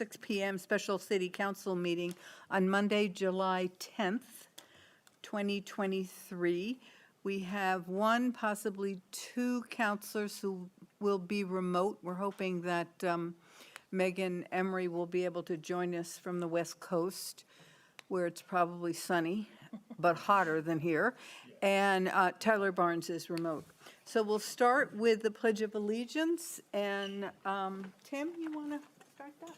6 p.m. special city council meeting on Monday, July 10th, 2023. We have one, possibly two counselors who will be remote. We're hoping that Megan Emery will be able to join us from the West Coast, where it's probably sunny, but hotter than here. And Tyler Barnes is remote. So we'll start with the Pledge of Allegiance. And Tim, you want to start that?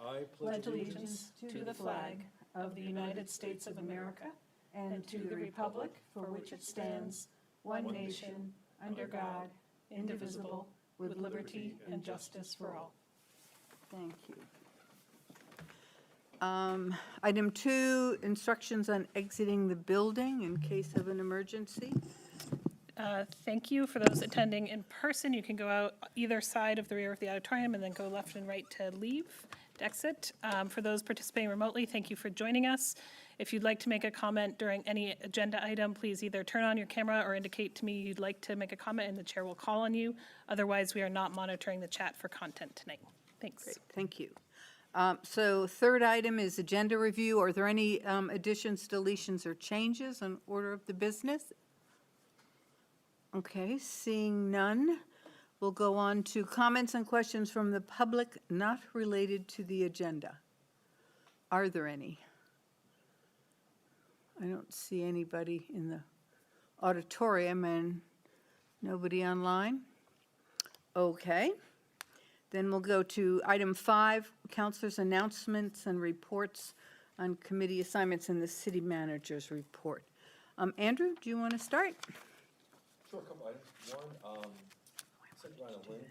I pledge allegiance to the flag of the United States of America and to the republic for which it stands, one nation, under God, indivisible, with liberty and justice for all. Thank you. Item 2, instructions on exiting the building in case of an emergency. Thank you. For those attending in person, you can go out either side of the rear of the auditorium and then go left and right to leave, to exit. For those participating remotely, thank you for joining us. If you'd like to make a comment during any agenda item, please either turn on your camera or indicate to me you'd like to make a comment and the chair will call on you. Otherwise, we are not monitoring the chat for content tonight. Thanks. Great, thank you. So third item is agenda review. Are there any additions, deletions, or changes in order of the business? Okay, seeing none, we'll go on to comments and questions from the public not related to the agenda. Are there any? I don't see anybody in the auditorium and nobody online. Okay. Then we'll go to item 5, councilors' announcements and reports on committee assignments in the city manager's report. Andrew, do you want to start? Sure, a couple items. One, sent around a link.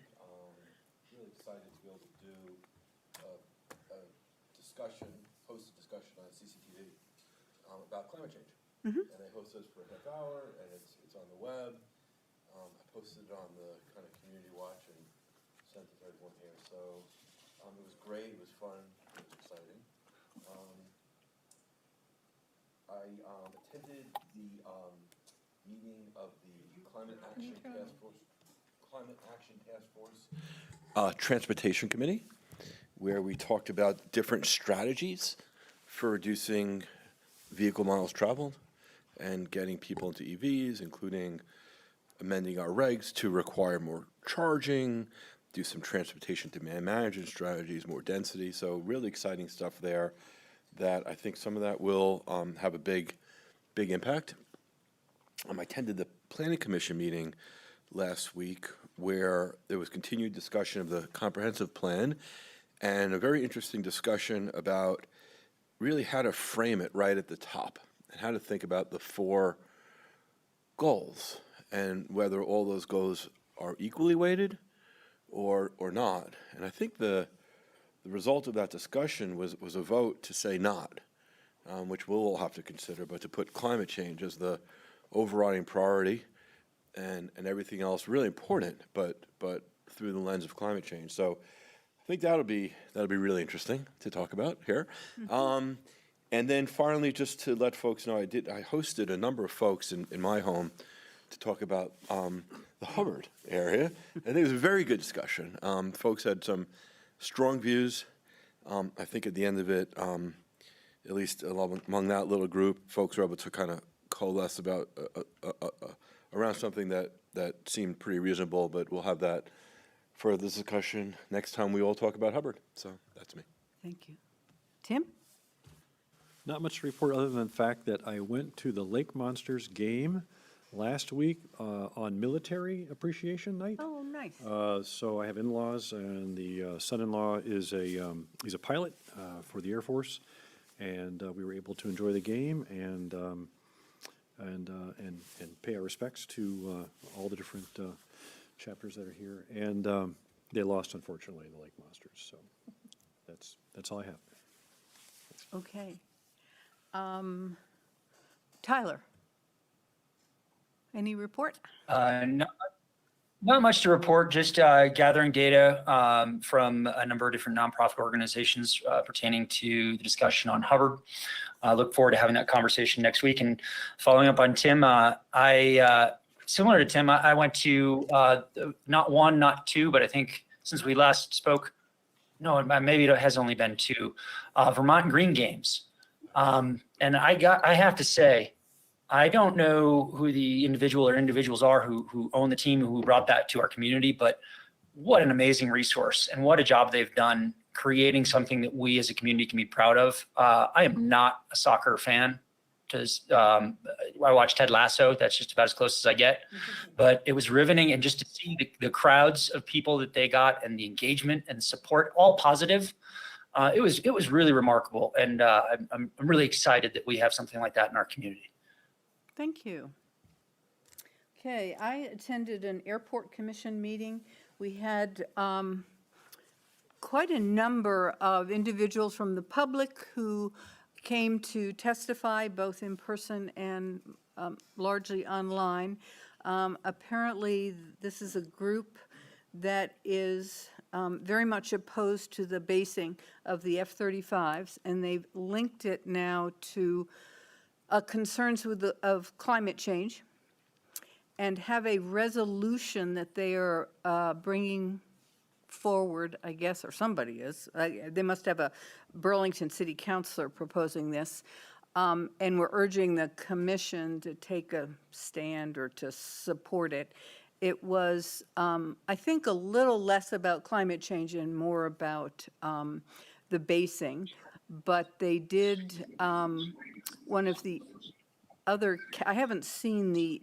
Really excited to be able to do a discussion, host a discussion on CCTV about climate change. And they host this for a half hour, and it's on the web. I posted it on the kind of community watch and sent it to everyone here. So it was great. It was fun. It was exciting. I attended the meeting of the Climate Action Task Force Transportation Committee, where we talked about different strategies for reducing vehicle miles traveled and getting people into EVs, including amending our regs to require more charging, do some transportation demand management strategies, more density. So really exciting stuff there that I think some of that will have a big impact. I attended the Planning Commission meeting last week where there was continued discussion of the comprehensive plan and a very interesting discussion about really how to frame it right at the top and how to think about the 4 goals and whether all those goals are equally weighted or not. And I think the result of that discussion was a vote to say not, which we'll all have to consider, but to put climate change as the overriding priority and everything else really important, but through the lens of climate change. So I think that'll be really interesting to talk about here. And then finally, just to let folks know, I hosted a number of folks in my home to talk about the Hubbard area. I think it was a very good discussion. Folks had some strong views. I think at the end of it, at least among that little group, folks were able to kind of coalesce about around something that seemed pretty reasonable, but we'll have that for this discussion next time we all talk about Hubbard. So that's me. Thank you. Tim? Not much to report other than the fact that I went to the Lake Monsters game last week on Military Appreciation Night. Oh, nice. So I have in-laws, and the son-in-law is he's a pilot for the Air Force, and we were able to enjoy the game and pay our respects to all the different chapters that are here. And they lost, unfortunately, the Lake Monsters. So that's all I have. Okay. Tyler? Any report? Not much to report, just gathering data from a number of different nonprofit organizations pertaining to the discussion on Hubbard. I look forward to having that conversation next week. And following up on Tim, similar to Tim, I went to not one, not two, but I think since we last spoke, no, maybe it has only been 2, Vermont Green Games. And I have to say, I don't know who the individual or individuals are who own the team, who brought that to our community, but what an amazing resource and what a job they've done creating something that we as a community can be proud of. I am not a soccer fan. I watched Ted Lasso. That's just about as close as I get. But it was riveting, and just to see the crowds of people that they got and the engagement and the support, all positive. It was really remarkable, and I'm really excited that we have something like that in our community. Thank you. Okay, I attended an airport commission meeting. We had quite a number of individuals from the public who came to testify, both in person and largely online. Apparently, this is a group that is very much opposed to the basing of the F-35s, and they've linked it now to concerns of climate change, and have a resolution that they are bringing forward, I guess, or somebody is. They must have a Burlington city councilor proposing this, and we're urging the commission to take a stand or to support it. It was, I think, a little less about climate change and more about the basing, but they did, one of the other, I haven't seen the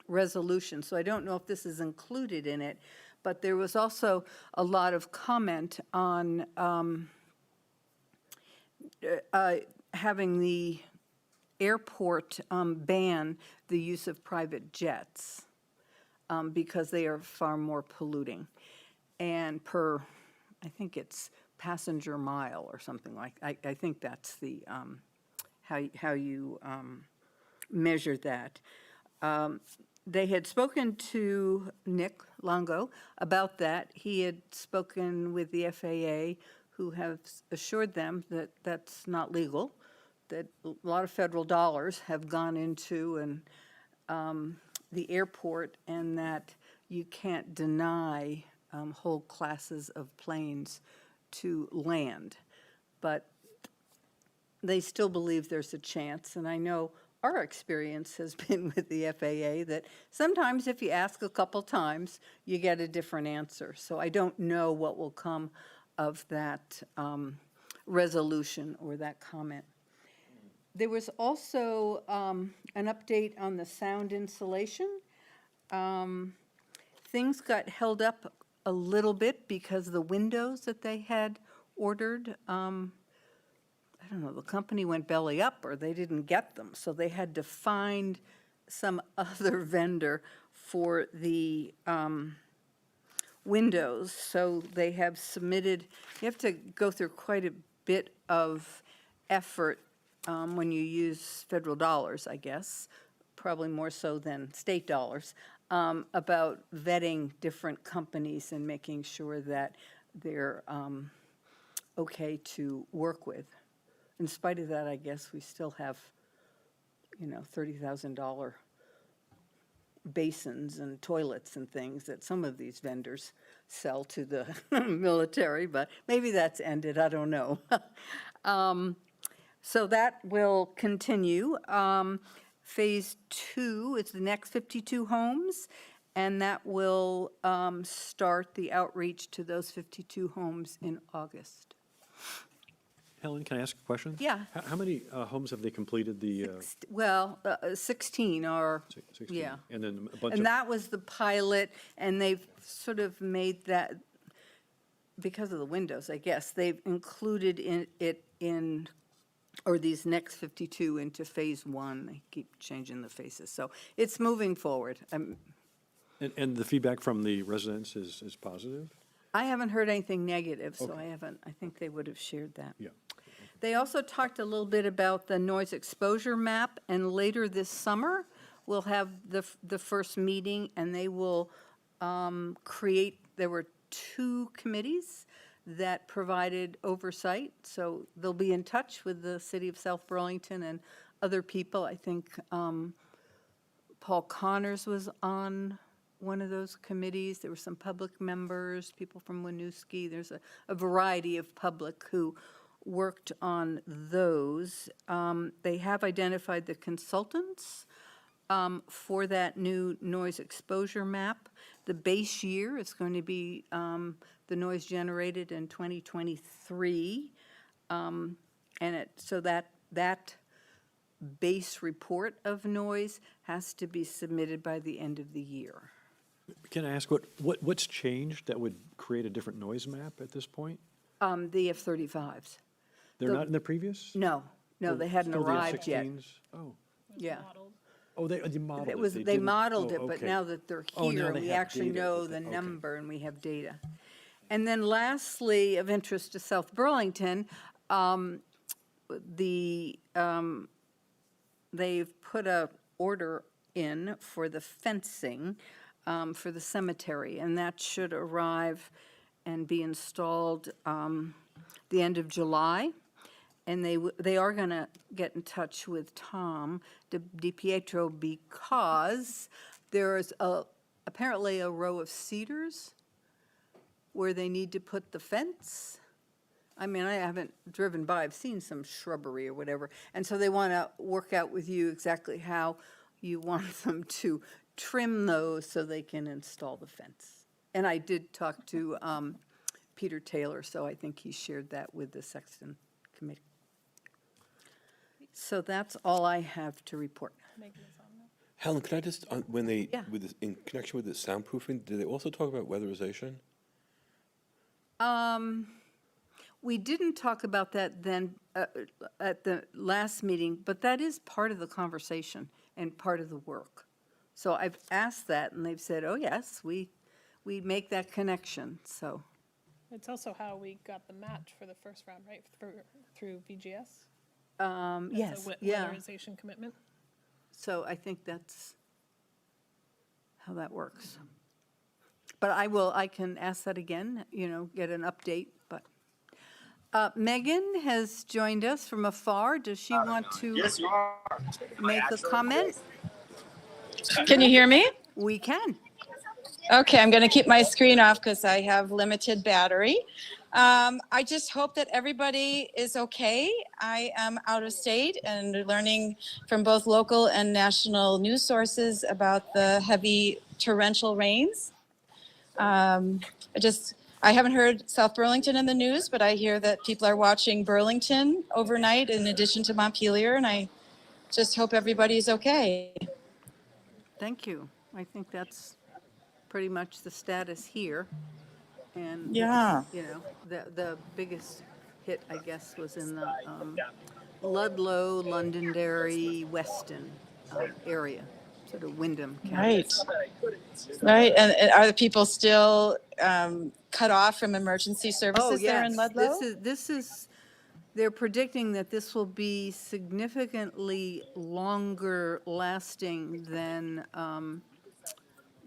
resolution, so I don't know if this is included in it, but there was also a lot of comment on having the airport ban the use of private jets because they are far more polluting. And per, I think it's passenger mile or something like, I think that's the, how you measure that. They had spoken to Nick Longo about that. He had spoken with the FAA, who have assured them that that's not legal, that a lot of federal dollars have gone into the airport, and that you can't deny whole classes of planes to land. But they still believe there's a chance, and I know our experience has been with the FAA that sometimes if you ask a couple times, you get a different answer. So I don't know what will come of that resolution or that comment. There was also an update on the sound insulation. Things got held up a little bit because the windows that they had ordered, I don't know, the company went belly up or they didn't get them. So they had to find some other vendor for the windows. So they have submitted, you have to go through quite a bit of effort when you use federal dollars, I guess, probably more so than state dollars, about vetting different companies and making sure that they're okay to work with. In spite of that, I guess we still have, $30,000 basins and toilets and things that some of these vendors sell to the military, but maybe that's ended, I don't know. So that will continue. Phase 2 is the next 52 homes, and that will start the outreach to those 52 homes in August. Helen, can I ask a question? Yeah. How many homes have they completed the? 16 are, 16? yeah. And then a bunch And of, that was the pilot, and they've sort of made that, because of the windows, I guess, they've included or these next 52 into phase 1. They keep changing the phases. So it's moving forward. and the feedback from the residents is positive? I haven't heard anything negative, so Okay. I think they would have shared that. Yeah. They also talked a little bit about the noise exposure map, and later this summer, we'll have the first meeting, and they will there were 2 committees that provided oversight, so they'll be in touch with the city of South Burlington and other people. I think Paul Connors was on one of those committees. There were some public members, people from Winooski. There's a variety of public who worked on those. They have identified the consultants for that new noise exposure map. The base year is going to be the noise generated in 2023. So that base report of noise has to be submitted by the end of the year. Can I ask what's changed that would create a different noise map at this point? The F-35s. They're not in the previous? No, they hadn't Still the arrived yet. F-16s? Oh, Yeah. Modeled. oh, they modeled It it. was, they didn't- modeled oh, it, but okay. now that they're Oh, now here, they we have actually data know with the it. Okay. number and we have data. And then lastly, of interest to South Burlington, they've put a order in for the fencing for the cemetery, and that should arrive and be installed the end of July. And they are going to get in touch with Tom DiPietro because there is apparently a row of cedars where they need to put the fence. I mean, I haven't driven by, I've seen some shrubbery or whatever. And so they want to work out with you exactly how you want them to trim those so they can install the fence. And I did talk to Peter Taylor, so I think he shared that with the Sexton Committee. So that's all I have to report. Megan is on now. Helen, can I just, when they, Yeah. in connection with the soundproofing, did they also talk about weatherization? We didn't talk about that then at the last meeting, but that is part of the conversation and part of the work. So I've asked that, and they've said, oh, yes, we make that connection, so. It's also how we got the match for the first round, right, through VGS? Yes, It's a yeah. weatherization commitment. So I think that's how that works. But I can ask that again, get an update, but. Megan has joined us from afar. Does she want to make a comment? Can you hear me? We can. Okay, I'm going to keep my screen off because I have limited battery. I just hope that everybody is okay. I am out of state and learning from both local and national news sources about the heavy torrential rains. I haven't heard South Burlington in the news, but I hear that people are watching Burlington overnight in addition to Montpelier, and I just hope everybody's okay. Thank you. I think that's pretty much the status here. And, Yeah. the biggest hit, I guess, was in the Ludlow, Londonderry, Weston area, sort of Wyndham County. Right. Right. And are the people still cut off from emergency Oh, services there in yes. Ludlow? They're predicting that this will be significantly longer lasting than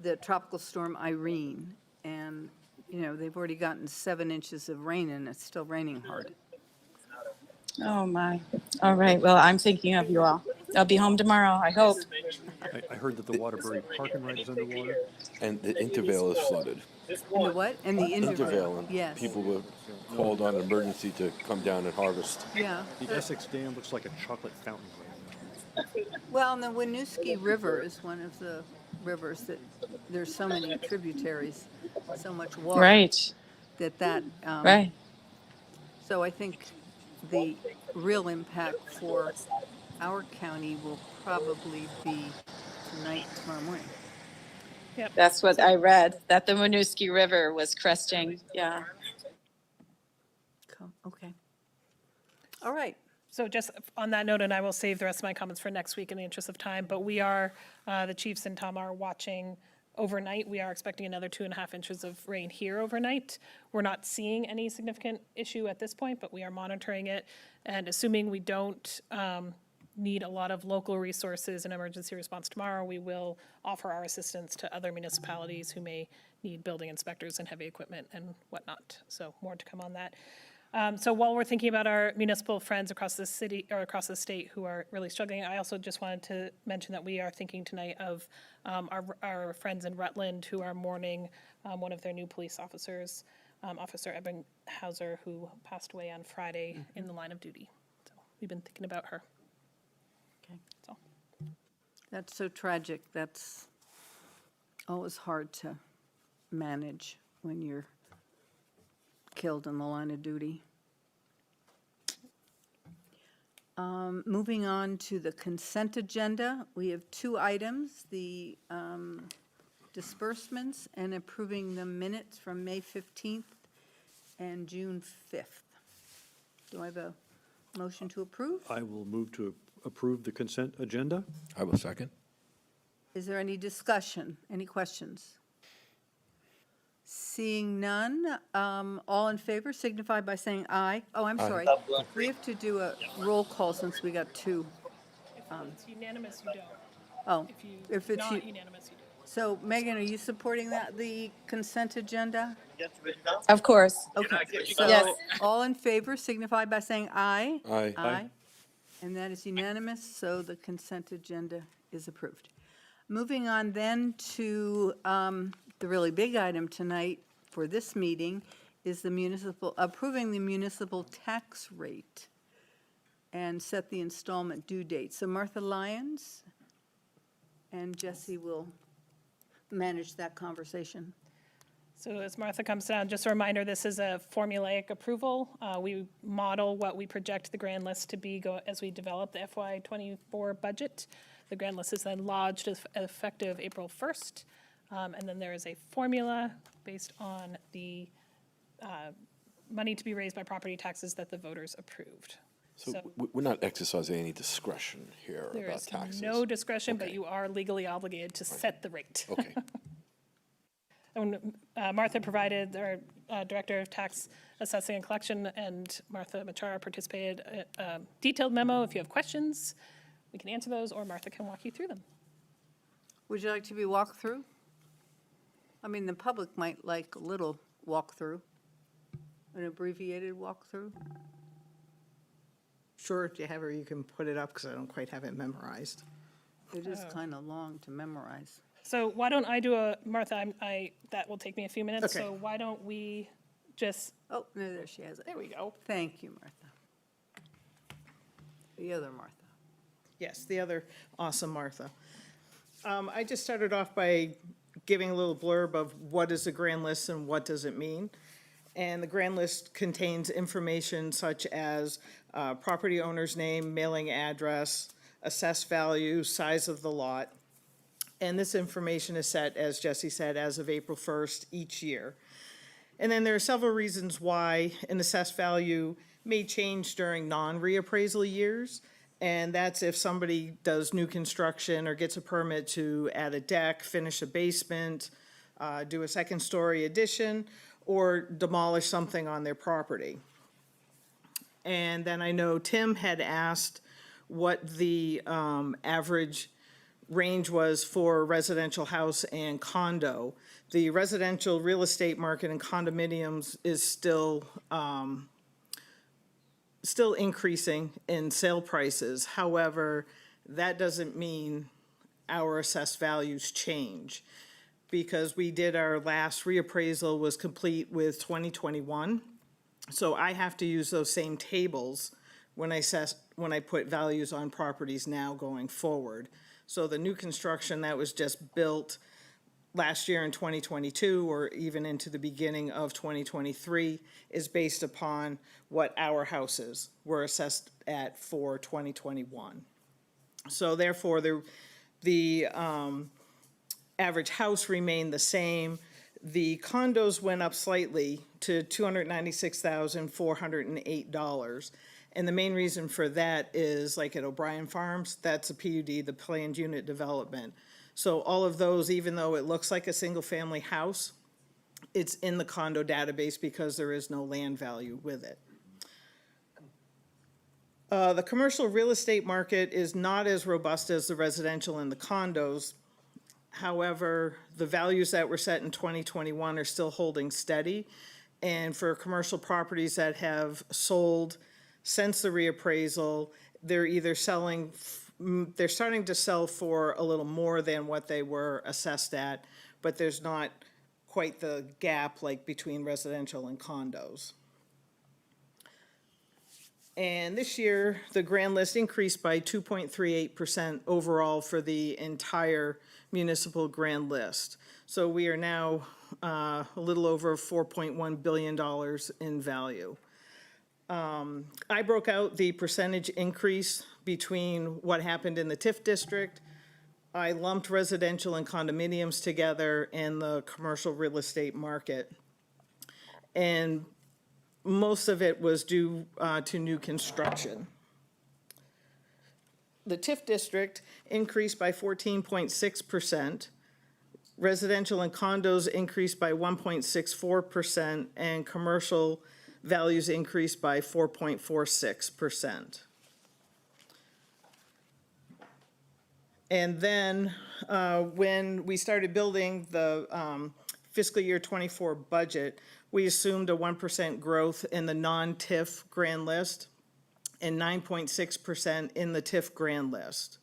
the tropical storm Irene. And, they've already gotten 7 inches of rain and it's still raining hard. Oh, my. All right. Well, I'm thinking of you all. I'll be home tomorrow, I hope. I heard that the Waterbury Park and Ride is underwater. And the Intervale is flooded. And the what? And the Intervale, Intervale, and yes. people were called on emergency to come down and harvest. Yeah. The Essex Dam looks like a chocolate fountain right now. Well, and the Winooski River is one of the rivers that, there's so many tributaries, so much water. Right. That, Right. so I think the real impact for our county will probably be tonight, tomorrow morning. That's what I read, that the Winooski River was cresting. Yeah. Okay. All right. So just on that note, and I will save the rest of my comments for next week in the interest of time, but we are, the chiefs and Tom are watching overnight. We are expecting another 2.5 inches of rain here overnight. We're not seeing any significant issue at this point, but we are monitoring it. And assuming we don't need a lot of local resources and emergency response tomorrow, we will offer our assistance to other municipalities who may need building inspectors and heavy equipment and whatnot. So more to come on that. So while we're thinking about our municipal friends across the city, or across the state who are really struggling, I also just wanted to mention that we are thinking tonight of our friends in Rutland who are mourning one of their new police officers, Officer Eben Hauser, who passed away on Friday in the line of duty. So we've been thinking about her. Okay. So, That's so tragic. That's always hard to manage when you're killed in the line of duty. Moving on to the consent agenda, we have two items, the disbursements and approving the minutes from May 15th and June 5th. Do I have a motion to approve? I will move to approve the consent agenda. I will second. Is there any discussion, any questions? Seeing none, all in favor signify by saying aye. Oh, I'm sorry. We have to do a roll call since we got two. if it's unanimous, you don't. Oh, If it's not you. unanimous, you do. So Megan, are you supporting that, the consent agenda? Of course. Okay, Yes. so all in favor signify by saying aye. Aye. Aye. And that is unanimous, so the consent agenda is approved. Moving on then to the really big item tonight for this meeting is approving the municipal tax rate and set the installment due date. So Martha Lyons and Jesse will manage that conversation. So as Martha comes down, just a reminder, this is a formulaic approval. We model what we project the grand list to be as we develop the FY '24 budget. The grand list is then lodged effective April 1st. And then there is a formula based on the money to be raised by property taxes that the voters approved. So we're not exercising any discretion here There about is taxes? no discretion, but Okay. you are legally obligated to set the rate. Okay. And Martha provided, our Director of Tax Assessing and Collection, and Martha Machara participated, a detailed memo. If you have questions, we can answer those, or Martha can walk you through them. Would you like to be walked through? I mean, the public might like a little walkthrough, an abbreviated walkthrough. Sure, if you have her, you can put it up, because I don't quite have it memorized. It is kind of long to memorize. So why don't I do Martha, that will take me a few minutes, Okay. so why don't we just, Oh, no, there she has it. there we go. Thank you, Martha. The other Martha. Yes, the other awesome Martha. I just started off by giving a little blurb of what is a grand list and what does it mean. And the grand list contains information such as property owner's name, mailing address, assessed value, size of the lot. And this information is set, as Jesse said, as of April 1st each year. And then there are several reasons why an assessed value may change during non-reappraisal years. And that's if somebody does new construction or gets a permit to add a deck, finish a basement, do a second-story addition, or demolish something on their property. And then I know Tim had asked what the average range was for residential house and condo. The residential real estate market and condominiums is still increasing in sale prices. However, that doesn't mean our assessed values change, because we did our last reappraisal was complete with 2021. So I have to use those same tables when I put values on properties now going forward. So the new construction that was just built last year in 2022, or even into the beginning of 2023, is based upon what our houses were assessed at for 2021. So therefore, the average house remained the same. The condos went up slightly to $296,408. And the main reason for that is, like at O'Brien Farms, that's a PUD, the planned unit development. So all of those, even though it looks like a single-family house, it's in the condo database because there is no land value with it. The commercial real estate market is not as robust as the residential and the condos. However, the values that were set in 2021 are still holding steady. And for commercial properties that have sold since the reappraisal, they're either they're starting to sell for a little more than what they were assessed at, but there's not quite the gap like between residential and condos. And this year, the grand list increased by 2.38% overall for the entire municipal grand list. So we are now a little over $4.1 billion in value. I broke out the percentage increase between what happened in the TIF district. I lumped residential and condominiums together in the commercial real estate market. And most of it was due to new construction. The TIF district increased by 14.6%. Residential and condos increased by 1.64%, and commercial values increased by 4.46%. And then when we started building the fiscal year '24 budget, we assumed a 1% growth in the non-TIF grand list and 9.6% in the TIF grand list.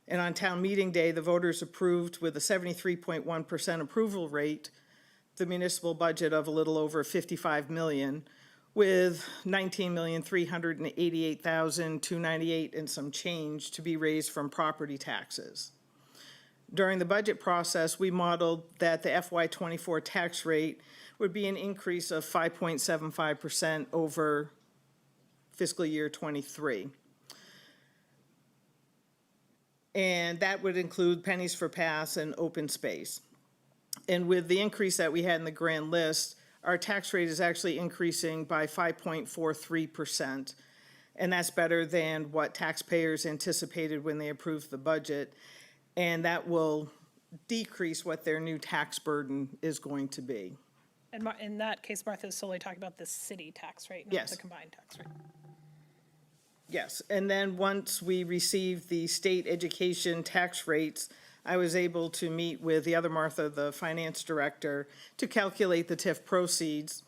And on town meeting day, the voters approved with a 73.1% approval rate, the municipal budget of a little over 55 million, with 19,388,298 and some change to be raised from property taxes. During the budget process, we modeled that the FY24 tax rate would be an increase of 5.75% over fiscal year '23. And that would include pennies for pass and open space. And with the increase that we had in the grand list, our tax rate is actually increasing by 5.43%. And that's better than what taxpayers anticipated when they approved the budget. And that will decrease what their new tax burden is going to be. And in that case, Martha is solely talking about the city tax rate, not Yes. the combined tax rate. Yes, and then once we received the state education tax rates, I was able to meet with the other Martha, the finance director, to calculate the TIF proceeds,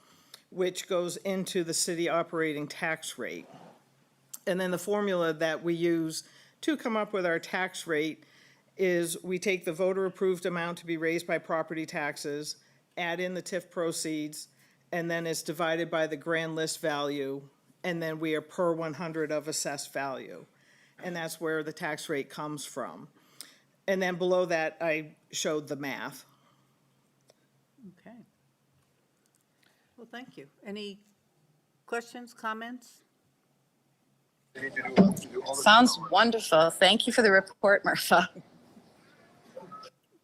which goes into the city operating tax rate. And then the formula that we use to come up with our tax rate is we take the voter-approved amount to be raised by property taxes, add in the TIF proceeds, and then it's divided by the grand list value, and then we are per 100 of assessed value. And that's where the tax rate comes from. And then below that, I showed the math. Okay. Well, thank you. Any questions, comments? Sounds wonderful. Thank you for the report, Martha.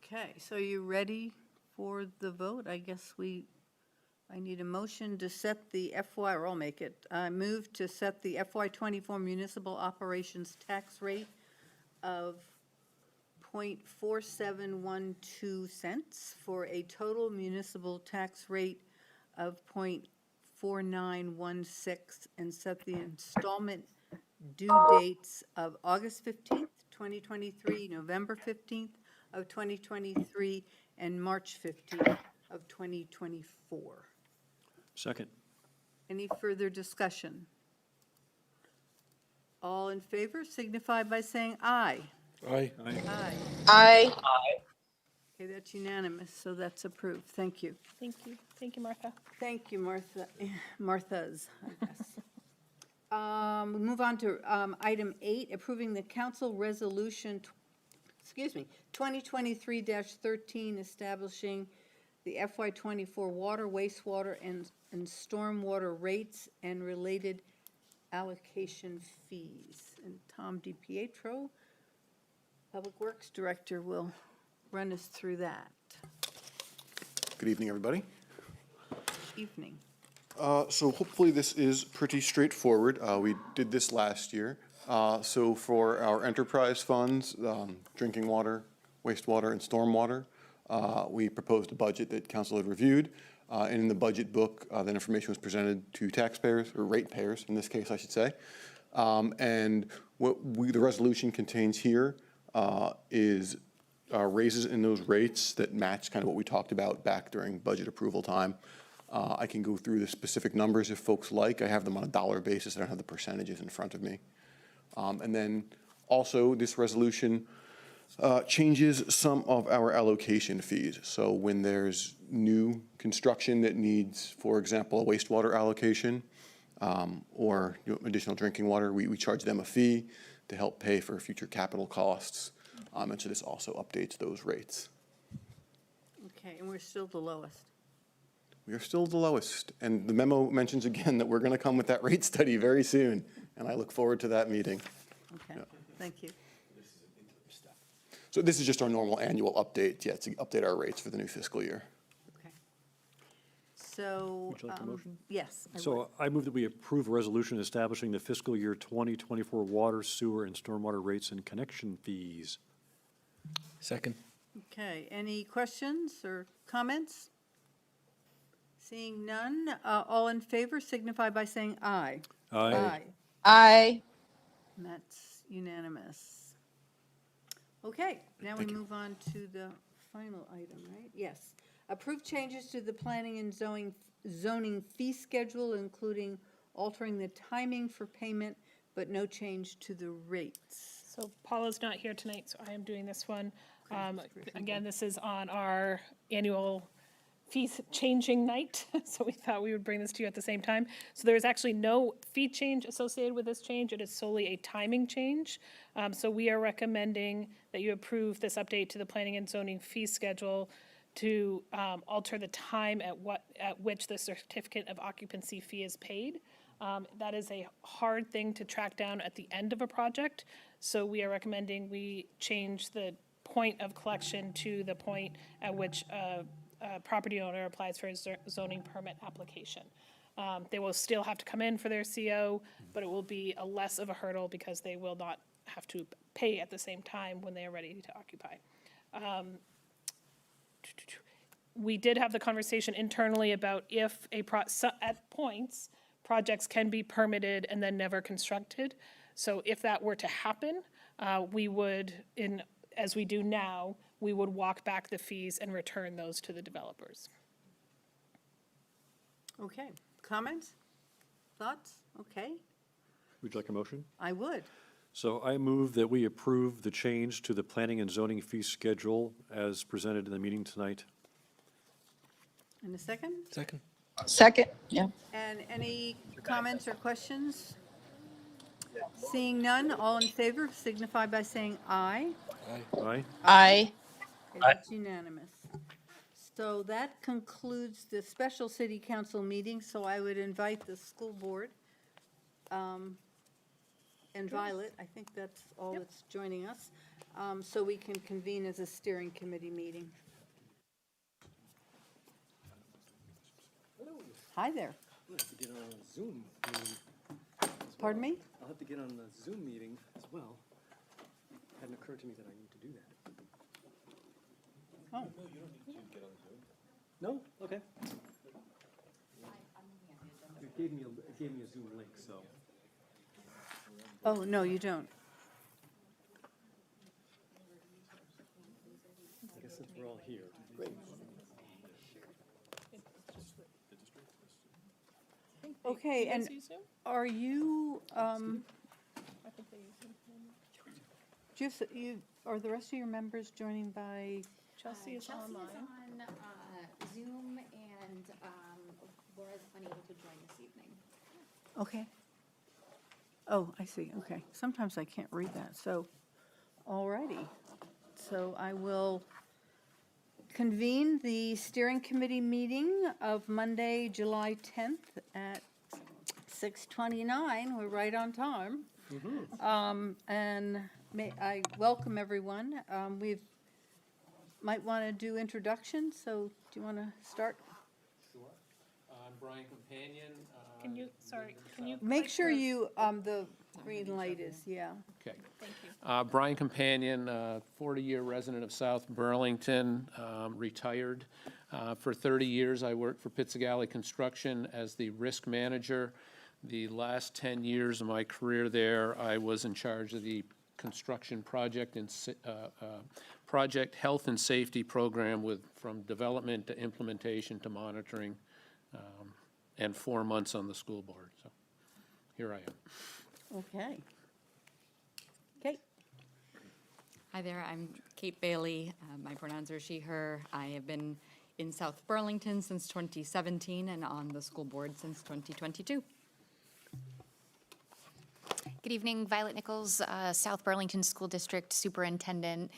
Okay, so you ready for the vote? I guess I need a motion to set the FY, or I'll make it. I move to set the FY24 municipal operations tax rate of 0.4712 cents for a total municipal tax rate of 0.4916, and set the installment due dates of August 15th, 2023, November 15th of 2023, and March 15th of 2024. Second. Any further discussion? All in favor signify by saying aye. Aye. Aye. Aye. Okay, that's unanimous, so that's approved. Thank you. Thank you. Thank you, Martha. Thank you, Martha. Martha's, I guess. We move on to item 8, approving the council resolution, 2023-13, establishing the FY24 water, wastewater, and stormwater rates and related allocation fees. And Tom DiPietro, Public Works Director, will run us through that. Good evening, everybody. Evening. So hopefully this is pretty straightforward. We did this last year. So for our enterprise funds, drinking water, wastewater, and stormwater, we proposed a budget that council had reviewed. And in the budget book, that information was presented to taxpayers, or ratepayers in this case, I should say. And what the resolution contains here is raises in those rates that match kind of what we talked about back during budget approval time. I can go through the specific numbers if folks like. I have them on a dollar basis. I don't have the percentages in front of me. And then also, this resolution changes some of our allocation fees. So when there's new construction that needs, for example, a wastewater allocation or additional drinking water, we charge them a fee to help pay for future capital costs. And so this also updates those rates. Okay, and we're still the lowest. We are still the lowest. And the memo mentions again that we're going to come with that rate study very soon. And I look forward to that meeting. Okay, thank you. So this is just our normal annual update, to update our rates for the new fiscal year. Okay. So. Would you like a motion? Yes, I would. So I move that we approve a resolution establishing the fiscal year 2024 water, sewer, and stormwater rates and connection fees. Second. Okay, any questions or comments? Seeing none, all in favor signify by saying aye. Aye. Aye. And that's unanimous. Okay, now we move on to the final item, right? Yes. Approve changes to the planning and zoning fee schedule, including altering the timing for payment, but no change to the rates. So Paula's not here tonight, so I am doing this one. Again, this is on our annual fees changing night, so we thought we would bring this to you at the same time. So there is actually no fee change associated with this change. It is solely a timing change. So we are recommending that you approve this update to the planning and zoning fee schedule to alter the time at which the certificate of occupancy fee is paid. That is a hard thing to track down at the end of a project. So we are recommending we change the point of collection to the point at which a property owner applies for a zoning permit application. They will still have to come in for their CO, but it will be a less of a hurdle because they will not have to pay at the same time when they are ready to occupy. We did have the conversation internally about if at points, projects can be permitted and then never constructed. So if that were to happen, we would, as we do now, we would walk back the fees and return those to the developers. Okay, comments? Thoughts? Okay, Would you like a motion? I would. So I move that we approve the change to the planning and zoning fee schedule as presented in the meeting tonight. In a second? Second. Second, yeah. And any comments or questions? Seeing none, all in favor signify by saying aye. Aye. Aye. Okay, that's unanimous. So that concludes the special city council meeting, so I would invite the school board and Violet, I think that's all that's joining us, so we can convene as a steering committee meeting. Hi there. I'll have to get on a Zoom meeting. Pardon me? I'll have to get on the Zoom meeting as well. It hadn't occurred to me that I need to do that. Oh, No? Okay. It gave me a Zoom link, so. oh, no, you don't. I guess since we're all here. Okay, and are you, are the rest of your members joining by? Chelsea is online. Chelsea's on Zoom, and Laura's unable to join this evening. Okay. Oh, I see, okay. Sometimes I can't read that, so, all righty. So I will convene the steering committee meeting of Monday, July 10th at 6:29. We're right on time. And I welcome everyone. Might want to do introductions, so do you want to start? Sure. I'm Brian Companion. Can you? Make sure you, the green light is, yeah. Okay. Thank you. Brian Companion, 40-year resident of South Burlington, retired. For 30 years, I worked for Pizzagalli Construction as the risk manager. The last 10 years of my career there, I was in charge of the construction project and project health and safety program from development to implementation to monitoring and 4 months on the school board. So here I am. Okay. Kate? Hi there, I'm Kate Bailey. My pronouns are she, her. I have been in South Burlington since 2017 and on the school board since 2022. Good evening, Violet Nichols, South Burlington School District Superintendent.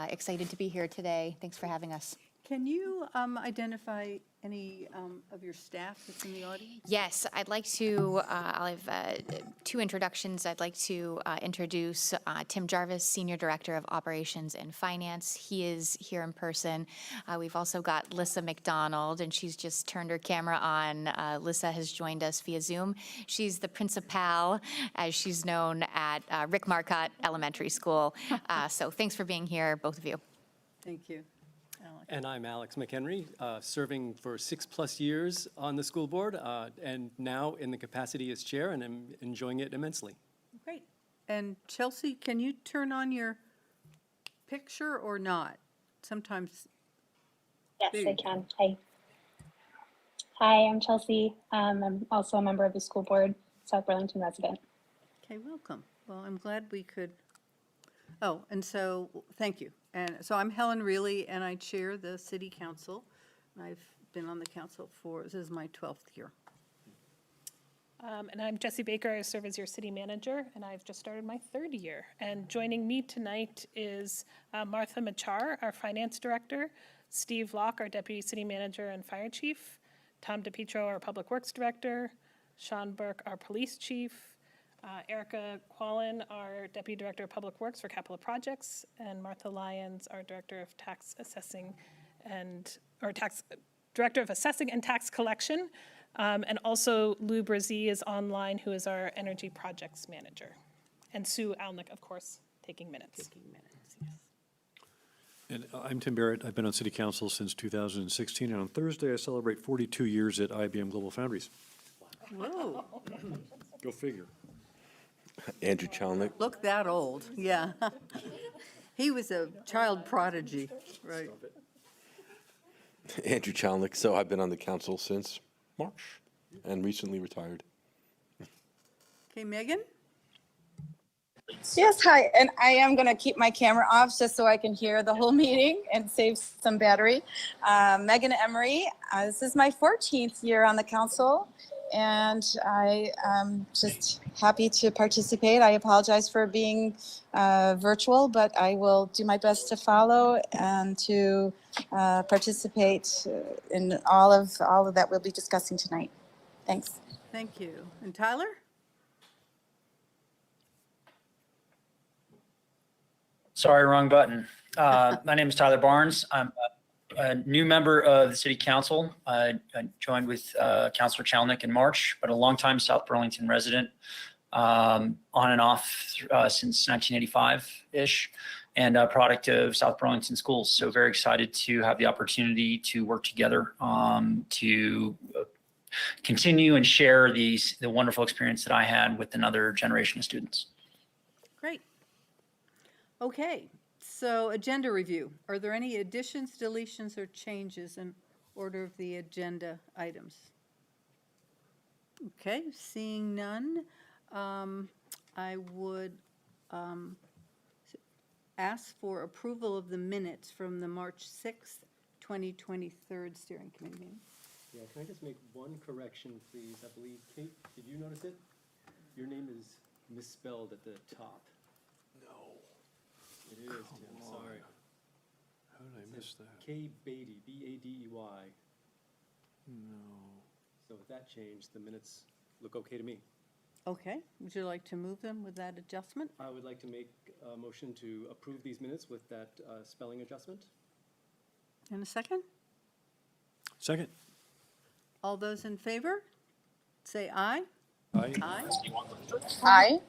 Excited to be here today. Thanks for having us. Can you identify any of your staff that's in the audience? Yes, I'd like to, I'll have two introductions. I'd like to introduce Tim Jarvis, Senior Director of Operations and Finance. He is here in person. We've also got Lissa McDonald, and she's just turned her camera on. Lissa has joined us via Zoom. She's the principal, as she's known, at Rick Marcotte Elementary School. So thanks for being here, both of you. Thank you. Alex. And I'm Alex McHenry, serving for 6+ years on the school board, and now in the capacity as chair, and I'm enjoying it immensely. Great. And Chelsea, can you turn on your picture or not? Sometimes. Yes, There I you can. Hi. Hi, I'm Chelsea. I'm also a member of the school board, South Burlington resident. Okay, welcome. Well, I'm glad we could. Oh, and so, thank you. And so I'm Helen Reilly, and I chair the city council. I've been on the council for, this is my 12th year. And I'm Jessie Baker. I serve as your city manager, and I've just started my 3rd year. And joining me tonight is Martha Machar, our finance director, Steve Locke, our deputy city manager and fire chief, Tom DePietro, our public works director, Sean Burke, our police chief, Erica Quallen, our deputy director of public works for capital projects, and Martha Lyons, our director of tax assessing and, or tax, director of assessing and tax collection. And also Lou Brazee is online, who is our energy projects manager. And Sue Alnick, of course, taking minutes. And I'm Tim Barrett. I've been on city council since 2016, and on Thursday, I celebrate 42 years at IBM Global Foundries. Whoa, Go figure. Andrew Chalnick. look that old, yeah. He was a child prodigy, right? Andrew Chalnick. So I've been on the council since March and recently retired. Okay, Megan? Yes, hi, and I am going to keep my camera off just so I can hear the whole meeting and save some battery. Megan Emery, this is my 14th year on the council, and I am just happy to participate. I apologize for being virtual, but I will do my best to follow and to participate in all of that we'll be discussing tonight. Thanks. Thank you. And Tyler? Sorry, wrong button. My name is Tyler Barnes. I'm a new member of the city council. I joined with Councilor Chalnick in March, but a longtime South Burlington resident, on and off since 1985-ish, and a product of South Burlington schools. So very excited to have the opportunity to work together to continue and share the wonderful experience that I had with another generation of students. Great. Okay, so agenda review. Are there any additions, deletions, or changes in order of the agenda items? Okay, seeing none, I would ask for approval of the minutes from the March 6th, 2023 steering committee meeting. Yeah, can I just make one correction, please? I believe, Kate, did you notice it? Your name is misspelled at the top. It is, Tim, sorry. How did I miss that? K. Beatty, B-A-D-E-Y. No. So with that change, the minutes look okay to me. Okay, would you like to move them with that adjustment? I would like to make a motion to approve these minutes with that spelling adjustment. In a second? Second. All those in favor? Say aye. Aye. Aye. Aye.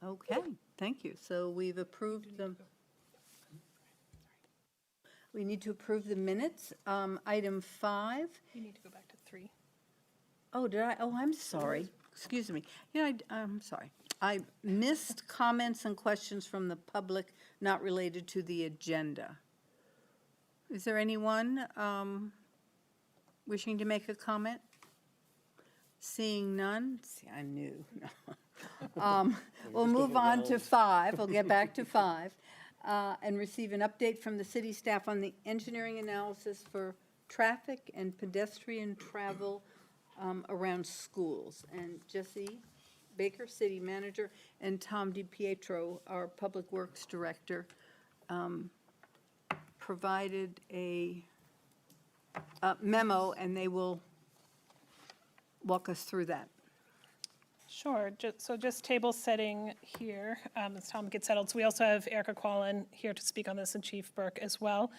Okay, thank you. So we've approved them. We need to approve the minutes. Item 5. You need to go back to 3. Oh, did I? Oh, I'm sorry. Excuse me. You know, I'm sorry. I missed comments and questions from the public not related to the agenda. Is there anyone wishing to make a comment? Seeing none, see, I knew. We'll move on to 5, we'll get back to 5, and receive an update from the city staff on the engineering analysis for traffic and pedestrian travel around schools. And Jesse Baker, city manager, and Tom DiPietro, our public works director, provided a memo, and they will walk us through that. Sure, so just table setting here, as Tom gets settled. So we also have Erica Quallen here to speak on this, and Chief Burke as well.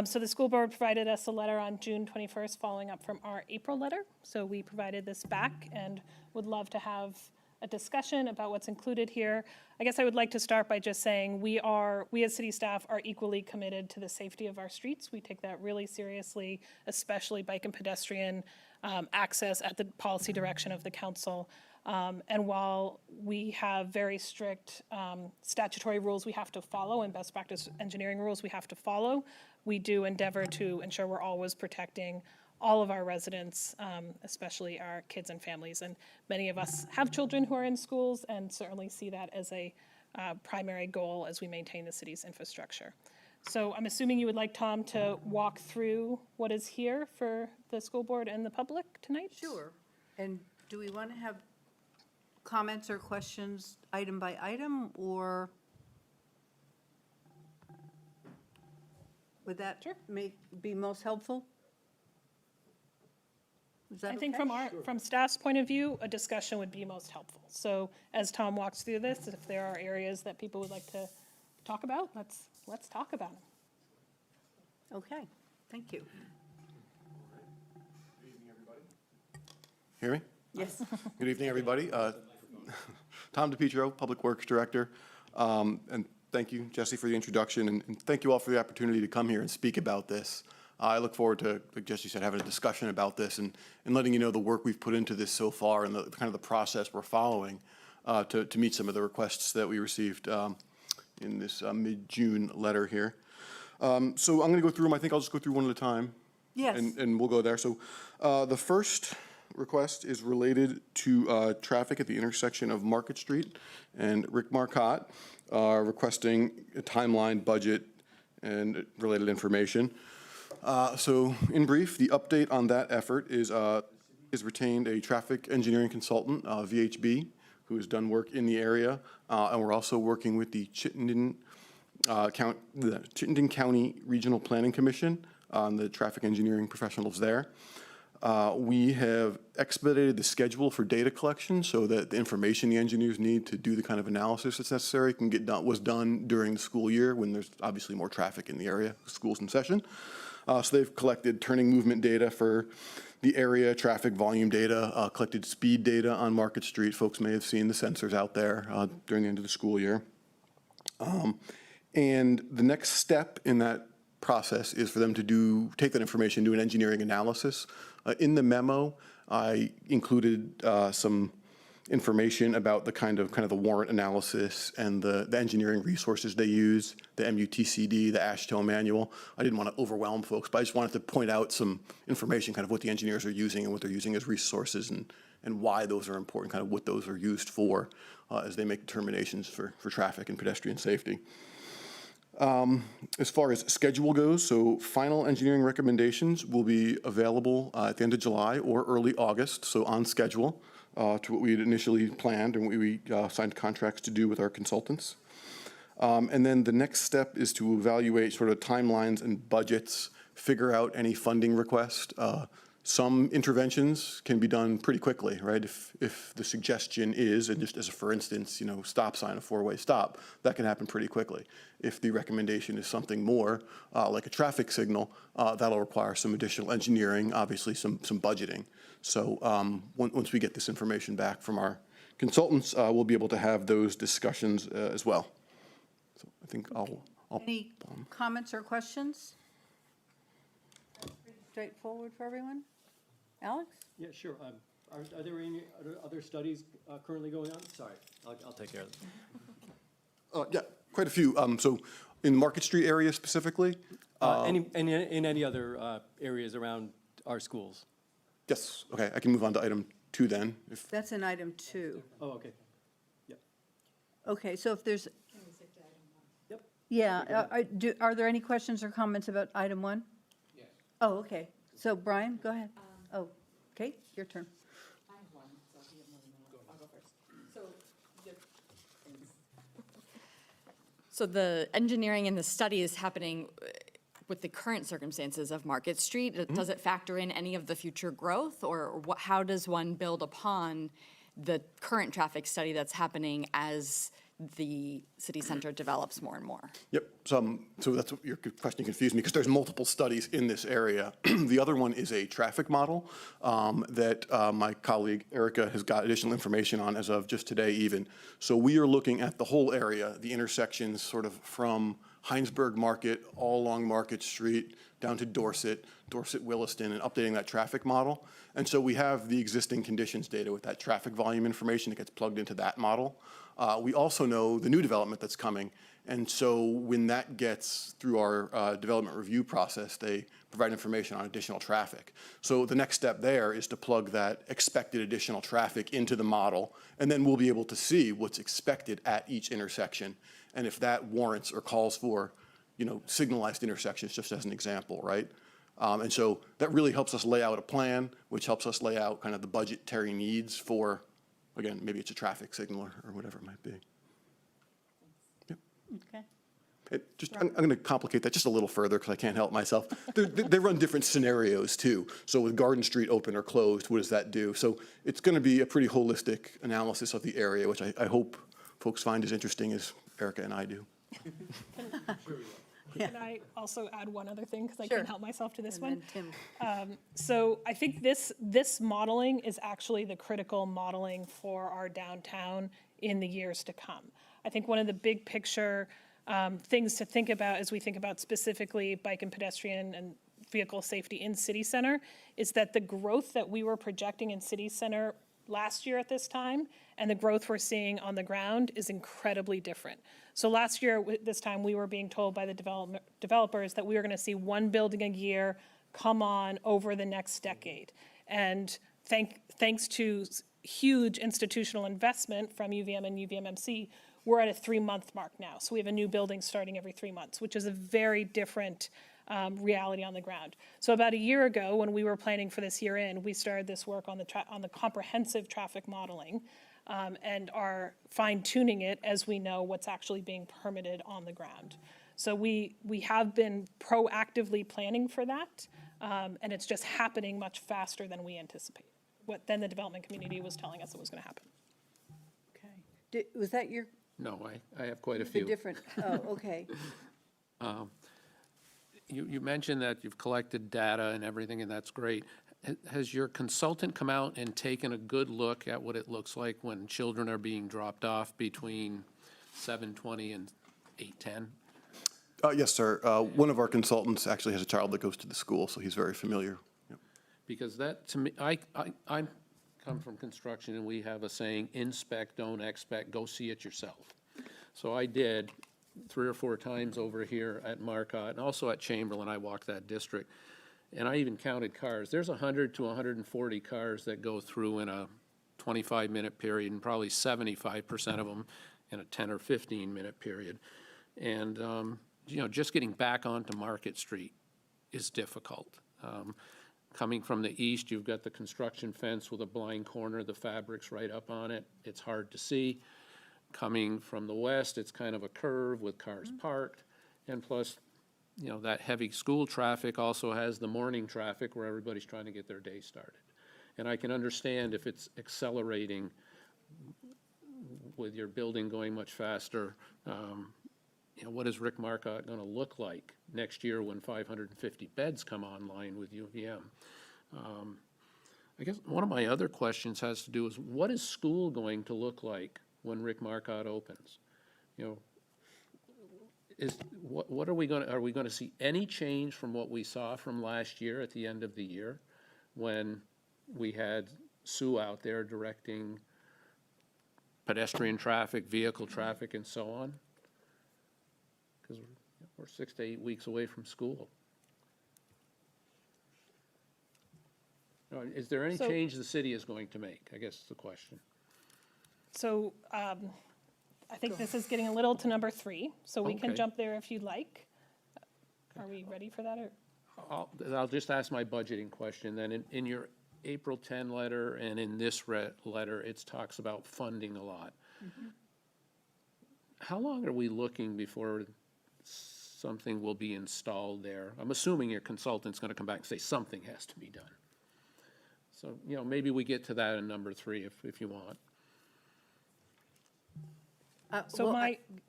So the school board provided us a letter on June 21st, following up from our April letter. So we provided this back and would love to have a discussion about what's included here. I guess I would like to start by just saying we as city staff are equally committed to the safety of our streets. We take that really seriously, especially bike and pedestrian access at the policy direction of the council. And while we have very strict statutory rules we have to follow and best practice engineering rules we have to follow, we do endeavor to ensure we're always protecting all of our residents, especially our kids and families. And many of us have children who are in schools and certainly see that as a primary goal as we maintain the city's infrastructure. So I'm assuming you would like Tom to walk through what is here for the school board and the public tonight? Sure. And do we want to have comments or questions item by item, or would that be most helpful? Is that I think okay? from staff's point of view, a discussion would be most helpful. So as Tom walks through this, if there are areas that people would like to talk about, let's talk about them. Okay, thank you. Hear me? Yes. Good evening, everybody. Tom DiPietro, Public Works Director. And thank you, Jesse, for the introduction, and thank you all for the opportunity to come here and speak about this. I look forward to, like Jesse said, having a discussion about this and letting you know the work we've put into this so far and the kind of the process we're following to meet some of the requests that we received in this mid-June letter here. So I'm going to go through them. I think I'll just go through one at a time. Yes. And we'll go there. So the first request is related to traffic at the intersection of Market Street and Rick Marcotte, requesting a timeline, budget, and related information. So in brief, the update on that effort is retained a traffic engineering consultant, VHB, who has done work in the area, and we're also working with the Chittenden County Regional Planning Commission on the traffic engineering professionals there. We have expedited the schedule for data collection so that the information the engineers need to do the kind of analysis that's necessary was done during the school year when there's obviously more traffic in the area, school's in session. So they've collected turning movement data for the area, traffic volume data, collected speed data on Market Street. Folks may have seen the sensors out there during the end of the school year. And the next step in that process is for them to take that information, do an engineering analysis. In the memo, I included some information about the kind of the warrant analysis and the engineering resources they use, the MUTCD, the AASHTO manual. I didn't want to overwhelm folks, but I just wanted to point out some information, kind of what the engineers are using and what they're using as resources and why those are important, kind of what those are used for as they make determinations for traffic and pedestrian safety. As far as schedule goes, so final engineering recommendations will be available at the end of July or early August, so on schedule to what we had initially planned and what we signed contracts to do with our consultants. And then the next step is to evaluate sort of timelines and budgets, figure out any funding request. Some interventions can be done pretty quickly, right? If the suggestion is, and just as a for instance, stop sign, a four-way stop, that can happen pretty quickly. If the recommendation is something more like a traffic signal, that'll require some additional engineering, obviously some budgeting. So once we get this information back from our consultants, we'll be able to have those discussions as well. So I think I'll Any comments or questions? Pretty straightforward for everyone? Alex? Yeah, sure. Are there any other studies currently going on? Sorry, I'll take care of this. Yeah, quite a few. So in the Market Street area specifically? In any other areas around our schools? Yes, okay, I can move on to item to then. If That's in item 2. Oh, okay. Yep. Okay, so if there's, Yep. yeah, are there any questions or comments about item 1? Yes. Oh, okay. So Brian, go ahead. Oh, Kate, your turn. I have one, so if you have more than one, I'll go first. So the engineering and the study is happening with the current circumstances of Market Street. Does it factor in any of the future growth, or how does one build upon the current traffic study that's happening as the city center develops more and more? Yep, so that's what your question confused me, because there's multiple studies in this area. The other one is a traffic model that my colleague Erica has got additional information on as of just today even. So we are looking at the whole area, the intersections sort of from Heinsberg Market, all along Market Street, down to Dorset, Williston, and updating that traffic model. And so we have the existing conditions data with that traffic volume information that gets plugged into that model. We also know the new development that's coming. And so when that gets through our development review process, they provide information on additional traffic. So the next step there is to plug that expected additional traffic into the model, and then we'll be able to see what's expected at each intersection. And if that warrants or calls for, signalized intersections, just as an example, right? And so that really helps us lay out a plan, which helps us lay out kind of the budgetary needs for, again, maybe it's a traffic signal or whatever it might be. Yep. Okay. I'm going to complicate that just a little further because I can't help myself. They run different scenarios too. So with Garden Street open or closed, what does that do? So it's going to be a pretty holistic analysis of the area, which I hope folks find as interesting as Erica and I do. Can I also add one other thing, because I Sure. can't help myself to this And one? then Tim. So I think this modeling is actually the critical modeling for our downtown in the years to come. I think one of the big picture things to think about as we think about specifically bike and pedestrian and vehicle safety in city center is that the growth that we were projecting in city center last year at this time and the growth we're seeing on the ground is incredibly different. So last year, this time, we were being told by the developers that we were going to see one building a year come on over the next decade. And thanks to huge institutional investment from UVM and UVMMC, we're at a 3-month mark now. So we have a new building starting every 3 months, which is a very different reality on the ground. So about a year ago, when we were planning for this year in, we started this work on the comprehensive traffic modeling and are fine-tuning it as we know what's actually being permitted on the ground. So we have been proactively planning for that, and it's just happening much faster than we anticipate, than the development community was telling us it was going to happen. Okay. Was that your, No, I have quite a the few. different, oh, okay. You mentioned that you've collected data and everything, and that's great. Has your consultant come out and taken a good look at what it looks like when children are being dropped off between 7:20 and 8:10? Yes, sir. One of our consultants actually has a child that goes to the school, so he's very familiar. Yep. Because that, to me, I come from construction, and we have a saying, inspect, don't expect, go see it yourself. So I did 3 or 4 times over here at Marcotte, and also at Chamberlain. I walked that district. And I even counted cars. There's 100 to 140 cars that go through in a 25-minute period, and probably 75% of them in a 10 or 15-minute period. And, just getting back onto Market Street is difficult. Coming from the east, you've got the construction fence with a blind corner, the fabric's right up on it. It's hard to see. Coming from the west, it's kind of a curve with cars parked, and plus, that heavy school traffic also has the morning traffic where everybody's trying to get their day started. And I can understand if it's accelerating with your building going much faster, what is Rick Marcotte going to look like next year when 550 beds come online with UVM? I guess one of my other questions has to do is, what is school going to look like when Rick Marcotte opens? What are we going to see any change from what we saw from last year at the end of the year when we had Sue out there directing pedestrian traffic, vehicle traffic, and so on? Because we're 6 to 8 weeks away from school. Is there any So- change the city is going to make, I guess is the question. So I think this is getting a little to number 3, so we can Okay. jump there if you'd like. Are we ready for that, or? I'll just ask my budgeting question, then in your April 10 letter and in this letter, it talks about funding a lot. How long are we looking before something will be installed there? I'm assuming your consultant's going to come back and say something has to be done. So, maybe we get to that in number 3 if you want. So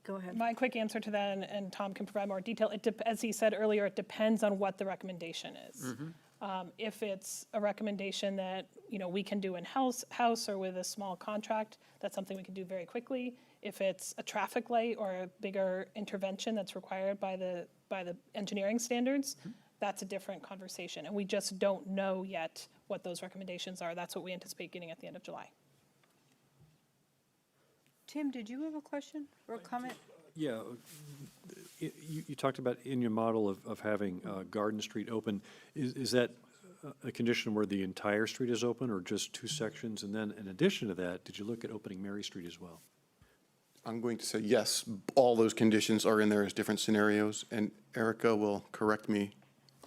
Go ahead. my quick answer to that, and Tom can provide more detail, as he said earlier, it depends on what the recommendation is. If it's a recommendation that, we can do in-house or with a small contract, that's something we can do very quickly. If it's a traffic light or a bigger intervention that's required by the engineering standards, that's a different conversation. And we just don't know yet what those recommendations are. That's what we anticipate getting at the end of July. Tim, did you have a question or a comment? Yeah, you talked about in your model of having Garden Street open. Is that a condition where the entire street is open or just 2 sections? And then in addition to that, did you look at opening Mary Street as well? I'm going to say yes, all those conditions are in there as different scenarios, and Erica will correct me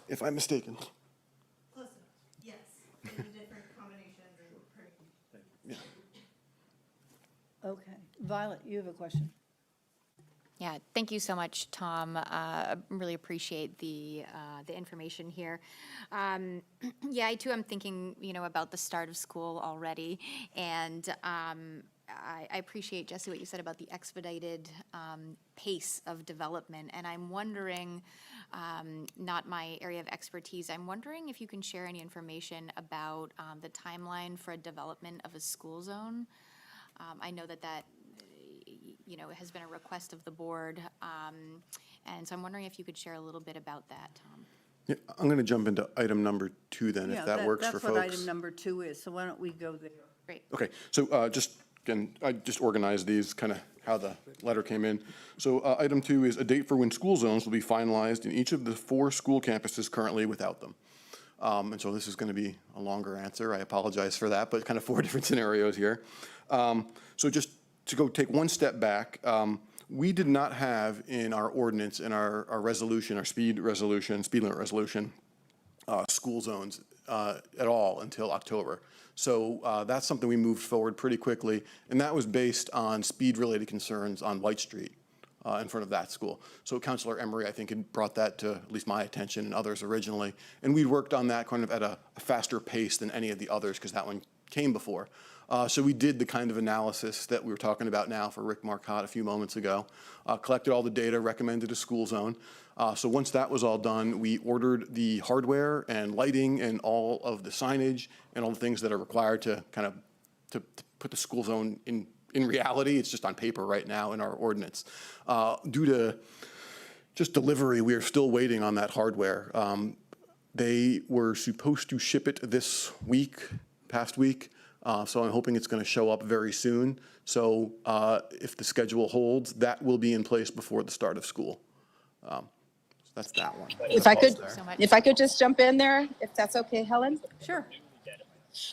if I'm mistaken. Close enough, yes, in different combinations and per. Okay. Violet, you have a question? Yeah, thank you so much, Tom. Really appreciate the information here. Yeah, I too am thinking, about the start of school already, and I appreciate, Jesse, what you said about the expedited pace of development, and I'm wondering, not my area of expertise, I'm wondering if you can share any information about the timeline for a development of a school zone. I know that has been a request of the board, and so I'm wondering if you could share a little bit about that, Tom. Yeah, I'm going to jump into item number 2 then, Yeah, if that works for folks. That's what item number 2 is, so why don't we go there? Great. Okay, so I just organized these, kind of how the letter came in. So item 2 is a date for when school zones will be finalized in each of the 4 school campuses currently without them. And so this is going to be a longer answer. I apologize for that, but kind of 4 different scenarios here. So just to go take one step back, we did not have in our ordinance, in our resolution, our speed limit resolution, school zones at all until October. So that's something we moved forward pretty quickly, and that was based on speed-related concerns on White Street in front of that school. So Councilor Emery, I think, had brought that to at least my attention and others originally, and we worked on that kind of at a faster pace than any of the others because that one came before. So we did the kind of analysis that we were talking about now for Rick Marcotte a few moments ago, collected all the data, recommended a school zone. So once that was all done, we ordered the hardware and lighting and all of the signage and all the things that are required to kind of to put the school zone in reality. It's just on paper right now in our ordinance. Due to just delivery, we are still waiting on that hardware. They were supposed to ship it this past week. So I'm hoping it's going to show up very soon. So if the schedule holds, that will be in place before the start of school. So that's that one. If I could just jump in there, if that's okay, Helen? Sure.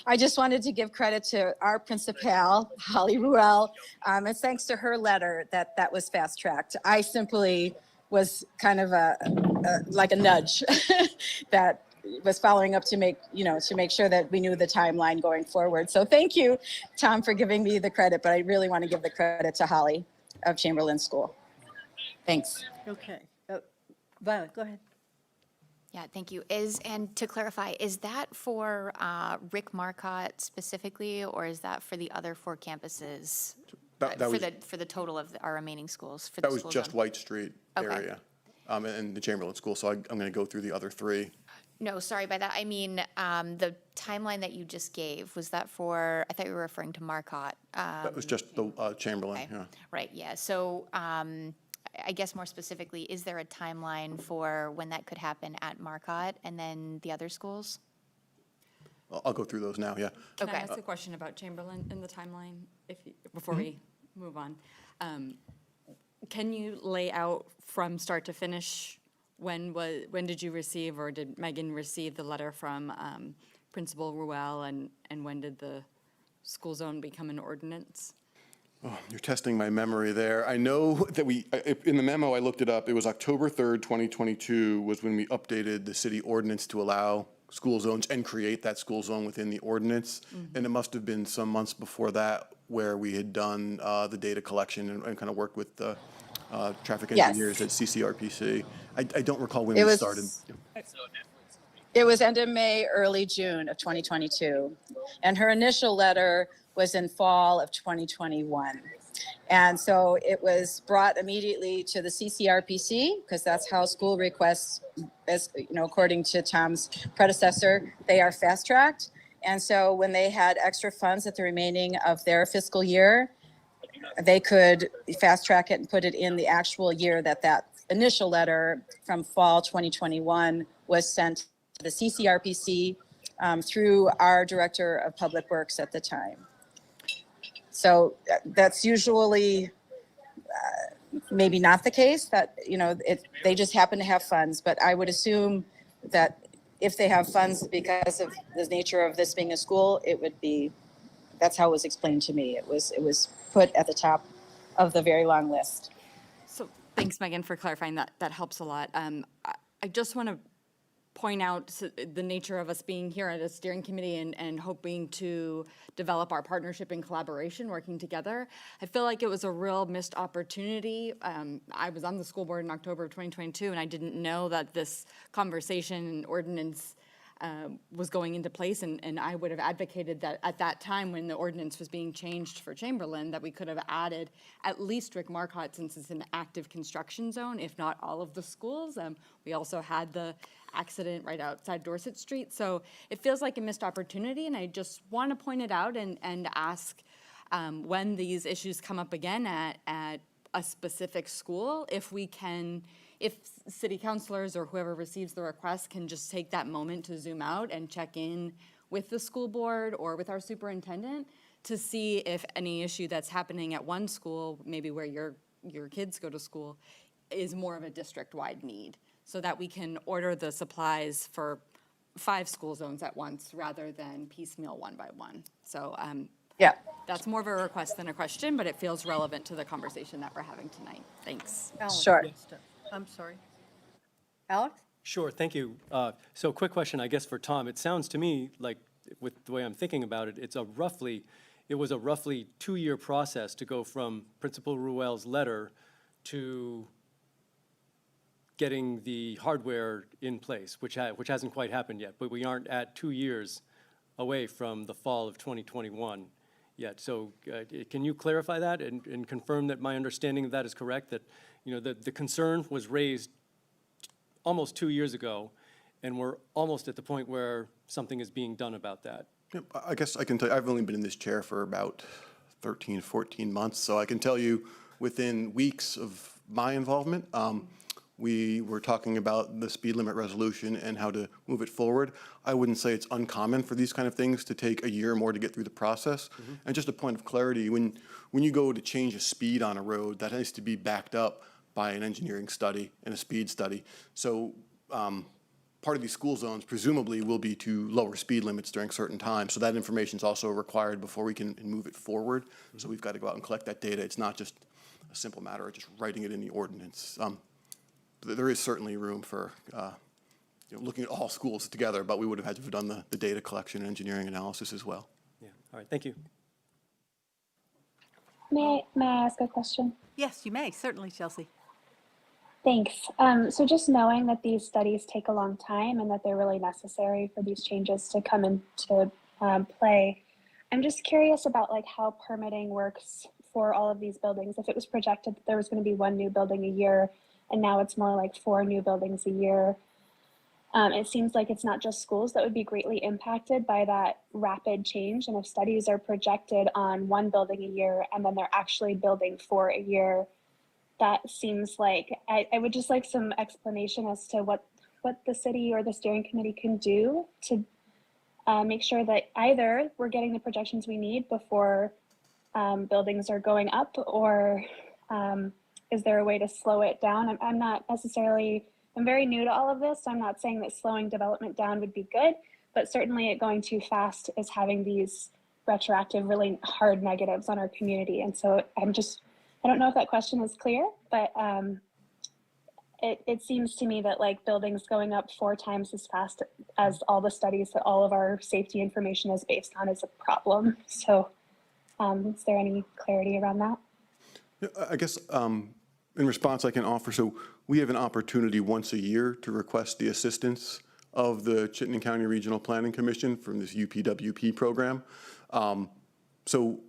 I just wanted to give credit to our principal, Holly Ruel. It's thanks to her letter that was fast-tracked. I simply was kind of like a nudge that was following up to make sure that we knew the timeline going forward. So thank you, Tom, for giving me the credit, but I really want to give the credit to Holly of Chamberlain School. Thanks. Okay. Violet, go ahead. Yeah, thank you. And to clarify, is that for Rick Marcotte specifically, or is that for the other 4 campuses? For the total of our remaining schools? That was just zone? White Street Okay. area and the Chamberlain School. So I'm going to go through the other 3. No, sorry, by that I mean the timeline that you just gave, was that for, I thought you were referring to Marcotte. That was just the Chamberlain, Okay. yeah. Right, yeah. So I guess more specifically, is there a timeline for when that could happen at Marcotte and then the other schools? I'll go through those now, yeah. Can I Okay. ask a question about Chamberlain in the timeline before we move on? Can you lay out from start to finish when did you receive or did Megan receive the letter from Principal Ruel, and when did the school zone become an ordinance? Oh, you're testing my memory there. I know that in the memo, I looked it up, it was October 3rd, 2022 was when we updated the city ordinance to allow school zones and create that school zone within the ordinance. And it must have been some months before that where we had done the data collection and kind of worked with the traffic engineers at CCRPC. I don't recall when we started. It was end of May, early June of 2022. And her initial letter was in fall of 2021. And so it was brought immediately to the CCRPC, because that's how school requests, as you know, according to Tom's predecessor, they are fast-tracked. And so when they had extra funds at the remaining of their fiscal year, they could fast-track it and put it in the actual year that initial letter from fall 2021 was sent to the CCRPC through our Director of Public Works at the time. So that's usually maybe not the case, that, you know, they just happen to have funds. But I would assume that if they have funds because of the nature of this being a school, it would be, that's how it was explained to me. It was put at the top of the very long list. So thanks, Megan, for clarifying that. That helps a lot. I just want to point out the nature of us being here at a steering committee and hoping to develop our partnership and collaboration, working together. I feel like it was a real missed opportunity. I was on the school board in October of 2022, and I didn't know that this conversation and ordinance was going into place, and I would have advocated that at that time when the ordinance was being changed for Chamberlain, that we could have added at least Rick Marcotte, since it's an active construction zone, if not all of the schools. We also had the accident right outside Dorset Street, so it feels like a missed opportunity, and I just want to point it out and ask when these issues come up again at a specific school, if city councilors or whoever receives the request can just take that moment to zoom out and check in with the school board or with our superintendent to see if any issue that's happening at one school, maybe where your kids go to school, is more of a district-wide need, so that we can order the supplies for 5 school zones at once rather than piecemeal one by one. So Yeah. that's more of a request than a question, but it feels relevant to the conversation that we're having tonight. Thanks. Alex, Sure. I'm sorry. Alex? Sure, thank you. So quick question, I guess, for Tom. It sounds to me like, with the way I'm thinking about it, it was a roughly 2-year process to go from Principal Ruel's letter to getting the hardware in place, which hasn't quite happened yet. But we aren't at 2 years away from the fall of 2021 yet. So can you clarify that and confirm that my understanding of that is correct, that, you know, the concern was raised almost 2 years ago, and we're almost at the point where something is being done about that? Yep, I guess I can tell you, I've only been in this chair for about 13, 14 months, so I can tell you within weeks of my involvement, we were talking about the speed limit resolution and how to move it forward. I wouldn't say it's uncommon for these kind of things to take a year or more to get through the process. And just a point of clarity, when you go to change a speed on a road, that has to be backed up by an engineering study and a speed study. So part of these school zones presumably will be to lower speed limits during certain times. So that information is also required before we can move it forward. So we've got to go out and collect that data. It's not just a simple matter of just writing it in the ordinance. There is certainly room for looking at all schools together, but we would have had to have done the data collection and engineering analysis as well. Yeah, all right, thank you. May I ask a question? Yes, you may, certainly, Chelsea. Thanks. So just knowing that these studies take a long time and that they're really necessary for these changes to come into play, I'm just curious about like how permitting works for all of these buildings. If it was projected that there was going to be 1 new building a year, and now it's more like 4 new buildings a year, it seems like it's not just schools that would be greatly impacted by that rapid change. And if studies are projected on 1 building a year and then they're actually building 4 a year, that seems like I would just like some explanation as to what the city or the steering committee can do to make sure that either we're getting the projections we need before buildings are going up, or is there a way to slow it down? I'm very new to all of this, so I'm not saying that slowing development down would be good, but certainly it going too fast is having these retroactive, really hard negatives on our community. And so I don't know if that question is clear, but it seems to me that like buildings going up 4 times as fast as all the studies that all of our safety information is based on is a problem. So is there any clarity around that? Yeah, I guess in response I can offer, so we have an opportunity once a year to request the assistance of the Chittenden County Regional Planning Commission from this UPWP program. So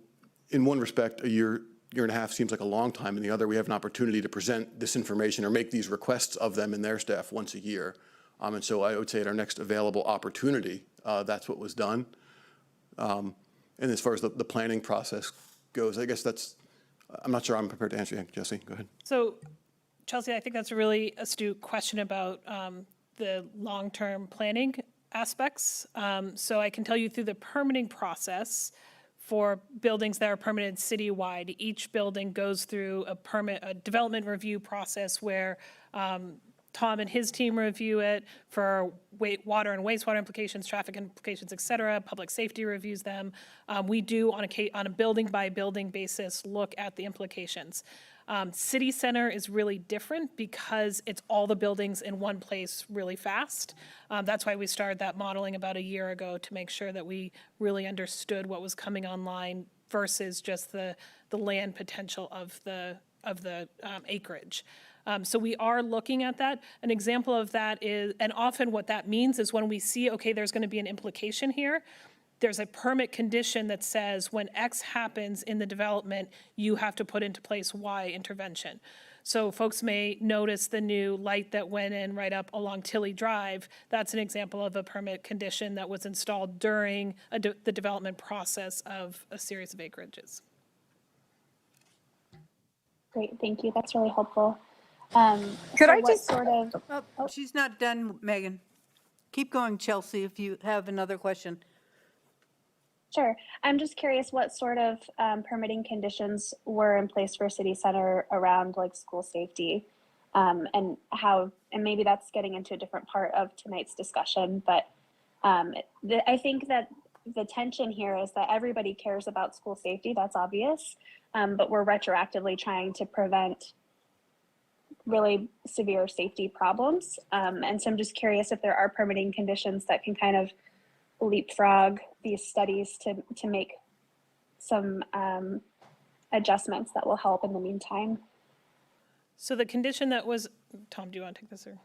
in one respect, a year and a half seems like a long time. In the other, we have an opportunity to present this information or make these requests of them and their staff once a year. And so I would say at our next available opportunity, that's what was done. And as far as the planning process goes, I guess I'm not sure I'm prepared to answer you. Jesse, go ahead. So, Chelsea, I think that's a really astute question about the long-term planning aspects. So I can tell you through the permitting process for buildings that are permitted citywide, each building goes through a development review process where Tom and his team review it for water and wastewater implications, traffic implications, et cetera. Public safety reviews them. We do on a building by building basis look at the implications. City center is really different because it's all the buildings in one place really fast. That's why we started that modeling about a year ago to make sure that we really understood what was coming online versus just the land potential of the acreage. So we are looking at that. An example of that is, and often what that means is when we see, okay, there's going to be an implication here, there's a permit condition that says when X happens in the development, you have to put into place Y intervention. So folks may notice the new light that went in right up along Tilly Drive. That's an example of a permit condition that was installed during the development process of a series of acreages. Great, thank you. That's really helpful. Could I just sort of? Oh, she's not done, Megan. Keep going, Chelsea, if you have another question. Sure. I'm just curious what sort of permitting conditions were in place for City Center around like school safety, and how, and maybe that's getting into a different part of tonight's discussion, but I think that the tension here is that everybody cares about school safety, that's obvious, but we're retroactively trying to prevent really severe safety problems. And so I'm just curious if there are permitting conditions that can kind of leapfrog these studies to make some adjustments that will help in the meantime. So the condition that was, Tom, do you want to take this or?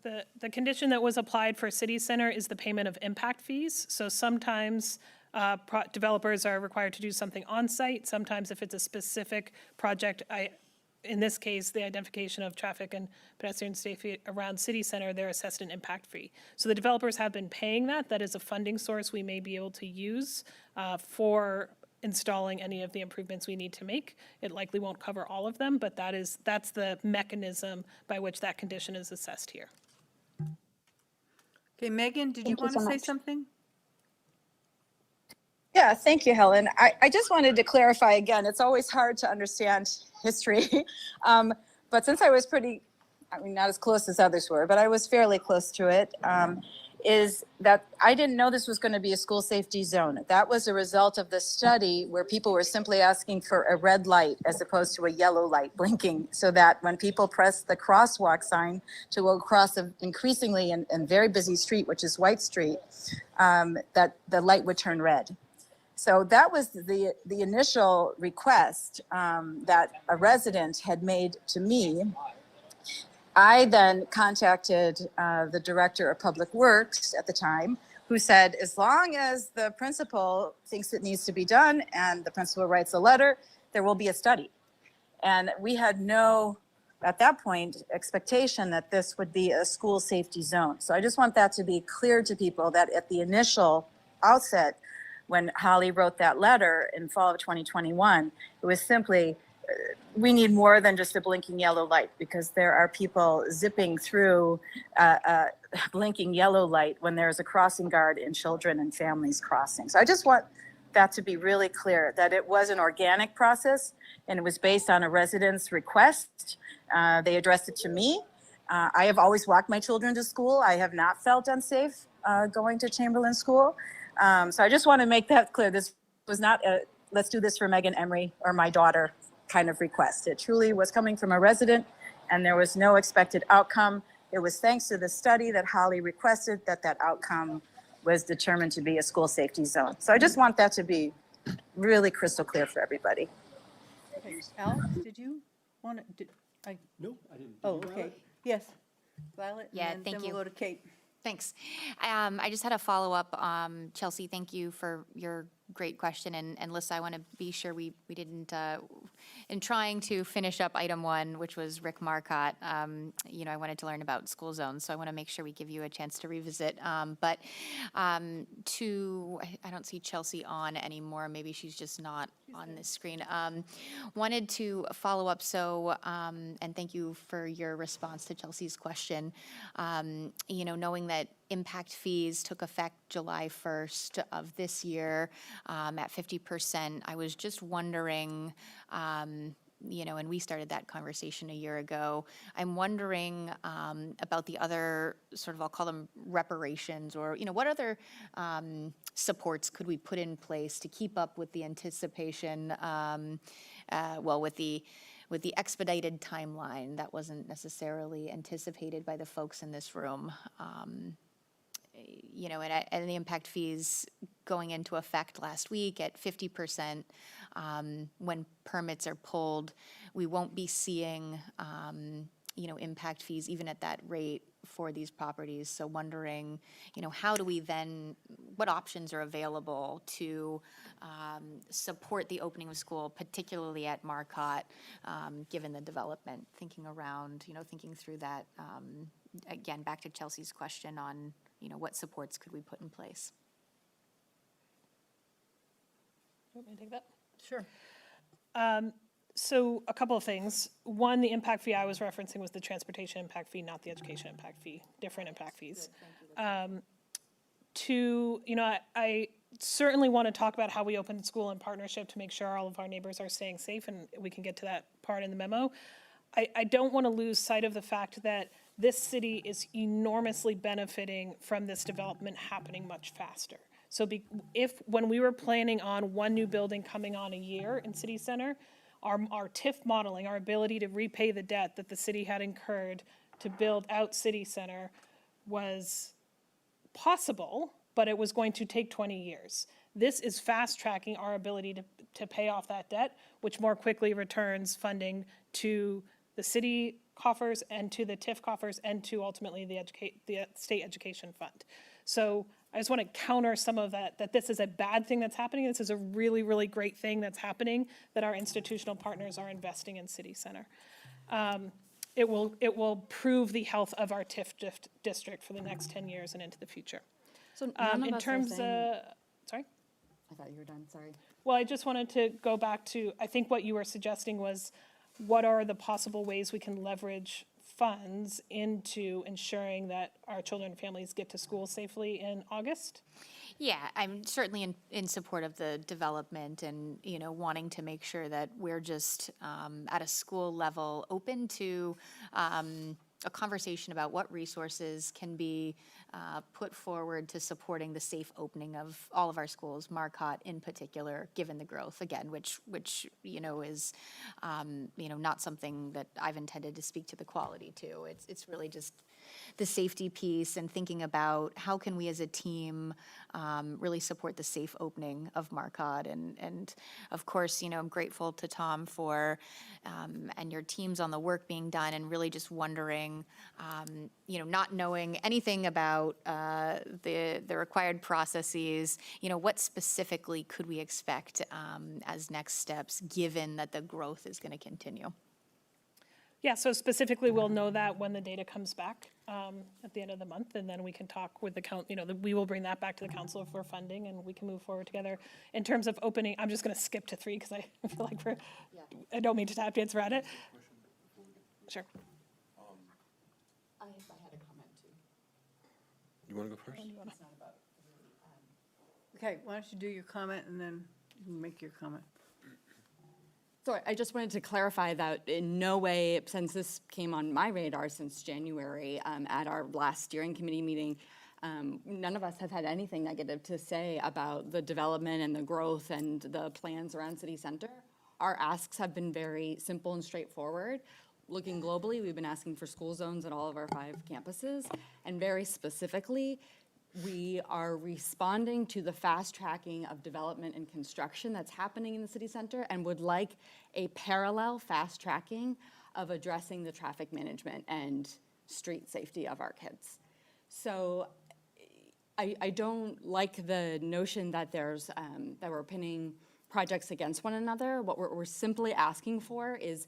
No. The condition that was applied for City Center is the payment of impact fees. So sometimes developers are required to do something on site. Sometimes if it's a specific project, in this case, the identification of traffic and pedestrian safety around City Center, they're assessed an impact fee. So the developers have been paying that. That is a funding source we may be able to use for installing any of the improvements we need to make. It likely won't cover all of them, but that's the mechanism by which that condition is assessed here. Okay, Megan, did you want to say something? Yeah, thank you, Helen. I just wanted to clarify again, it's always hard to understand history. But since I was not as close as others were, but I was fairly close to it, is that I didn't know this was going to be a school safety zone. That was a result of the study where people were simply asking for a red light as opposed to a yellow light blinking, so that when people press the crosswalk sign to go across an increasingly and very busy street, which is White Street, that the light would turn red. So that was the initial request that a resident had made to me. I then contacted the director of public works at the time, who said, as long as the principal thinks it needs to be done and the principal writes a letter, there will be a study. And we had no, at that point, expectation that this would be a school safety zone. So I just want that to be clear to people that at the initial outset, when Holly wrote that letter in fall of 2021, it was simply, we need more than just a blinking yellow light, because there are people zipping through a blinking yellow light when there's a crossing guard and children and families crossing. So I just want that to be really clear, that it was an organic process and it was based on a resident's request. They addressed it to me. I have always walked my children to school. I have not felt unsafe going to Chamberlain School. So I just want to make that clear. This was not a, let's do this for Megan Emery or my daughter kind of request. It truly was coming from a resident, and there was no expected outcome. It was thanks to the study that Holly requested that that outcome was determined to be a school safety zone. So I just want that to be really crystal clear for everybody. Okay, Alex, did you want to, No, I didn't. oh, okay, yes. Violet? Yeah, and thank then you. we'll go to Kate. Thanks. I just had a follow-up. Chelsea, thank you for your great question. And Lissa, I want to be sure we didn't, in trying to finish up item 1, which was Rick Marcotte, you know, I wanted to learn about school zones, so I want to make sure we give you a chance to revisit. But I don't see Chelsea on anymore. Maybe she's just not on this screen. Wanted to follow up, so, and thank you for your response to Chelsea's question. You know, knowing that impact fees took effect July 1st of this year at 50%, I was just wondering, you know, and we started that conversation a year ago. I'm wondering about the other sort of, I'll call them reparations, or, you know, what other supports could we put in place to keep up with the anticipation, well, with the expedited timeline that wasn't necessarily anticipated by the folks in this room. You know, and the impact fees going into effect last week at 50%, when permits are pulled, we won't be seeing, you know, impact fees even at that rate for these properties. So wondering, you know, how do we then, what options are available to support the opening of school, particularly at Marcotte, given the development, thinking around, you know, thinking through that, again, back to Chelsea's question on, you know, what supports could we put in place? You want me to take that? Sure. So a couple of things. One, the impact fee I was referencing was the transportation impact fee, not the education impact fee, different impact fees. Two, you know, I certainly want to talk about how we open school in partnership to make sure all of our neighbors are staying safe, and we can get to that part in the memo. I don't want to lose sight of the fact that this city is enormously benefiting from this development happening much faster. So when we were planning on one new building coming on a year in City Center, our TIF modeling, our ability to repay the debt that the city had incurred to build out City Center was possible, but it was going to take 20 years. This is fast tracking our ability to pay off that debt, which more quickly returns funding to the city coffers and to the TIF coffers and to ultimately the state education fund. So I just want to counter some of that this is a bad thing that's happening. This is a really, really great thing that's happening, that our institutional partners are investing in City Center. It will prove the health of our TIF district for the next 10 years and into the future. So none of in us are terms saying- of, sorry? I thought you were done, sorry. Well, I just wanted to go back to, I think what you were suggesting was, what are the possible ways we can leverage funds into ensuring that our children and families get to school safely in August? Yeah, I'm certainly in support of the development and, you know, wanting to make sure that we're just at a school level open to a conversation about what resources can be put forward to supporting the safe opening of all of our schools, Marcotte in particular, given the growth, again, which you know, is, you know, not something that I've intended to speak to the quality to. It's really just the safety piece and thinking about how can we as a team really support the safe opening of Marcotte. And of course, you know, I'm grateful to Tom for, and your teams on the work being done, and really just wondering, you know, not knowing anything about the required processes, you know, what specifically could we expect as next steps, given that the growth is going to continue? Yeah, so specifically, we'll know that when the data comes back at the end of the month, and then we can talk with the you know, we will bring that back to the council for funding, and we can move forward together. In terms of opening, I'm just going to skip to 3 because I feel like I don't mean to tap dance around it. Sure. I had a comment too. You want to go first? Okay, why don't you do your comment and then you can make your comment. Sorry, I just wanted to clarify that in no way, since this came on my radar since January at our last steering committee meeting, None of us have had anything negative to say about the development and the growth and the plans around city center. Our asks have been very simple and straightforward. Looking globally, we've been asking for school zones at all of our 5 campuses, and very specifically, we are responding to the fast tracking of development and construction that's happening in the city center and would like a parallel fast tracking of addressing the traffic management and street safety of our kids. So I don't like the notion that there's, that we're pinning projects against one another. What we're simply asking for is,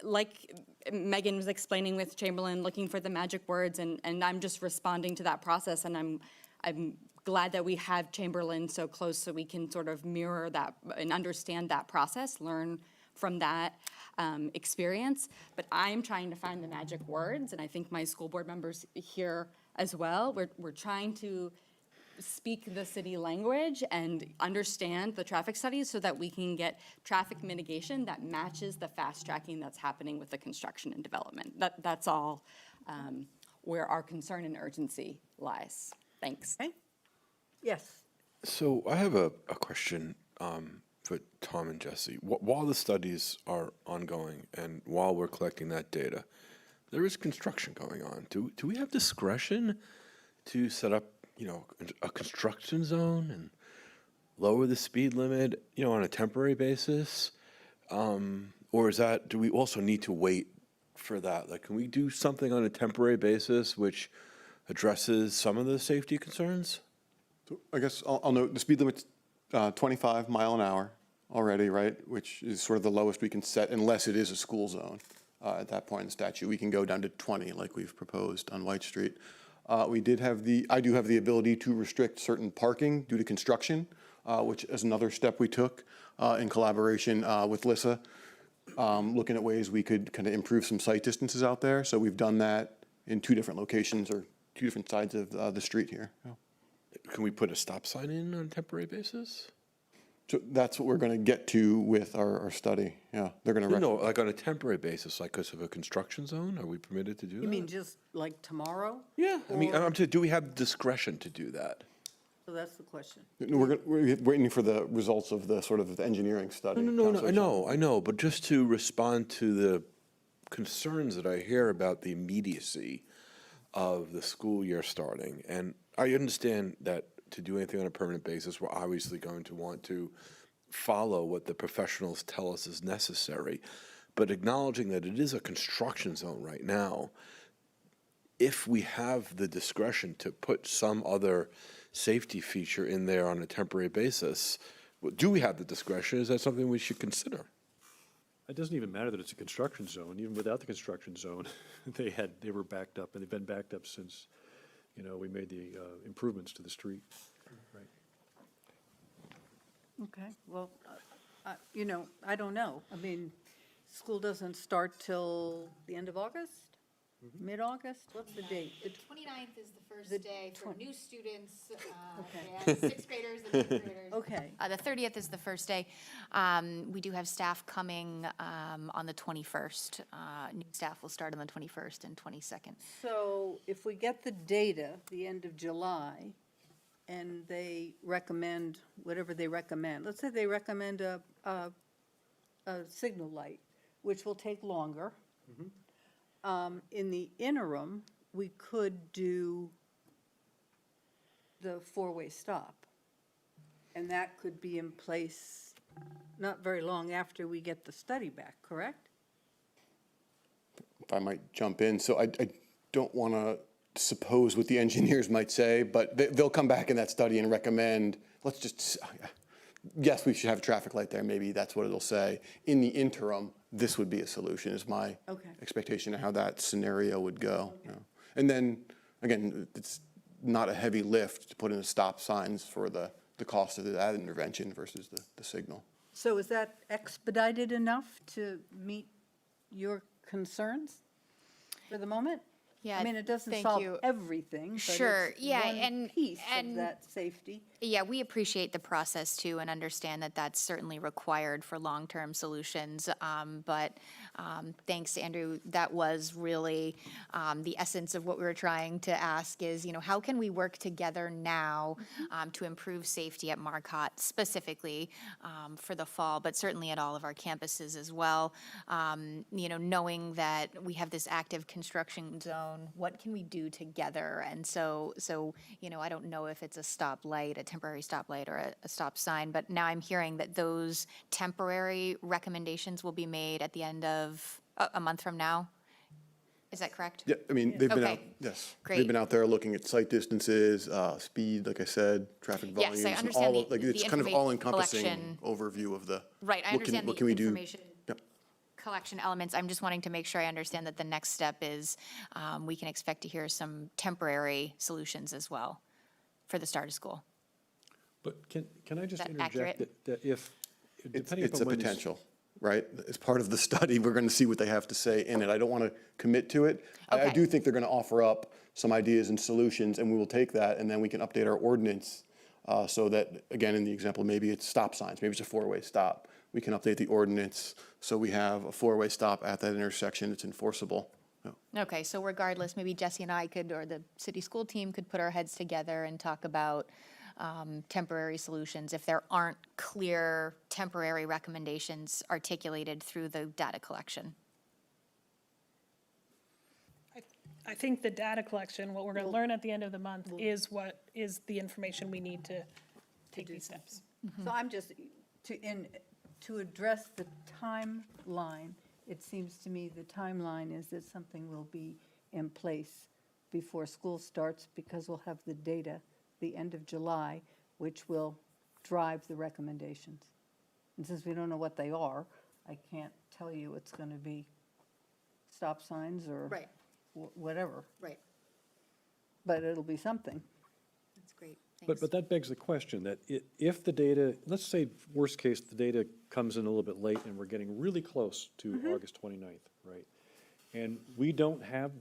like Megan was explaining with Chamberlain, looking for the magic words, and I'm just responding to that process, and I'm glad that we have Chamberlain so close so we can sort of mirror that and understand that process, learn from that experience. But I'm trying to find the magic words, and I think my school board members here as well. We're trying to speak the city language and understand the traffic studies so that we can get traffic mitigation that matches the fast tracking that's happening with the construction and development. That's all where our concern and urgency lies. Thanks. Okay. Yes. So I have a question for Tom and Jesse. While the studies are ongoing and while we're collecting that data, there is construction going on. Do we have discretion to set up, a construction zone and lower the speed limit, on a temporary basis? Or do we also need to wait for that? Like, can we do something on a temporary basis which addresses some of the safety concerns? So I guess I'll note the speed limit's 25 mile an hour already, right? Which is sort of the lowest we can set unless it is a school zone. At that point in the statute, we can go down to 20 like we've proposed on White Street. I do have the ability to restrict certain parking due to construction, which is another step we took in collaboration with Lissa, looking at ways we could kind of improve some sight distances out there. So we've done that in 2 different locations or 2 different sides of the street here. Yeah. Can we put a stop sign in on a temporary basis? So that's what we're going to get to with our study. Yeah, they're going to. No, like on a temporary basis, like because of a construction zone, are we permitted to do that? You mean just like tomorrow? Yeah, I mean, do we have discretion to do that? So that's the question. We're waiting for the results of the sort of engineering study. No, I know, but just to respond to the concerns that I hear about the immediacy of the school year starting, and I understand that to do anything on a permanent basis, we're obviously going to want to follow what the professionals tell us is necessary. But acknowledging that it is a construction zone right now, if we have the discretion to put some other safety feature in there on a temporary basis, do we have the discretion? Is that something we should consider? It doesn't even matter that it's a construction zone. Even without the construction zone, they were backed up, and they've been backed up since we made the improvements to the street. Right. Okay, well, I don't know. I mean, school doesn't start till the end of August? Mid-August? What's the date? The 29th is the first the day for twen- new students, Okay. and 6th graders and 8th graders. Okay. The 30th is the first day. We do have staff coming on the 21st. New staff will start on the 21st and 22nd. So if we get the data the end of July, and they recommend whatever they recommend, let's say they recommend a signal light, which will take longer. In the interim, we could do the 4-way stop. And that could be in place not very long after we get the study back, correct? If I might jump in, so I don't want to suppose what the engineers might say, but they'll come back in that study and recommend, yes, we should have a traffic light there, maybe that's what it'll say. In the interim, this would be a solution, is my expectation of how that scenario would go. Okay. And then, again, it's not a heavy lift to put in the stop signs for the cost of that intervention versus the signal. So is that expedited enough to meet your concerns for the moment? Yeah, I mean, it doesn't thank solve you. everything, but Sure, it's yeah, one and- piece of and- that safety. Yeah, we appreciate the process too and understand that that's certainly required for long-term solutions. But thanks, Andrew. That was really the essence of what we were trying to ask is, how can we work together now to improve safety at Marcotte specifically for the fall, but certainly at all of our campuses as well. Knowing that we have this active construction zone, what can we do together? And so I don't know if it's a stoplight, a temporary stoplight or a stop sign, but now I'm hearing that those temporary recommendations will be made at the end of a month from now. Is that correct? Yeah, I mean, they've been out, Okay. yes. Great. They've been out there looking at site distances, speed, like I said, traffic Yes, I volumes. and understand all the- of- Like, the it's kind of informa- all-encompassing collection. overview of the. Right, I what can- understand what the can we do? information Yep. collection elements. I'm just wanting to make sure I understand that the next step is we can expect to hear some temporary solutions as well for the start of school. But can I just that interject accurate? that if, depending It's a upon when this. potential, right? As part of the study, we're going to see what they have to say in it. I don't want to commit to it. I Okay. do think they're going to offer up some ideas and solutions, and we will take that, and then we can update our ordinance so that, again, in the example, maybe it's stop signs, maybe it's a four-way stop. We can update the ordinance so we have a four-way stop at that intersection that's enforceable. Yeah. Okay, so regardless, maybe Jesse and I could, or the city school team could put our heads together and talk about temporary solutions if there aren't clear temporary recommendations articulated through the data collection. I think the data collection, what we're going to learn at the end of the month is what is the information we need to take these steps. So I'm just, to address the timeline, it seems to me the timeline is that something will be in place before school starts because we'll have the data the end of July, which will drive the recommendations. And since we don't know what they are, I can't tell you it's going to be stop signs or Right. whatever, Right, but it'll be something. that's great, But that begs the question that if the data, let's say worst case, the data comes in a little bit late and we're getting really close to August 29th, right? And we don't have,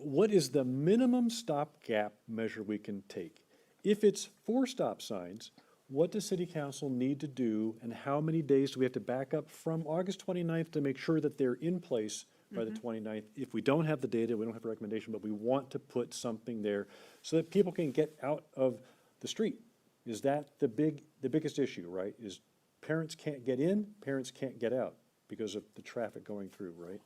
what is the minimum stopgap measure we can take? If it's 4 stop signs, what does city council need to do and how many days do we have to back up from August 29th to make sure that they're in place by the 29th? If we don't have the data, we don't have a recommendation, but we want to put something there so that people can get out of the street. Is that the biggest issue, right? Is parents can't get in, parents can't get out because of the traffic going through, right?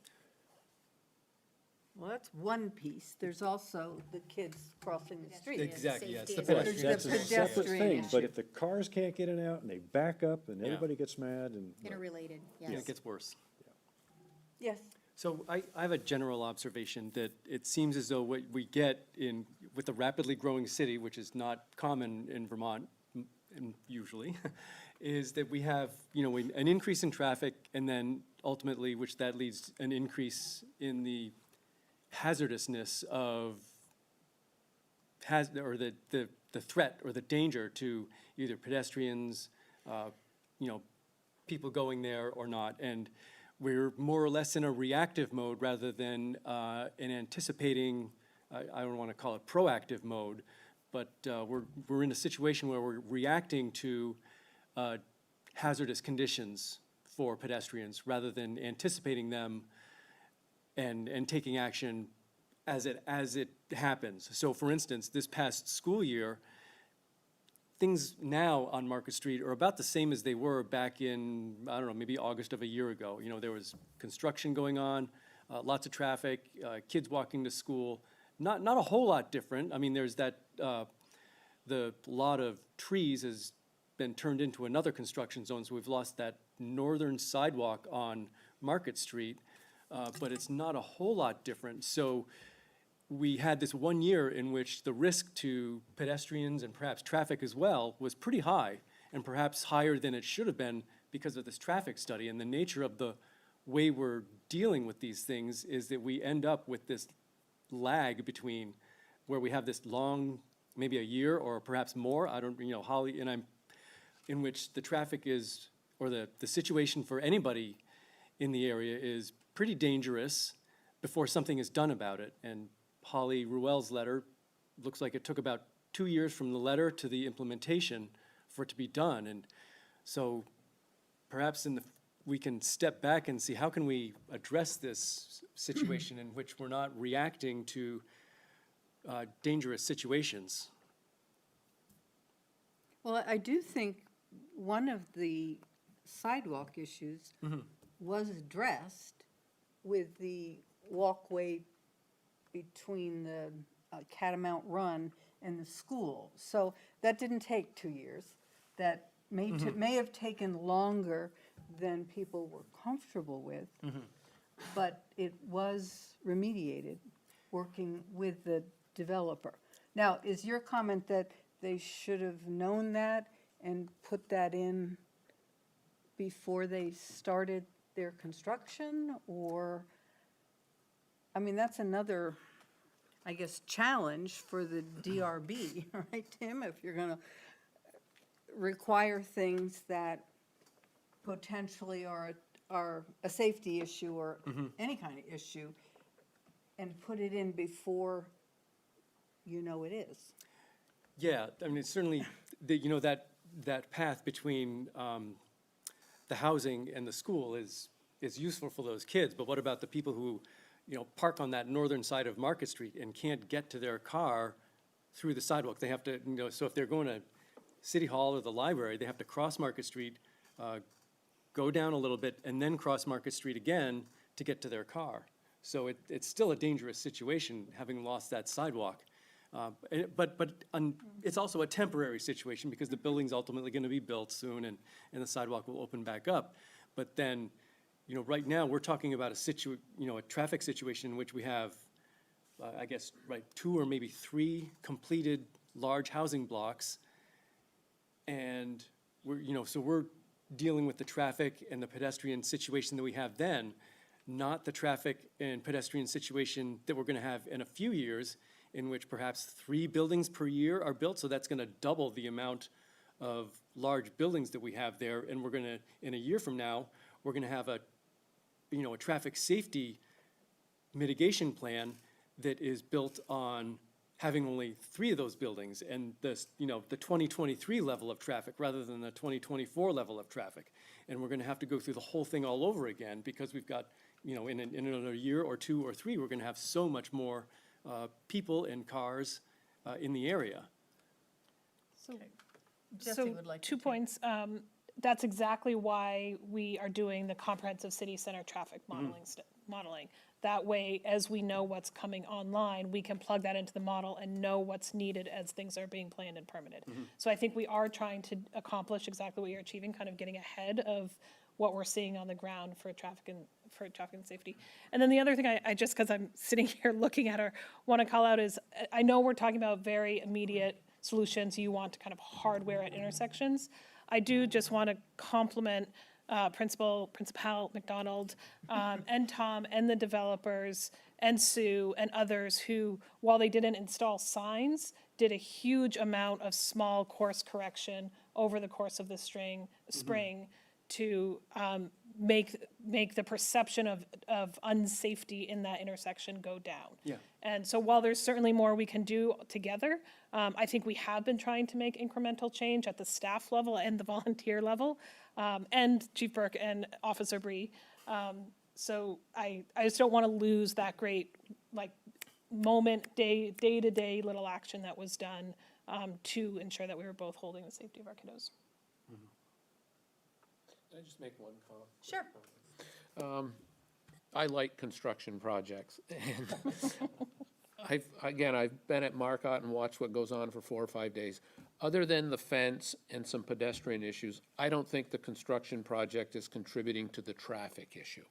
Well, that's one piece. There's also the kids crossing the street. Exactly, yes, the Safety is- pedestrian. There's the That's a separate pedestrian thing, but issue. if the cars can't get in and out and they back up and Yeah. everybody gets mad and. Interrelated, Yeah, yes. it gets worse. Yes. So I have a general observation that it seems as though what we get with a rapidly growing city, which is not common in Vermont usually, is that we have, an increase in traffic and then ultimately, which that leads an increase in the hazardousness of the threat or the danger to either pedestrians, people going there or not. And we're more or less in a reactive mode rather than an anticipating, I don't want to call it proactive mode, but we're in a situation where we're reacting to hazardous conditions for pedestrians rather than anticipating them and taking action as it happens. So for instance, this past school year, things now on Market Street are about the same as they were back in, I don't know, maybe August of a year ago. There was construction going on, lots of traffic, kids walking to school. Not a whole lot different. I mean, there's that, the lot of trees has been turned into another construction zone, so we've lost that northern sidewalk on Market Street, but it's not a whole lot different. So we had this 1 year in which the risk to pedestrians and perhaps traffic as well was pretty high, and perhaps higher than it should have been because of this traffic study. And the nature of the way we're dealing with these things is that we end up with this lag between where we have this long, maybe a year or perhaps more, I don't, Holly, and in which the traffic is, or the situation for anybody in the area is pretty dangerous before something is done about it. And Holly Ruel's letter looks like it took about 2 years from the letter to the implementation for it to be done. And so perhaps we can step back and see how can we address this situation in which we're not reacting to dangerous situations. Well, I do think one of the sidewalk issues was addressed with the walkway between the Catamount Run and the school. So that didn't take 2 years. That may have taken longer than people were comfortable with, but it was remediated, working with the developer. Now, is your comment that they should have known that and put that in before they started their construction? Or, I mean, that's another, I guess, challenge for the DRB, right, Tim? If you're going to require things that potentially are a safety issue or any kind of issue, and put it in before you know it is. Yeah, I mean, it's certainly, that path between the housing and the school is useful for those kids, but what about the people who, park on that northern side of Market Street and can't get to their car through the sidewalk? They have to, so if they're going to City Hall or the library, they have to cross Market Street, go down a little bit, and then cross Market Street again to get to their car. So it's still a dangerous situation, having lost that sidewalk. But it's also a temporary situation because the building's ultimately going to be built soon and the sidewalk will open back up. But then, right now, we're talking about a traffic situation in which we have, I guess, 2 or maybe 3 completed large housing blocks. And so we're dealing with the traffic and the pedestrian situation that we have then, not the traffic and pedestrian situation that we're going to have in a few years, in which perhaps 3 buildings per year are built. So that's going to double the amount of large buildings that we have there. And we're going to, in a year from now, we're going to have a traffic safety mitigation plan that is built on having only 3 of those buildings and the 2023 level of traffic rather than the 2024 level of traffic. And we're going to have to go through the whole thing all over again because we've got, in another year or 2 or 3, we're going to have so much more people and cars in the area. Jesse would like to 2 take- points. That's exactly why we are doing the comprehensive city center traffic modeling. That way, as we know what's coming online, we can plug that into the model and know what's needed as things are being planned and permitted. So I think we are trying to accomplish exactly what you're achieving, kind of getting ahead of what we're seeing on the ground for traffic and safety. And then the other thing I just, because I'm sitting here looking at her, want to call out is, I know we're talking about very immediate solutions. You want to kind of hardware at intersections. I do just want to compliment Principal McDonald and Tom and the developers and Sue and others who, while they didn't install signs, did a huge amount of small course correction over the course of the spring to make the perception of unsafety in that intersection go down. Yeah. And so while there's certainly more we can do together, I think we have been trying to make incremental change at the staff level and the volunteer level, and Chief Burke and Officer Bree. So I just don't want to lose that great moment, day-to-day little action that was done to ensure that we were both holding the safety of our kiddos. Can I just make one comment? Sure. I like construction projects. And I've been at Marcotte and watched what goes on for 4 or 5 days. Other than the fence and some pedestrian issues, I don't think the construction project is contributing to the traffic issue.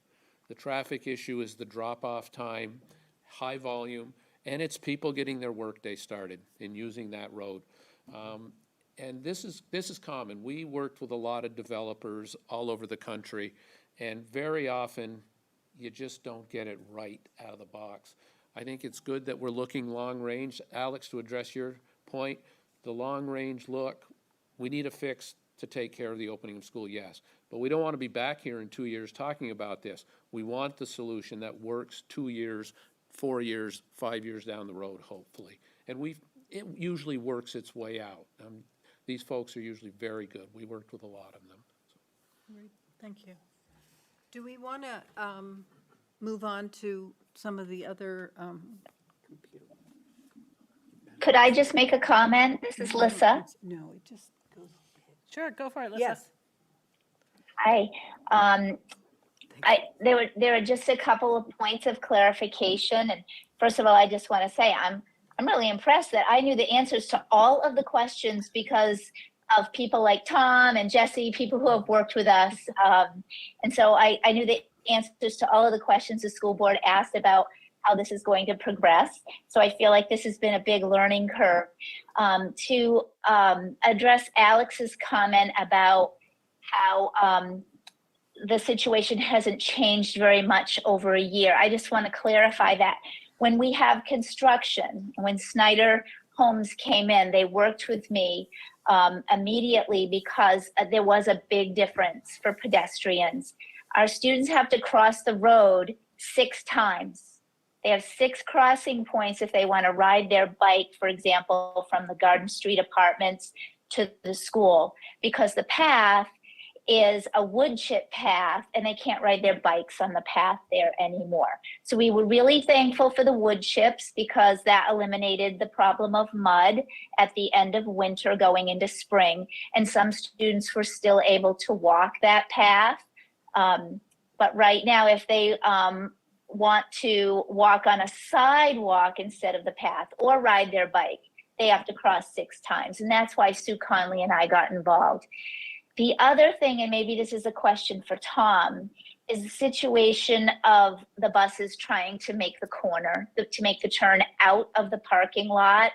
The traffic issue is the drop-off time, high volume, and it's people getting their workday started in using that road. And this is common. We worked with a lot of developers all over the country, and very often, you just don't get it right out of the box. I think it's good that we're looking long range. Alex, to address your point, the long range look, we need a fix to take care of the opening of school, yes. But we don't want to be back here in 2 years talking about this. We want the solution that works 2 years, 4 years, 5 years down the road, hopefully. And it usually works its way out. These folks are usually very good. We worked with a lot of them. Great, thank you. Do we want to move on to some of the other? Could I just make a comment? This is Lissa. No, it just goes. Sure, go for it, Lissa. Yes. Hi. There are just a couple of points of clarification. And first of all, I just want to say I'm really impressed that I knew the answers to all of the questions because of people like Tom and Jesse, people who have worked with us. And so I knew the answers to all of the questions the school board asked about how this is going to progress. So I feel like this has been a big learning curve. To address Alex's comment about how the situation hasn't changed very much over a year, I just want to clarify that when we have construction, when Snyder Homes came in, they worked with me immediately because there was a big difference for pedestrians. Our students have to cross the road 6 times. They have 6 crossing points if they want to ride their bike, for example, from the Garden Street apartments to the school, because the path is a wood chip path and they can't ride their bikes on the path there anymore. So we were really thankful for the wood chips because that eliminated the problem of mud at the end of winter going into spring. And some students were still able to walk that path. But right now, if they want to walk on a sidewalk instead of the path or ride their bike, they have to cross 6 times. And that's why Sue Conley and I got involved. The other thing, and maybe this is a question for Tom, is the situation of the buses trying to make the corner, to make the turn out of the parking lot.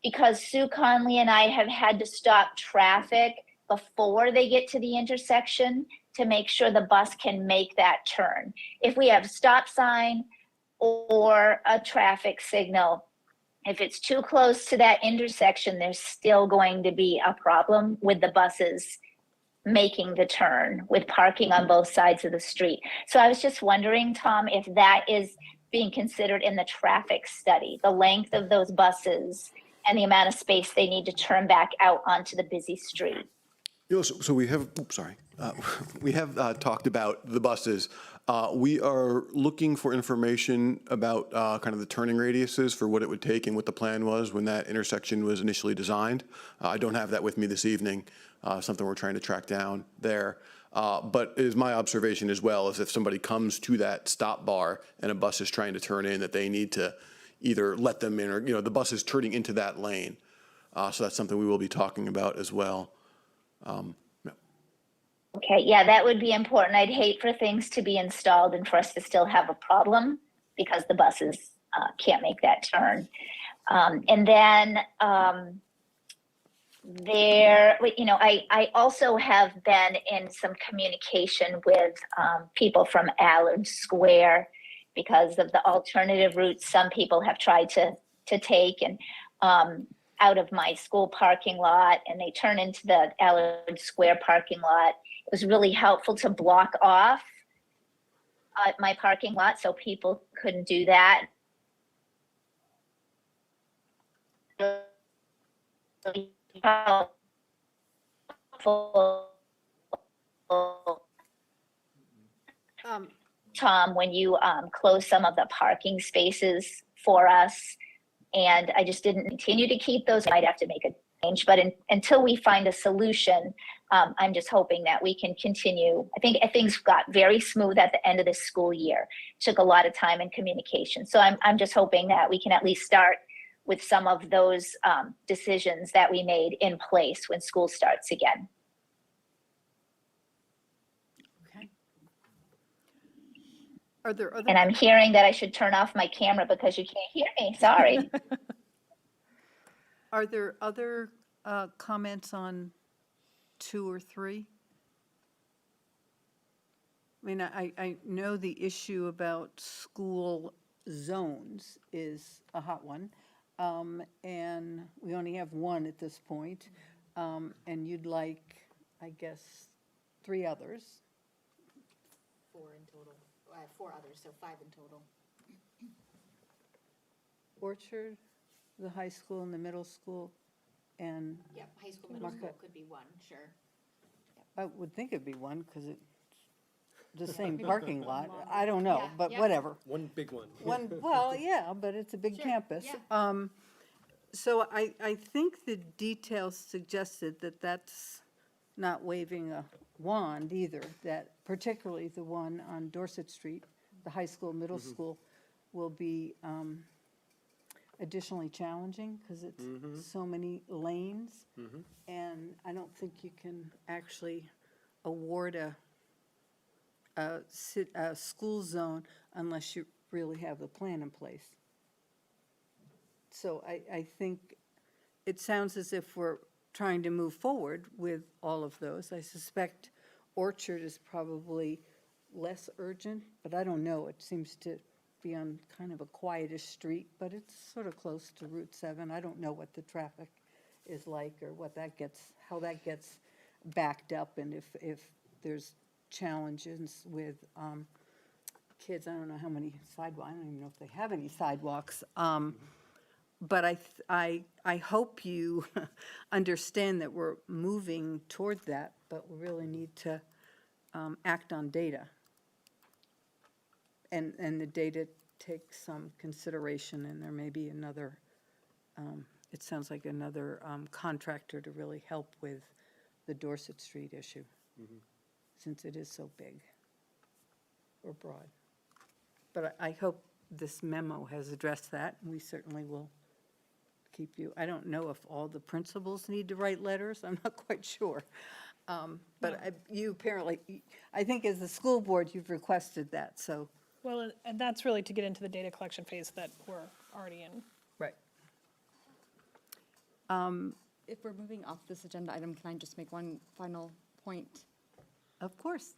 Because Sue Conley and I have had to stop traffic before they get to the intersection to make sure the bus can make that turn. If we have stop sign or a traffic signal, if it's too close to that intersection, there's still going to be a problem with the buses making the turn, with parking on both sides of the street. So I was just wondering, Tom, if that is being considered in the traffic study, the length of those buses and the amount of space they need to turn back out onto the busy street. So we have, we have talked about the buses. We are looking for information about kind of the turning radiuses for what it would take and what the plan was when that intersection was initially designed. I don't have that with me this evening, something we're trying to track down there. But it is my observation as well, is if somebody comes to that stop bar and a bus is trying to turn in, that they need to either let them in or, the bus is turning into that lane. So that's something we will be talking about as well. Okay, yeah, that would be important. I'd hate for things to be installed and for us to still have a problem because the buses can't make that turn. And then I also have been in some communication with people from Allard Square because of the alternative routes some people have tried to take and out of my school parking lot, and they turn into the Allard Square parking lot. It was really helpful to block off my parking lot so people couldn't do that. Tom, when you close some of the parking spaces for us, and I just didn't continue to keep those. I'd have to make a change, but until we find a solution, I'm just hoping that we can continue. I think things got very smooth at the end of this school year. It took a lot of time and communication. So I'm just hoping that we can at least start with some of those decisions that we made in place when school starts again. Okay. Are there other? And I'm hearing that I should turn off my camera because you can't hear me. Sorry. Are there other comments on 2 or 3? I mean, I know the issue about school zones is a hot one, and we only have 1 at this point, and you'd like, I guess, 3 others. 4 in total. I have 4 others, so 5 in total. Orchard, the high school and the middle school, and Yeah, high school, middle school could be one, sure. I would think it'd be one, because it's the same parking lot. I don't know, Yeah, but yeah. whatever. One big one. One, well, yeah, but it's a big Sure, campus. yeah. So I think the details suggested that that's not waving a wand either, that particularly the one on Dorset Street, the high school, middle school, will be additionally challenging because it's so many lanes. And I don't think you can actually award a school zone unless you really have the plan in place. So I think it sounds as if we're trying to move forward with all of those. I suspect Orchard is probably less urgent, but I don't know. It seems to be on kind of a quietish street, but it's sort of close to Route 7. I don't know what the traffic is like or what that gets, how that gets backed up, and if there's challenges with kids. I don't know how many sidewalks, I don't even know if they have any sidewalks. But I hope you understand that we're moving toward that, but we really need to act on data. And the data takes some consideration, and there may be another, it sounds like another contractor to really help with the Dorset Street issue, since it is so big or broad. But I hope this memo has addressed that, and we certainly will keep you. I don't know if all the principals need to write letters. I'm not quite sure. But you apparently, I think as the school board, you've requested that, so. Well, and that's really to get into the data collection phase that we're already in. Right. If we're moving off this agenda item, can I just make one final point? Of course.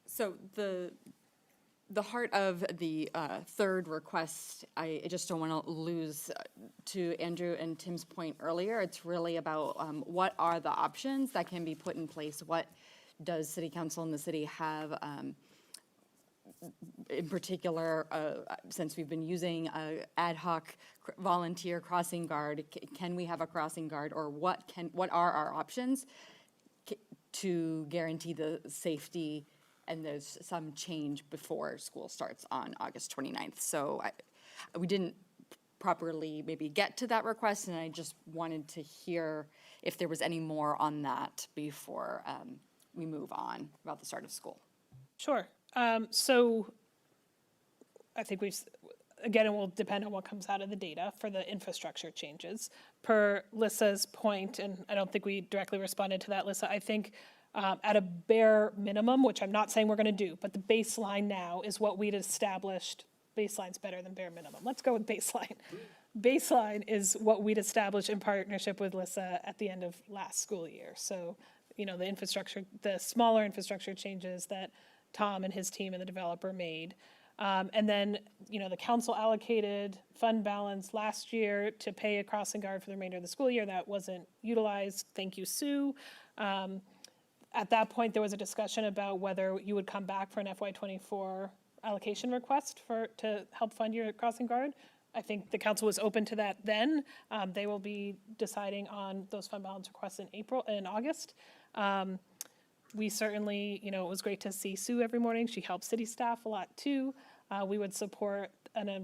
So the heart of the third request, I just don't want to lose to Andrew and Tim's point earlier. It's really about what are the options that can be put in place? What does City Council and the city have in particular, since we've been using ad hoc volunteer crossing guard, can we have a crossing guard, or what are our options to guarantee the safety? And there's some change before school starts on August 29th. So we didn't properly maybe get to that request, and I just wanted to hear if there was any more on that before we move on about the start of school. Sure. So I think again, it will depend on what comes out of the data for the infrastructure changes. Per Lissa's point, and I don't think we directly responded to that, Lissa, I think at a bare minimum, which I'm not saying we're going to do, but the baseline now is what we'd established. Baseline's better than bare minimum. Let's go with baseline. Baseline is what we'd established in partnership with Lissa at the end of last school year. So, the infrastructure, the smaller infrastructure changes that Tom and his team and the developer made. And then, the council allocated fund balance last year to pay a crossing guard for the remainder of the school year. That wasn't utilized. Thank you, Sue. At that point, there was a discussion about whether you would come back for an FY24 allocation request to help fund your crossing guard. I think the council was open to that then. They will be deciding on those fund balance requests in August. We certainly, it was great to see Sue every morning. She helps city staff a lot too. We would support a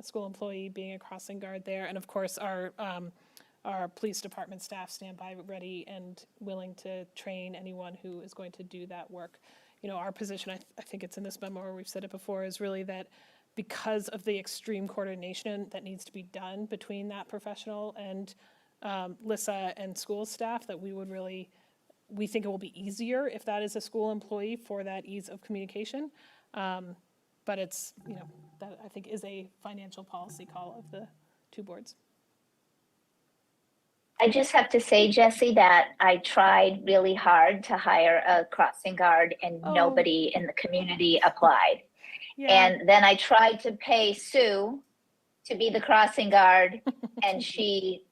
school employee being a crossing guard there. And of course, our police department staff stand by ready and willing to train anyone who is going to do that work. Our position, I think it's in this memo, or we've said it before, is really that because of the extreme coordination that needs to be done between that professional and Lissa and school staff, that we think it will be easier if that is a school employee for that ease of communication. But it's, that I think is a financial policy call of the two boards. I just have to say, Jesse, that I tried really hard to hire a crossing guard and nobody in the community applied. Yeah. And then I tried to pay Sue to be the crossing guard and she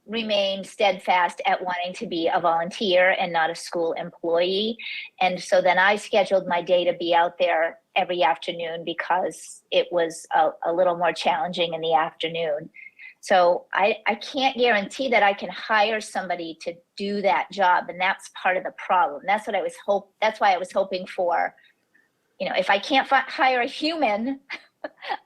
remained steadfast at wanting to be a volunteer and not a school employee. And so then I scheduled my day to be out there every afternoon because it was a little more challenging in the afternoon. So I can't guarantee that I can hire somebody to do that job. And that's part of the problem. That's what that's why I was hoping for, if I can't hire a human,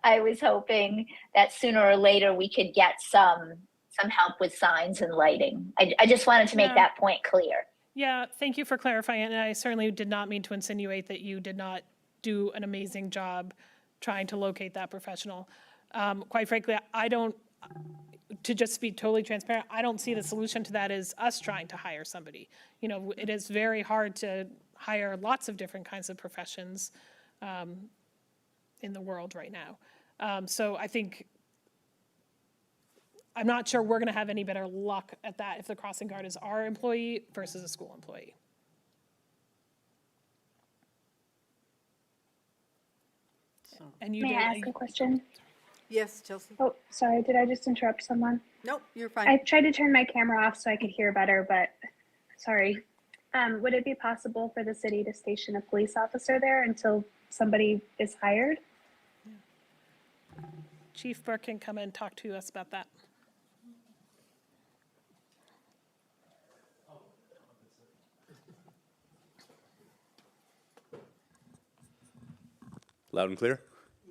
I was hoping that sooner or later we could get some help with signs and lighting. I just wanted to make that point clear. Yeah, thank you for clarifying. And I certainly did not mean to insinuate that you did not do an amazing job trying to locate that professional. Quite frankly, to just be totally transparent, I don't see the solution to that as us trying to hire somebody. It is very hard to hire lots of different kinds of professions in the world right now. So I think, I'm not sure we're going to have any better luck at that if the crossing guard is our employee versus a school employee. And you May I did. ask a question? Yes, Chelsea? Oh, sorry, did I just interrupt someone? Nope, you're fine. I tried to turn my camera off so I could hear better, but sorry. Would it be possible for the city to station a police officer there until somebody is hired? Chief Burke can come and talk to us about that. Loud and clear?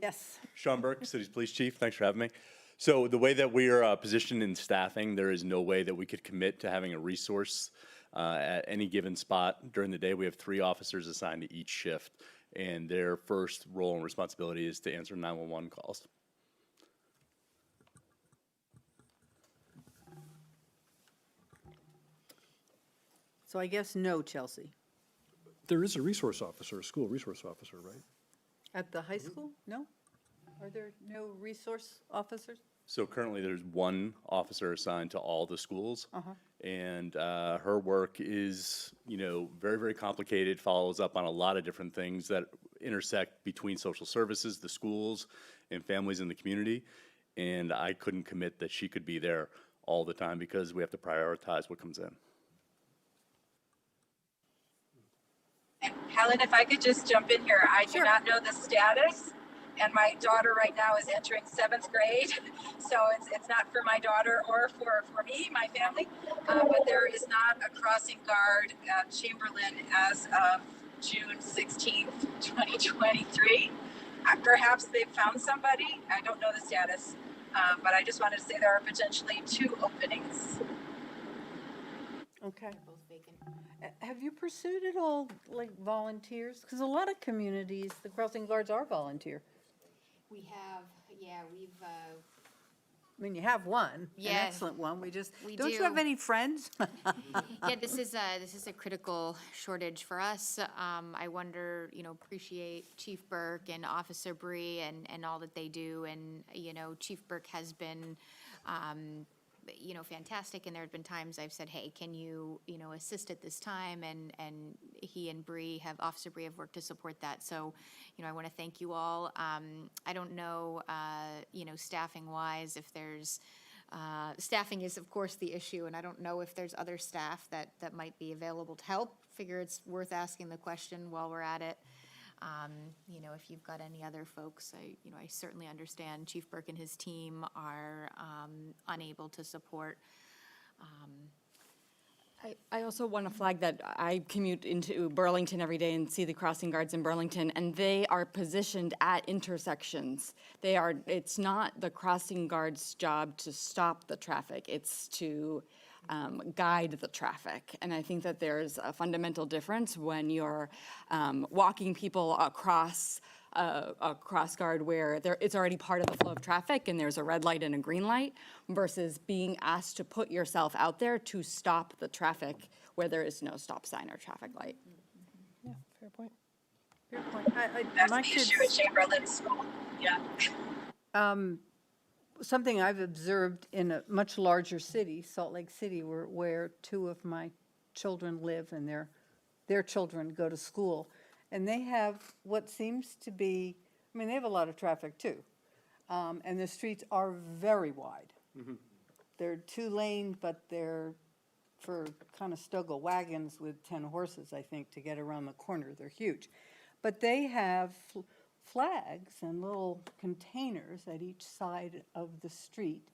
Yes. Sean Burke, City's Police Chief, thanks for having me. So the way that we are positioned in staffing, there is no way that we could commit to having a resource at any given spot during the day. We have 3 officers assigned to each shift, and their first role and responsibility is to answer 911 calls. So I guess no, Chelsea. There is a resource officer, a school resource officer, right? At the high school? No? Are there no resource officers? So currently, there's 1 officer assigned to all the schools, and her work is, very, very complicated, follows up on a lot of different things that intersect between social services, the schools, and families in the community, and I couldn't commit that she could be there all the time because we have to prioritize what comes in. Helen, if I could just jump in here, I do not know the status, and my daughter right now is entering 7th grade, so it's not for my daughter or for me, my family, but there is not a crossing guard at Chamberlain as of June 16th, 2023. Perhaps they've found somebody. I don't know the status, but I just wanted to say there are potentially 2 openings. Okay. Have you pursued at all, like volunteers? Because a lot of communities, the crossing guards are volunteer. We have, we've. I mean, you have one, an Yeah, excellent one. we Don't you do. have any friends? Yeah, this is a critical shortage for us. I wonder, appreciate Chief Burke and Officer Bree and all that they do. And, Chief Burke has been, fantastic. And there have been times I've said, hey, can you, assist at this time? And he and Officer Bree have worked to support that. So, I want to thank you all. I don't know, staffing wise, if there's, staffing is of course the issue. And I don't know if there's other staff that might be available to help. Figure it's worth asking the question while we're at it. If you've got any other folks, I certainly understand Chief Burke and his team are unable to support. I also want to flag that I commute into Burlington every day and see the crossing guards in Burlington, and they are positioned at intersections. It's not the crossing guards' job to stop the traffic, it's to guide the traffic. And I think that there's a fundamental difference when you're walking people across a cross guard where it's already part of the flow of traffic and there's a red light and a green light, versus being asked to put yourself out there to stop the traffic where there is no stop sign or traffic light. Yeah, fair point. Fair point. That's My the kids- issue at Chamberlain School. Yeah. Something I've observed in a much larger city, Salt Lake City, where 2 of my children live and their children go to school. And they have what seems to be, they have a lot of traffic too. And the streets are very wide. They're 2-lane, but they're for Conestoga wagons with 10 horses, I think, to get around the corner. They're huge. But they have flags and little containers at each side of the street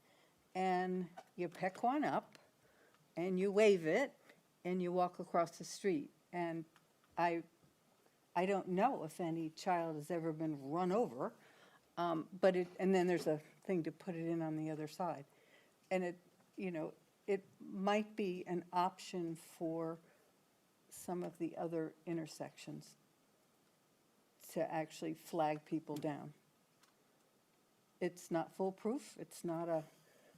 and you pick one up, and you wave it, and you walk across the street. And I don't know if any child has ever been run over, but and then there's a thing to put it in on the other side. And it might be an option for some of the other intersections to actually flag people down. It's not foolproof. It's not a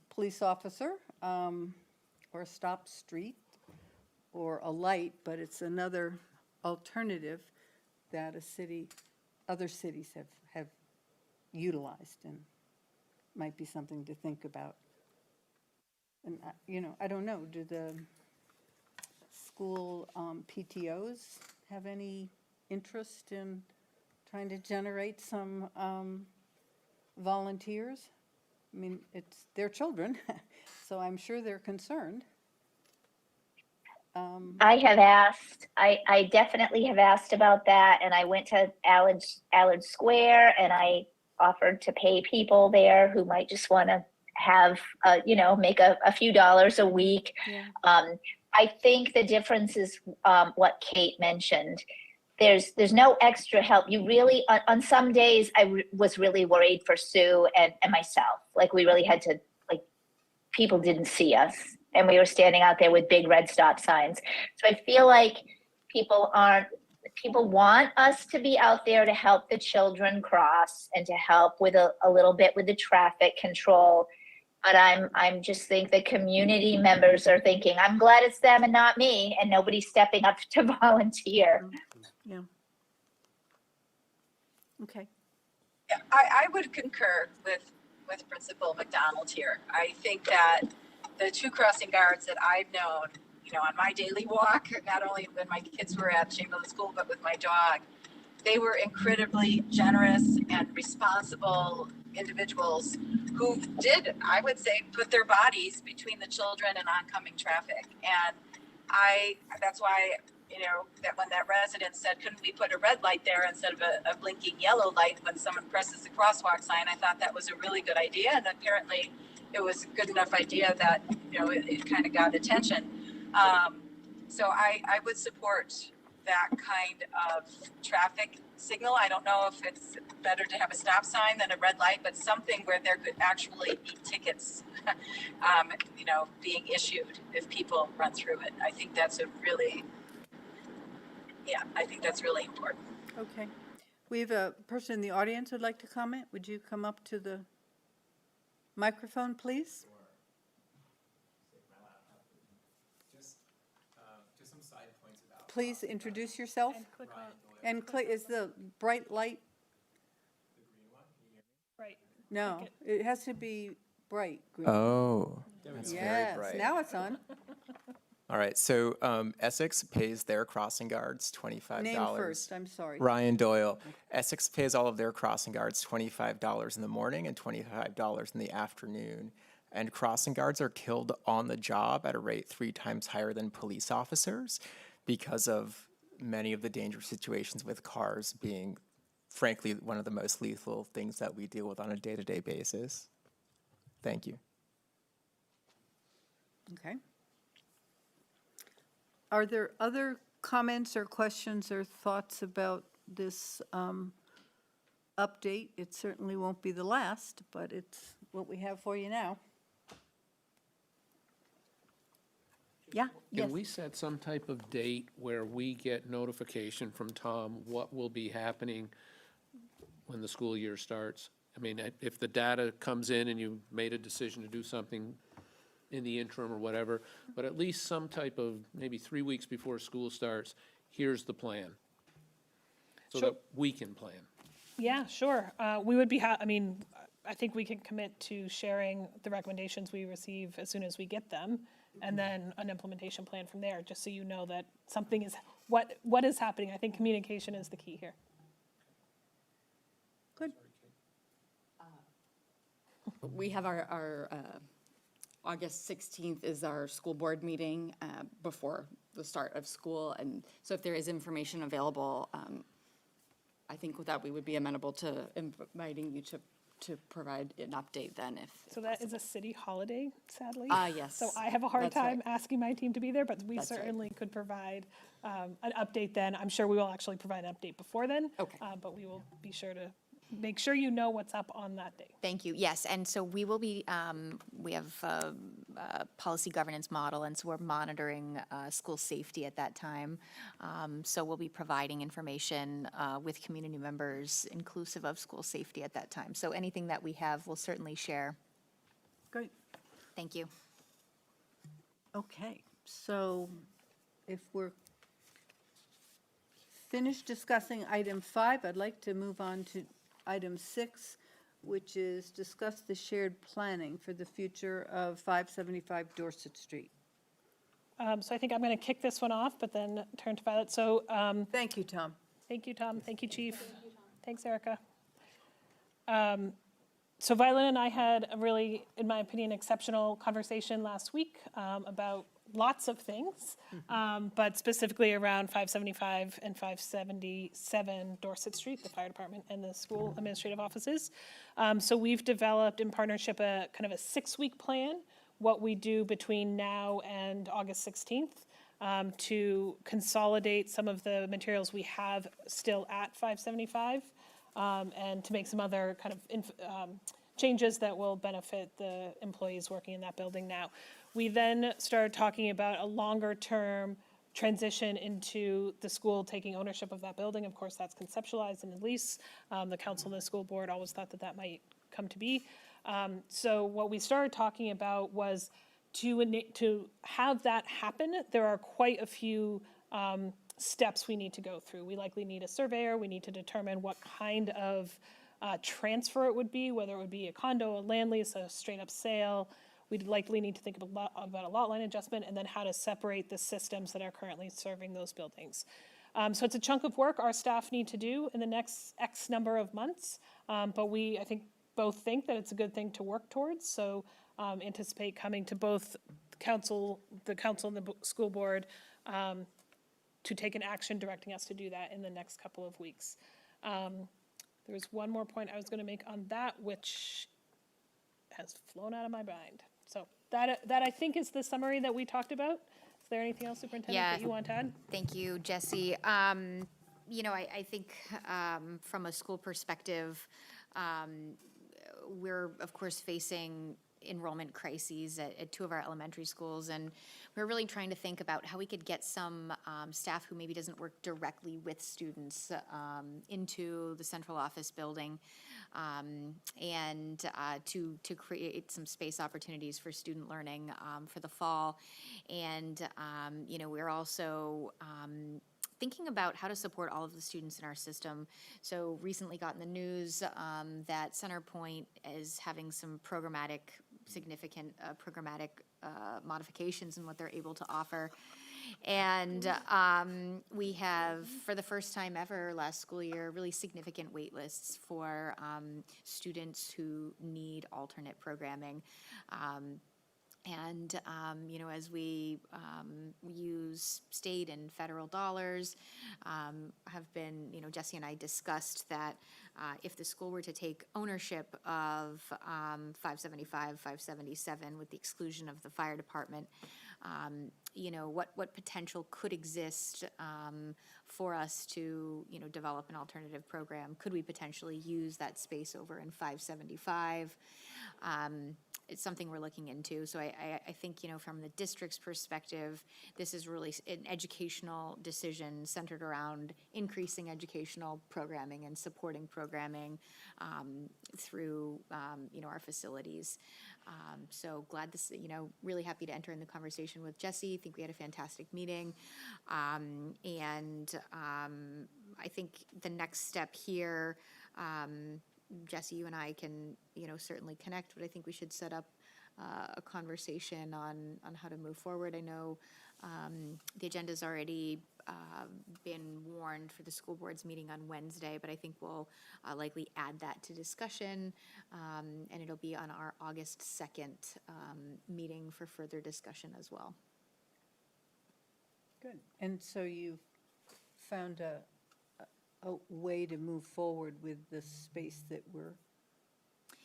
police officer or a stop street or a light, but it's another alternative that other cities have utilized, and might be something to think about. And, I don't know, do the school PTOs have any interest in trying to generate some volunteers? I mean, it's their children, so I'm sure they're concerned. I have asked, I definitely have asked about that, and I went to Allard Square, and I offered to pay people there who might just want to have, make a few dollars a week. Yeah. I think the difference is what Kate mentioned. There's no extra help. You really, on some days, I was really worried for Sue and myself. Like, we really had to, people didn't see us, and we were standing out there with big red stop signs. So I feel like people want us to be out there to help the children cross and to help with a little bit with the traffic control. But I'm just think the community members are thinking, I'm glad it's them and not me, and nobody's stepping up to volunteer. Yeah. Okay. Yeah, I would concur with Principal McDonald here. I think that the two crossing guards that I've known, on my daily walk, not only when my kids were at Chamberlain School, but with my dog, they were incredibly generous and responsible individuals who did, I would say, put their bodies between the children and oncoming traffic. And that's why, that when that resident said, couldn't we put a red light there instead of a blinking yellow light when someone presses the crosswalk sign, I thought that was a really good idea. And apparently it was a good enough idea that, it kind of got attention. So I would support that kind of traffic signal. I don't know if it's better to have a stop sign than a red light, but something where there could actually be tickets, being issued if people run through it. I think that's really important. Okay. We have a person in the audience who'd like to comment. Would you come up to the microphone, please? Just some side points about. Please introduce yourself. And click on, And is the bright light? right. No, it has to be bright green. Oh, that's very Yes, bright. now it's on. All right, so Essex pays their crossing guards $25. Name first, I'm sorry. Ryan Doyle. Essex pays all of their crossing guards $25 in the morning and $25 in the afternoon. And crossing guards are killed on the job at a rate 3 times higher than police officers because of many of the dangerous situations with cars being, frankly, one of the most lethal things that we deal with on a day-to-day basis. Thank you. Okay. Are there other comments or questions or thoughts about this update? It certainly won't be the last, but it's what we have for you now. Yeah, yes. Can we set some type of date where we get notification from Tom what will be happening when the school year starts? I mean, if the data comes in and you made a decision to do something in the interim or whatever, but at least some type of, maybe 3 weeks before school starts, here's the plan. So that we can plan. Yeah, sure. We would be, I think we can commit to sharing the recommendations we receive as soon as we get them, and then an implementation plan from there, just so you know that something is, what is happening. I think communication is the key here. Good. We have our August 16th is our school board meeting before the start of school. And so if there is information available, I think that we would be amenable to inviting you to to provide an update then if. So that is a city holiday, sadly. Yes. So I have a hard That's right. time asking my team to be there, but we That's right. certainly could provide an update then. I'm sure we will actually provide an update before then. Okay. But we will be sure to make sure you know what's up on that day. Thank you. Yes, and so we will be, we have a policy governance model, and so we're monitoring school safety at that time. So we'll be providing information with community members inclusive of school safety at that time. So anything that we have, we'll certainly share. Great. Thank you. Okay, so if we're finished discussing item 5, I'd like to move on to item 6, which is discuss the shared planning for the future of 575 Dorset Street. So I think I'm going to kick this one off, but then turn to Violet. So Thank you, Tom. thank you, Tom. Thank you, Chief. Thanks, Erica. So Violet and I had a really, in my opinion, exceptional conversation last week about lots of things, but specifically around 575 and 577 Dorset Street, the fire department and the school administrative offices. So we've developed in partnership a kind of a 6-week plan, what we do between now and August 16th. To consolidate some of the materials we have still at 575 and to make some other kind of changes that will benefit the employees working in that building now. We then started talking about a longer-term transition into the school taking ownership of that building. Of course, that's conceptualized in the lease. The council and the school board always thought that that might come to be. So what we started talking about was to have that happen, there are quite a few steps we need to go through. We likely need a surveyor. We need to determine what kind of transfer it would be, whether it would be a condo, a land lease, a straight-up sale. We'd likely need to think about a lot line adjustment and then how to separate the systems that are currently serving those buildings. So it's a chunk of work our staff need to do in the next X number of months, but we, I think, both think that it's a good thing to work towards. So anticipate coming to both the council and the school board to take an action directing us to do that in the next couple of weeks. There was one more point I was going to make on that, which has flown out of my mind. So that I think is the summary that we talked about. Is there anything else, Superintendent, that you want to add? Thank you, Jesse. You know, I think from a school perspective, we're, of course, facing enrollment crises at 2 of our elementary schools, and we're really trying to think about how we could get some staff who maybe doesn't work directly with students into the central office building, and to create some space opportunities for student learning for the fall. And you know, we're also thinking about how to support all of the students in our system. So recently got in the news that Centerpoint is having some significant programmatic modifications in what they're able to offer. And we have, for the first time ever last school year, really significant wait lists for students who need alternate programming. And, you know, as we use state and federal dollars, have been, you know, Jesse and I discussed that if the school were to take ownership of 575, 577 with the exclusion of the fire department, you know, what potential could exist for us to, you know, develop an alternative program? Could we potentially use that space over in 575? It's something we're looking into. So I think, you know, from the district's perspective, this is really an educational decision centered around increasing educational programming and supporting programming through, you know, our facilities. So glad to see, you know, really happy to enter in the conversation with Jesse. I think we had a fantastic meeting. And I think the next step here, Jesse, you and I can, you know, certainly connect, but I think we should set up a conversation on how to move forward. I know the agenda's already been warned for the school board's meeting on Wednesday, but I think we'll likely add that to discussion, and it'll be on our August 2nd meeting for further discussion as well. Good. And so you've found a way to move forward with the space that we're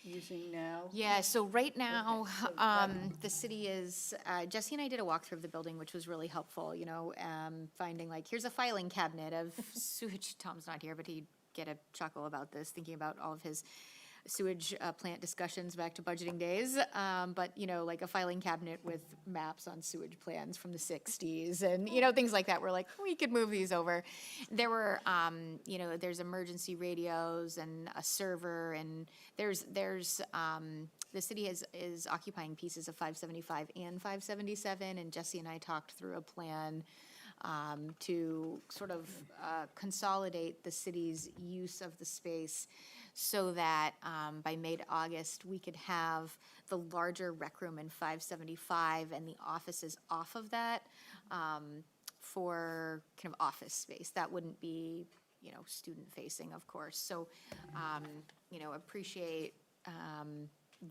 using now? Yeah, so right now, the city is, Jesse and I did a walkthrough of the building, which was really helpful, finding like, here's a filing cabinet of sewage. Tom's not here, but he'd get a chuckle about this, thinking about all of his sewage plant discussions back to budgeting days. But, like a filing cabinet with maps on sewage plans from the 60s and, things like that. We're like, we could move these over. There were, there's emergency radios and a server, and there's the city is occupying pieces of 575 and 577, and Jesse and I talked through a plan to sort of consolidate the city's use of the space so that by May to August, we could have the larger rec room in 575 and the offices off of that for kind of office space. That wouldn't be, student-facing, of course. So, appreciate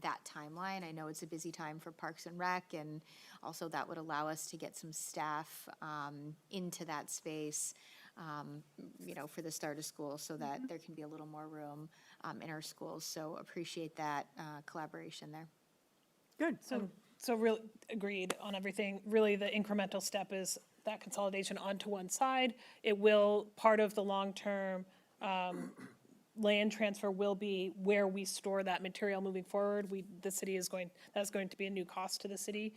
that timeline. I know it's a busy time for Parks and Rec, and also that would allow us to get some staff into that space, for the start of school so that there can be a little more room in our schools. So appreciate that collaboration there. Good. So really agreed on everything. Really, the incremental step is that consolidation onto one side. It will, part of the long-term land transfer will be where we store that material moving forward. That's going to be a new cost to the city.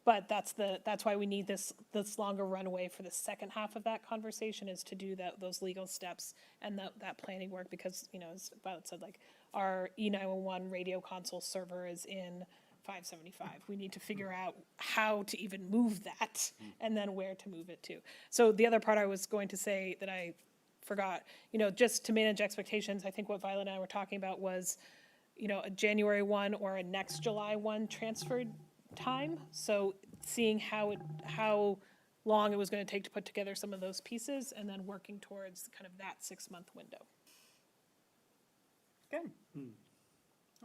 But that's why we need this longer runway for the second half of that conversation, is to do those legal steps and that planning work, because, as Violet said, like our E911 radio console server is in 575. We need to figure out how to even move that and then where to move it to. So the other part I was going to say that I forgot, just to manage expectations, I think what Violet and I were talking about was, a January 1 or a next July 1 transferred time. So seeing how long it was going to take to put together some of those pieces, and then working towards kind of that 6-month window. Good.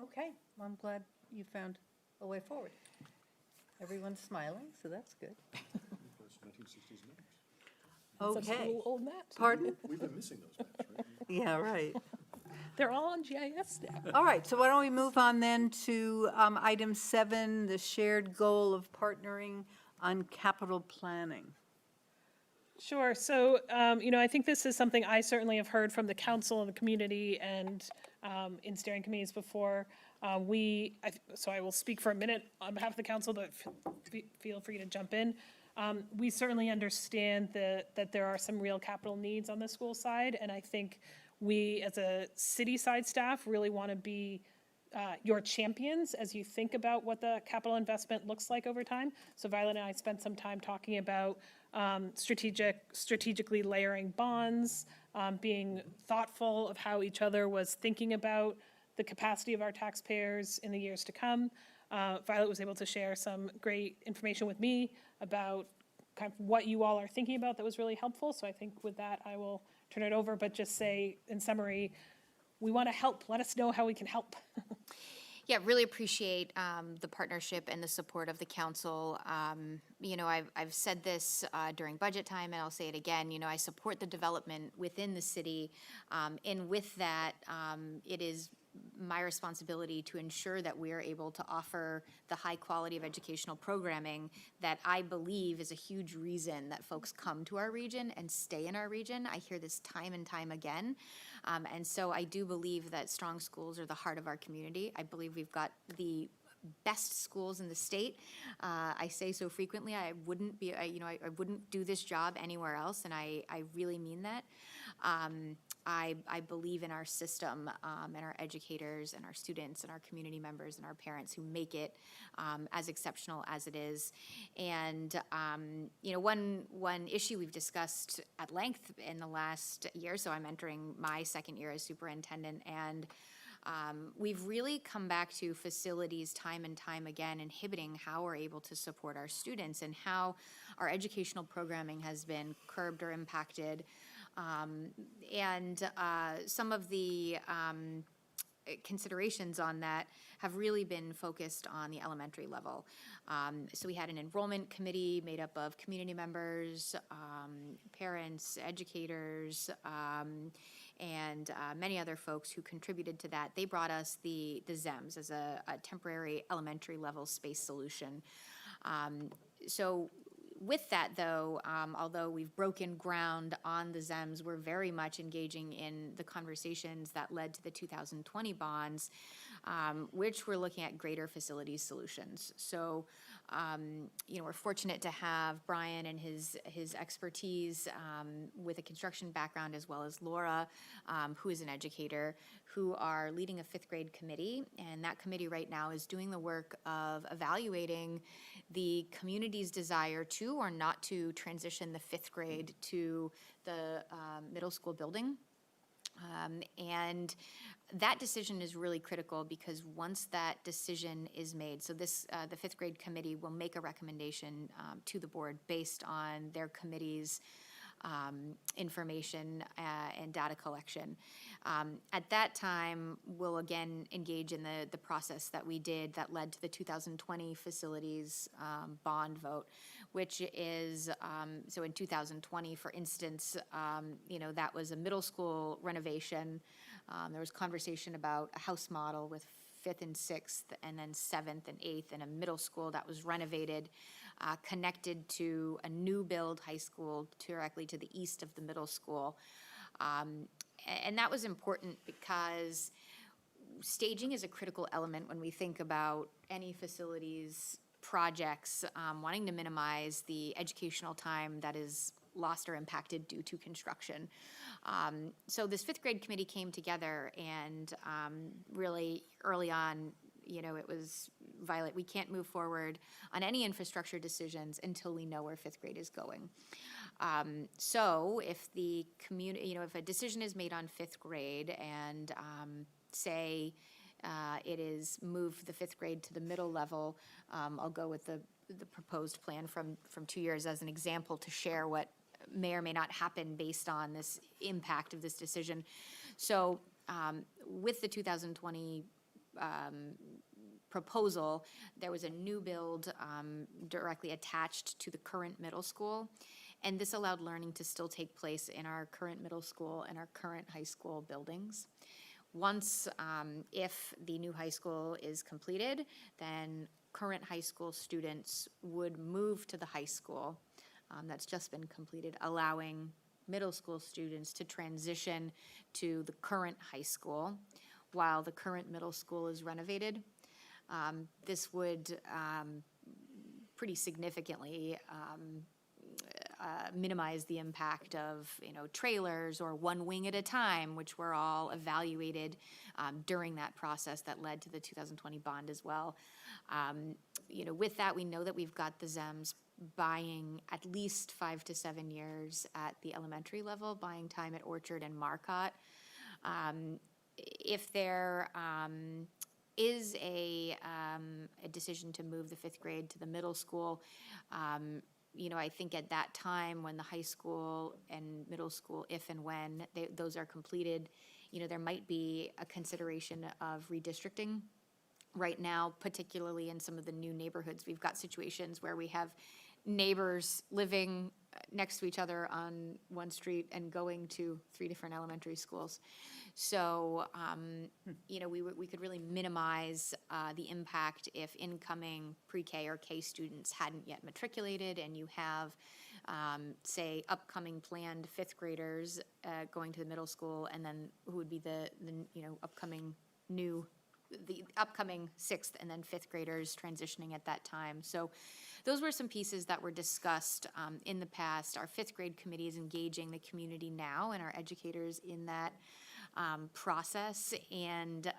Okay, well, I'm glad you found a way forward. Everyone's smiling, so that's good. Such Okay. little old maps. Pardon? We've been missing those maps, right? Yeah, right. They're all on GIS now. All right, so why don't we move on then to item 7, the shared goal of partnering on capital planning. Sure. So, I think this is something I certainly have heard from the council and the community and in steering committees before. So I will speak for a minute on behalf of the council, but feel free to jump in. We certainly understand that there are some real capital needs on the school side, and I think we, as a city side staff, really want to be your champions as you think about what the capital investment looks like over time. So Violet and I spent some time talking about strategically layering bonds, being thoughtful of how each other was thinking about the capacity of our taxpayers in the years to come. Violet was able to share some great information with me about kind of what you all are thinking about that was really helpful. So I think with that, I will turn it over, but just say in summary, we want to help. Let us know how we can help. Yeah, really appreciate the partnership and the support of the council. I've said this during budget time, and I'll say it again. I support the development within the city, and with that, it is my responsibility to ensure that we are able to offer the high quality of educational programming that I believe is a huge reason that folks come to our region and stay in our region. I hear this time and time again. And so I do believe that strong schools are the heart of our community. I believe we've got the best schools in the state. I say so frequently, I wouldn't do this job anywhere else, and I really mean that. I believe in our system and our educators and our students and our community members and our parents who make it as exceptional as it is. And one issue we've discussed at length in the last year, so I'm entering my second year as superintendent, and we've really come back to facilities time and time again, inhibiting how we're able to support our students and how our educational programming has been curbed or impacted. Some of the considerations on that have really been focused on the elementary level. So we had an enrollment committee made up of community members, parents, educators, and many other folks who contributed to that. They brought us the ZEMS as a temporary elementary level space solution. So with that, though, although we've broken ground on the ZEMS, we're very much engaging in the conversations that led to the 2020 bonds, which we're looking at greater facilities solutions. So, we're fortunate to have Brian and his expertise with a construction background, as well as Laura, who is an educator, who are leading a fifth grade committee. And that committee right now is doing the work of evaluating the community's desire to or not to transition the fifth grade to the middle school building. And that decision is really critical, because once that decision is made, so this the fifth grade committee will make a recommendation to the board based on their committee's information and data collection. At that time, we'll again engage in the process that we did that led to the 2020 facilities bond vote, which is, so in 2020, for instance, that was a middle school renovation. There was conversation about a house model with 5th and 6th, and then 7th and 8th, and a middle school that was renovated, connected to a new build high school directly to the east of the middle school. And that was important because staging is a critical element when we think about any facilities projects, wanting to minimize the educational time that is lost or impacted due to construction. So this fifth grade committee came together, and really early on, it was, Violet, we can't move forward on any infrastructure decisions until we know where fifth grade is going. So if the community, if a decision is made on fifth grade and say it is moved the fifth grade to the middle level, I'll go with the proposed plan from 2 years as an example to share what may or may not happen based on this impact of this decision. So with the 2020 proposal, there was a new build directly attached to the current middle school, and this allowed learning to still take place in our current middle school and our current high school buildings. Once, if the new high school is completed, then current high school students would move to the high school that's just been completed, allowing middle school students to transition to the current high school while the current middle school is renovated. This would pretty significantly minimize the impact of trailers or one wing at a time, which were all evaluated during that process that led to the 2020 bond as well. With that, we know that we've got the ZEMS buying at least 5 to 7 years at the elementary level, buying time at Orchard and Marcotte. If there is a decision to move the fifth grade to the middle school, I think at that time when the high school and middle school, if and when those are completed, there might be a consideration of redistricting. Right now, particularly in some of the new neighborhoods, we've got situations where we have neighbors living next to each other on one street and going to 3 different elementary schools. So, we could really minimize the impact if incoming pre-K or K students hadn't yet matriculated, and you have, say, upcoming planned fifth graders going to the middle school, and then who would be the upcoming sixth and then fifth graders transitioning at that time. So those were some pieces that were discussed in the past. Our fifth grade committee is engaging the community now and our educators in that process. And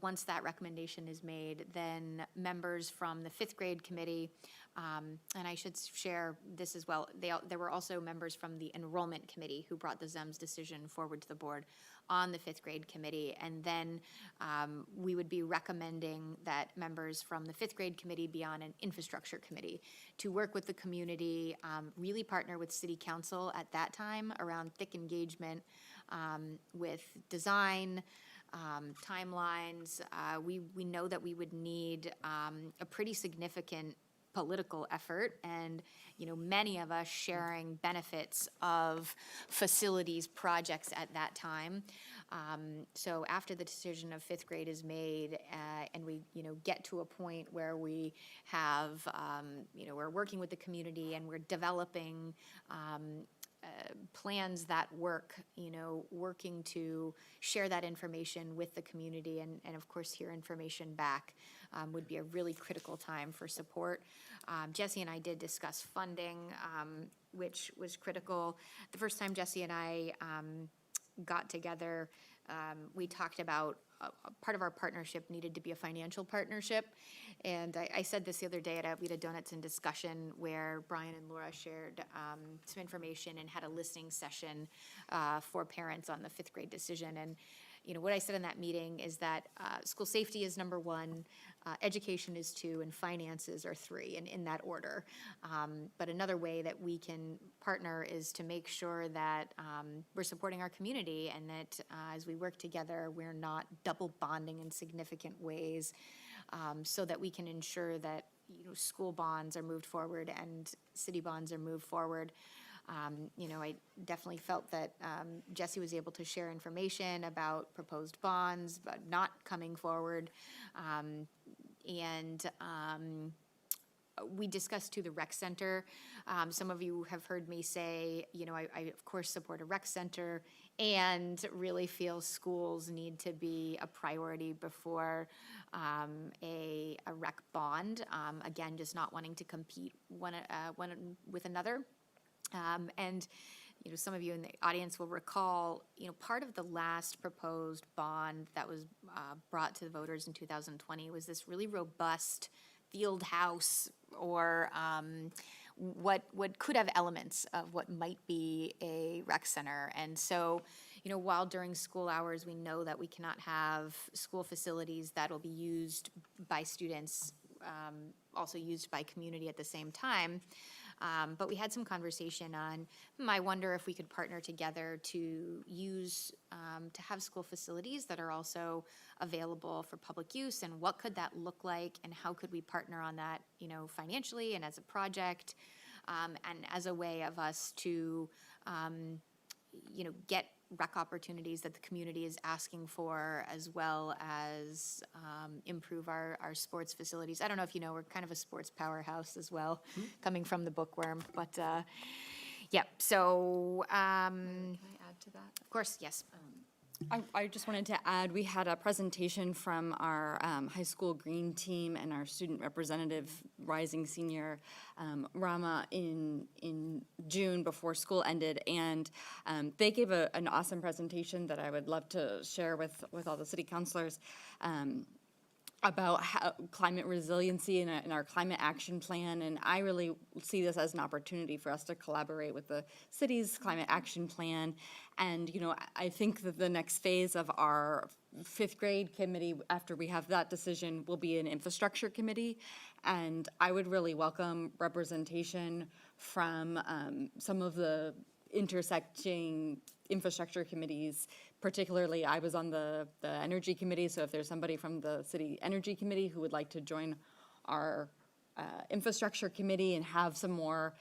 once that recommendation is made, then members from the fifth grade committee, and I should share this as well, there were also members from the enrollment committee who brought the ZEMS decision forward to the board on the fifth grade committee. And then we would be recommending that members from the fifth grade committee be on an infrastructure committee to work with the community, really partner with city council at that time around thick engagement with design, timelines. We know that we would need a pretty significant political effort, and, you know, many of us sharing benefits of facilities projects at that time. So after the decision of fifth grade is made, and we, you know, get to a point where we have, you know, we're working with the community and we're developing plans that work, you know, working to share that information with the community and of course hear information back would be a really critical time for support. Jesse and I did discuss funding, which was critical. The first time Jesse and I got together, we talked about part of our partnership needed to be a financial partnership. And I said this the other day at We Had Donuts in Discussion, where Brian and Laura shared some information and had a listening session for parents on the fifth grade decision. And, you know, what I said in that meeting is that school safety is number one, education is two, and finances are three, and in that order. But another way that we can partner is to make sure that we're supporting our community, and that as we work together, we're not double bonding in significant ways, so that we can ensure that, you know, school bonds are moved forward and city bonds are moved forward. You know, I definitely felt that Jesse was able to share information about proposed bonds, but not coming forward. We discussed too the rec center. Some of you have heard me say, you know, I of course support a rec center and really feel schools need to be a priority before a rec bond. Again, just not wanting to compete one with another. And, you know, some of you in the audience will recall, you know, part of the last proposed bond that was brought to the voters in 2020 was this really robust field house, or what could have elements of what might be a rec center. And so, you know, while during school hours we know that we cannot have school facilities that will be used by students, also used by community at the same time, but we had some conversation on, I wonder if we could partner together to use, to have school facilities that are also available for public use, and what could that look like, and how could we partner on that, you know, financially and as a project, and as a way of us to, you know, get rec opportunities that the community is asking for, as well as improve our sports facilities. I don't know if you know, we're kind of a sports powerhouse as well, coming from the bookworm, but yeah, so. Can I add to that? Of course, yes. I just wanted to add, we had a presentation from our high school green team and our student representative, rising senior Rama, in June before school ended, and they gave an awesome presentation that I would love to share with all the city councilors. About how climate resiliency in our climate action plan, and I really see this as an opportunity for us to collaborate with the city's climate action plan. And, you know, I think that the next phase of our fifth grade committee, after we have that decision, will be an infrastructure committee. And I would really welcome representation from some of the intersecting infrastructure committees. Particularly, I was on the energy committee, so if there's somebody from the city energy committee who would like to join our infrastructure committee and have some more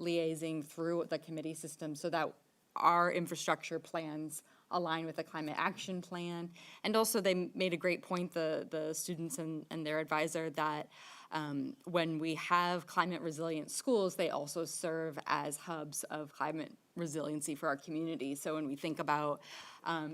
liaising through the committee system, so that our infrastructure plans align with the climate action plan. And also, they made a great point, the students and their advisor, that when we have climate resilient schools, they also serve as hubs of climate resiliency for our community. So when we think about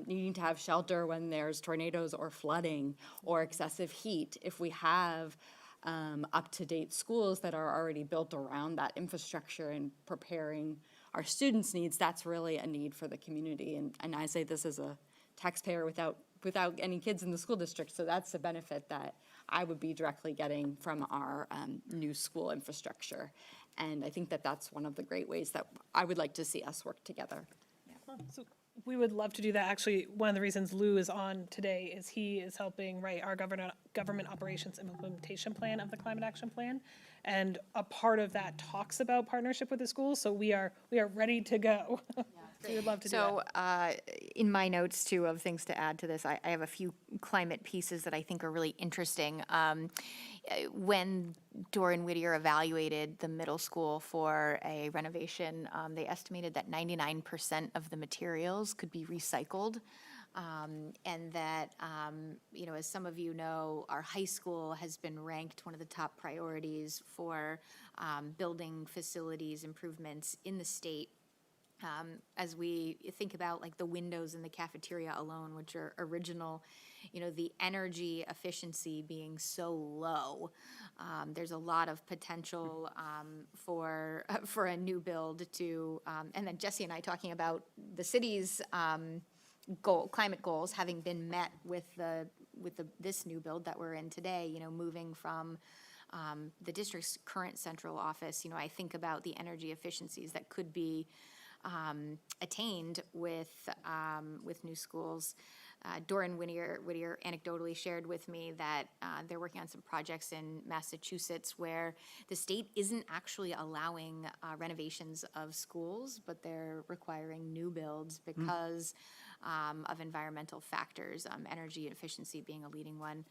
needing to have shelter when there's tornadoes or flooding or excessive heat, if we have up-to-date schools that are already built around that infrastructure and preparing our students' needs, that's really a need for the community. And I say this as a taxpayer without any kids in the school district, so that's a benefit that I would be directly getting from our new school infrastructure. And I think that that's one of the great ways that I would like to see us work together. So we would love to do that. Actually, one of the reasons Lou is on today is he is helping write our government operations implementation plan of the climate action plan. And a part of that talks about partnership with the schools, so we are ready to go. We would love to do So, in my notes too of things to add to this, I have a few climate pieces that I think are really interesting. When Dorian Whittier evaluated the middle school for a renovation, they estimated that 99% of the materials could be recycled. And that, as some of you know, our high school has been ranked one of the top priorities for building facilities improvements in the state. As we think about like the windows in the cafeteria alone, which are original, the energy efficiency being so low, there's a lot of potential for a new build to, and then Jesse and I talking about the city's climate goals having been met with this new build that we're in today, moving from the district's current central office. I think about the energy efficiencies that could be attained with new schools. Dorian Whittier anecdotally shared with me that they're working on some projects in Massachusetts where the state isn't actually allowing renovations of schools, but they're requiring new builds because of environmental factors, energy efficiency being a leading one.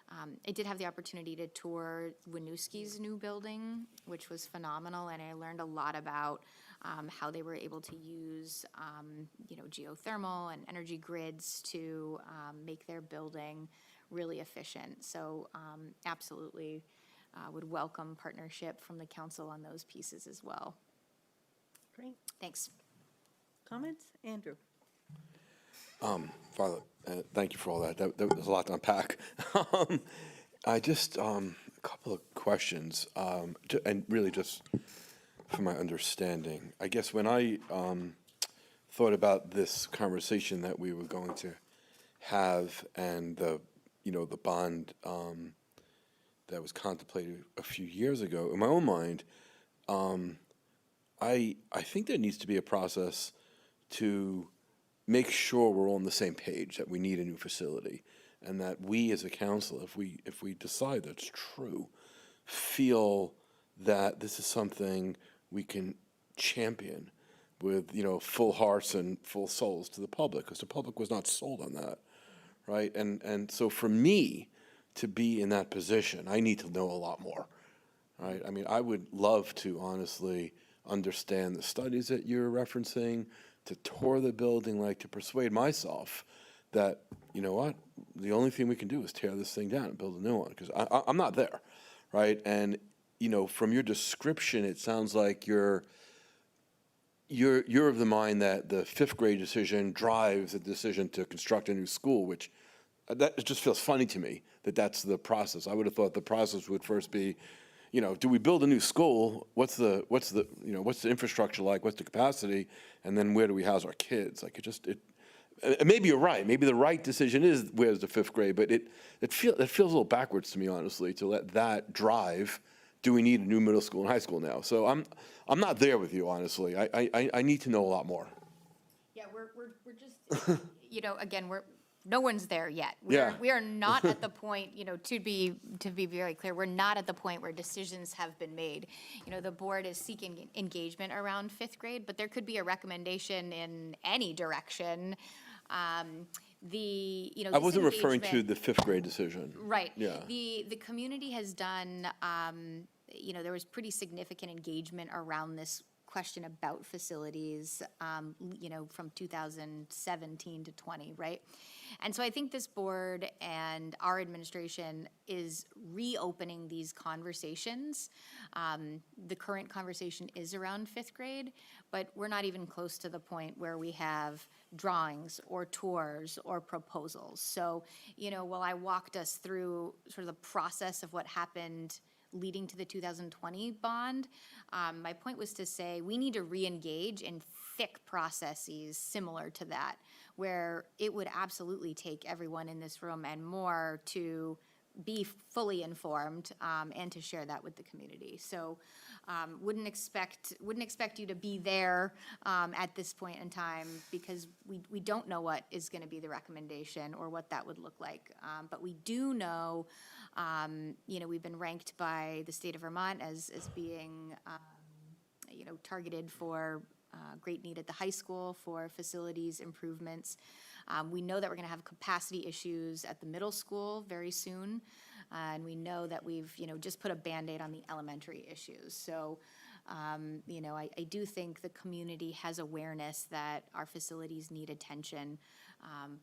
I did have the opportunity to tour Winooski's new building, which was phenomenal, and I learned a lot about how they were able to use, geothermal and energy grids to make their building really efficient. So absolutely would welcome partnership from the council on those pieces as well. Great. Thanks. Comments? Andrew? Violet, thank you for all that. That was a lot to unpack. I just, a couple of questions, and really just for my understanding. I guess when I thought about this conversation that we were going to have and the bond that was contemplated a few years ago, in my own mind, I think there needs to be a process to make sure we're all on the same page, that we need a new facility, and that we as a council, if we decide that's true, feel that this is something we can champion with, full hearts and full souls to the public, because the public was not sold on that, right? And so for me to be in that position, I need to know a lot more, right? I mean, I would love to honestly understand the studies that you're referencing, to tour the building, like to persuade myself that, the only thing we can do is tear this thing down and build a new one, because I'm not there, right? And, from your description, it sounds like you're of the mind that the fifth grade decision drives the decision to construct a new school, which that it just feels funny to me that that's the process. I would have thought the process would first be, do we build a new school? What's the infrastructure like? What's the capacity? And then where do we house our kids? Like maybe you're right. Maybe the right decision is where's the fifth grade, but it feels a little backwards to me, honestly, to let that drive. Do we need a new middle school and high school now? So I'm not there with you, honestly. I need to know a lot more. Yeah, we're just, again, no one's there yet. Yeah. We are not at the point, to be very clear, we're not at the point where decisions have been made. The board is seeking engagement around fifth grade, but there could be a recommendation in any direction. I wasn't referring to the fifth grade decision. Right. Yeah. The community has done, there was pretty significant engagement around this question about facilities, from 2017 to 20, right? And so I think this board and our administration is reopening these conversations. The current conversation is around fifth grade, but we're not even close to the point where we have drawings or tours or proposals. So, while I walked us through sort of the process of what happened leading to the 2020 bond, my point was to say we need to re-engage in thick processes similar to that, where it would absolutely take everyone in this room and more to be fully informed and to share that with the community. So wouldn't expect you to be there at this point in time, because we don't know what is going to be the recommendation or what that would look like. But we do know, we've been ranked by the state of Vermont as being, targeted for great need at the high school for facilities improvements. We know that we're going to have capacity issues at the middle school very soon. And we know that we've, just put a Band-Aid on the elementary issues. So, I do think the community has awareness that our facilities need attention.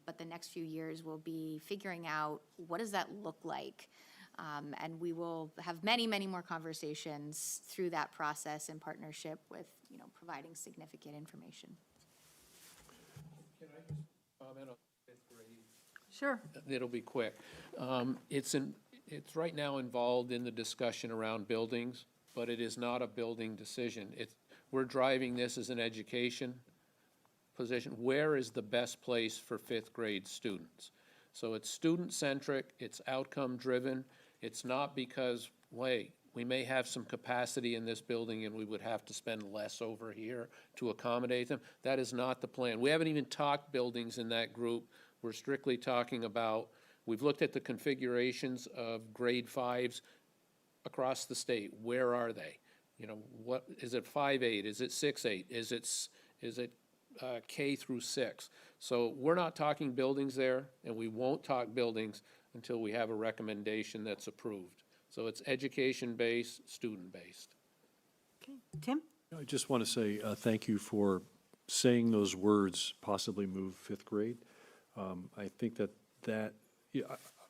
But the next few years will be figuring out what does that look like. And we will have many, many more conversations through that process in partnership with, providing significant information. Can I just comment on fifth grade? Sure. It'll be quick. It's right now involved in the discussion around buildings, but it is not a building decision. We're driving this as an education position. Where is the best place for fifth grade students? So it's student-centric, it's outcome-driven. It's not because, wait, we may have some capacity in this building and we would have to spend less over here to accommodate them. That is not the plan. We haven't even talked buildings in that group. We're strictly talking about, we've looked at the configurations of grade 5s across the state. Where are they? What is it? 5-8? Is it 6-8? Is it K through 6? So we're not talking buildings there, and we won't talk buildings until we have a recommendation that's approved. So it's education-based, student-based. Okay, Tim? I just want to say thank you for saying those words, possibly move fifth grade. I think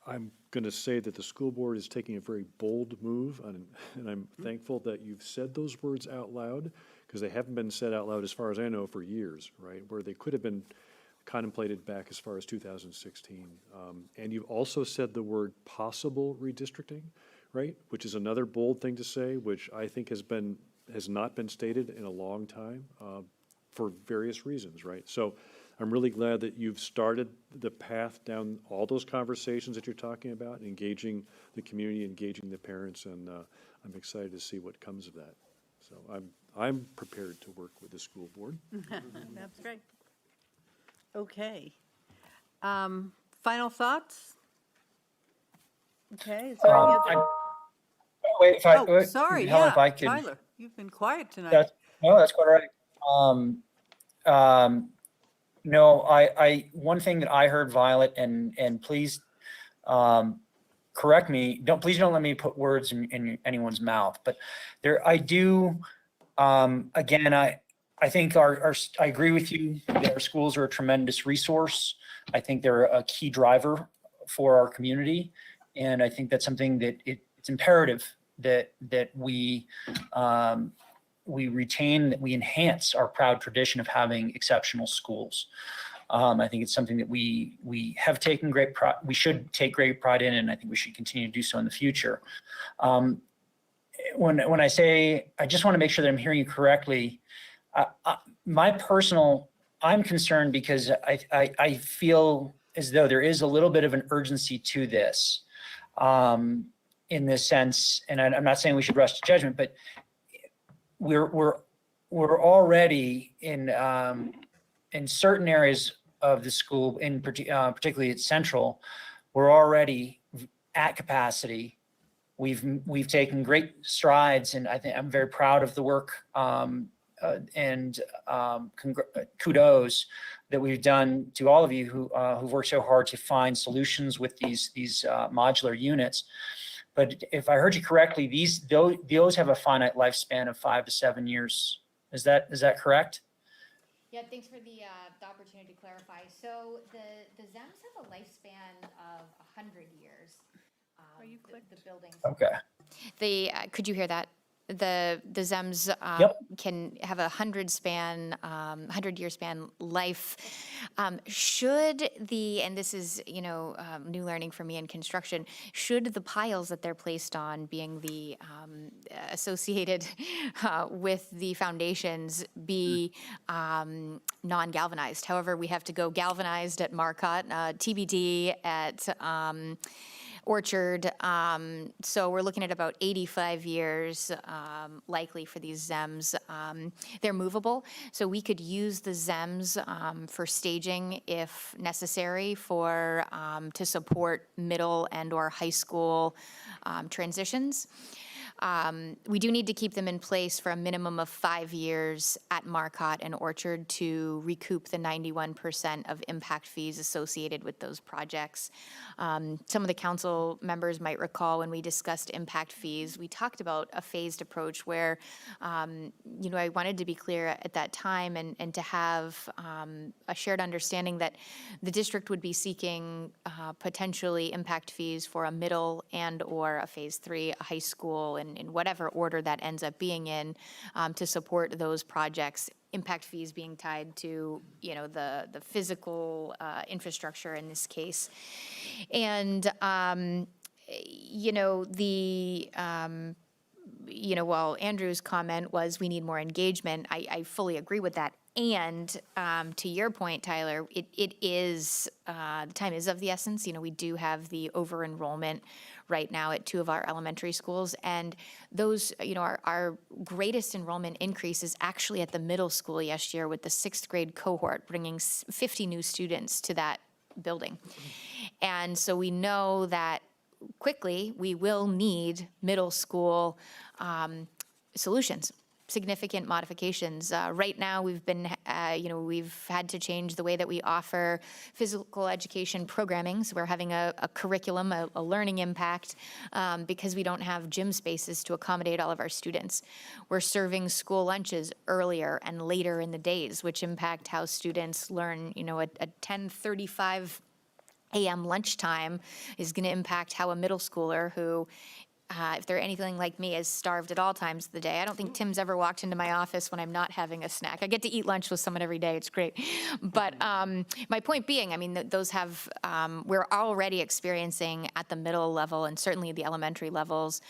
I'm going to say that the school board is taking a very bold move, and I'm thankful that you've said those words out loud, because they haven't been said out loud, as far as I know, for years, right? Where they could have been contemplated back as far as 2016. And you've also said the word possible redistricting, right? Which is another bold thing to say, which I think has not been stated in a long time for various reasons, right? So I'm really glad that you've started the path down all those conversations that you're talking about, engaging the community, engaging the parents, and I'm excited to see what comes of that. So I'm prepared to work with the school board. That's great. Okay. Final thoughts? Okay. Is there any other? Wait, if I, Oh, sorry, Helen, yeah. if I could. Tyler, you've been quiet tonight. That's quite all right. No, one thing that I heard, Violet, and please correct me. Please don't let me put words in anyone's mouth. But I do. Again, I think I agree with you that our schools are a tremendous resource. I think they're a key driver for our community, and I think that's something that it's imperative that we retain, that we enhance our proud tradition of having exceptional schools. I think it's something that we have taken great pride. We should take great pride in, and I think we should continue to do so in the future. When I say, I just want to make sure that I'm hearing you correctly. I'm concerned because I feel as though there is a little bit of an urgency to this, in this sense. And I'm not saying we should rush to judgment, but we're already in certain areas of the school, particularly at Central, we're already at capacity. We've taken great strides, and I think I'm very proud of the work and kudos that we've done to all of you who've worked so hard to find solutions with these modular units. But if I heard you correctly, those have a finite lifespan of 5 to 7 years. Is that correct? Yeah, thanks for the opportunity to clarify. So the ZEMS have a lifespan of 100 years. Are you clicked? The buildings. Okay. Could you hear that? The ZEMS can have a 100-year span life. And this is, new learning for me in construction, should the piles that they're placed on, being the associated with the foundations, be non-galvanized. However, we have to go galvanized at Marcotte, TBD at Orchard. So we're looking at about 85 years likely for these ZEMS. They're movable, so we could use the ZEMS for staging if necessary to support middle and or high school transitions. We do need to keep them in place for a minimum of 5 years at Marcotte and Orchard to recoup the 91% of impact fees associated with those projects. Some of the council members might recall when we discussed impact fees, we talked about a phased approach where, I wanted to be clear at that time and to have a shared understanding that the district would be seeking potentially impact fees for a middle and or a phase 3, a high school, and in whatever order that ends up being in, to support those projects. Impact fees being tied to, the physical infrastructure in this case. And, while Andrew's comment was we need more engagement, I fully agree with that. And to your point, Tyler, it is, the time is of the essence. We do have the over-enrollment right now at 2 of our elementary schools. And those, our greatest enrollment increase is actually at the middle school year with the 6th grade cohort, bringing 50 new students to that building. And so we know that quickly we will need middle school solutions, significant modifications. Right now, we've been, we've had to change the way that we offer physical education programming. So we're having a curriculum, a learning impact, because we don't have gym spaces to accommodate all of our students. We're serving school lunches earlier and later in the days, which impact how students learn. A 10:35 a.m. lunchtime is going to impact how a middle schooler who, if they're anything like me, is starved at all times of the day. I don't think Tim's ever walked into my office when I'm not having a snack. I get to eat lunch with someone every day. It's great. But my point being, those have, we're already experiencing at the middle level and certainly the elementary levels,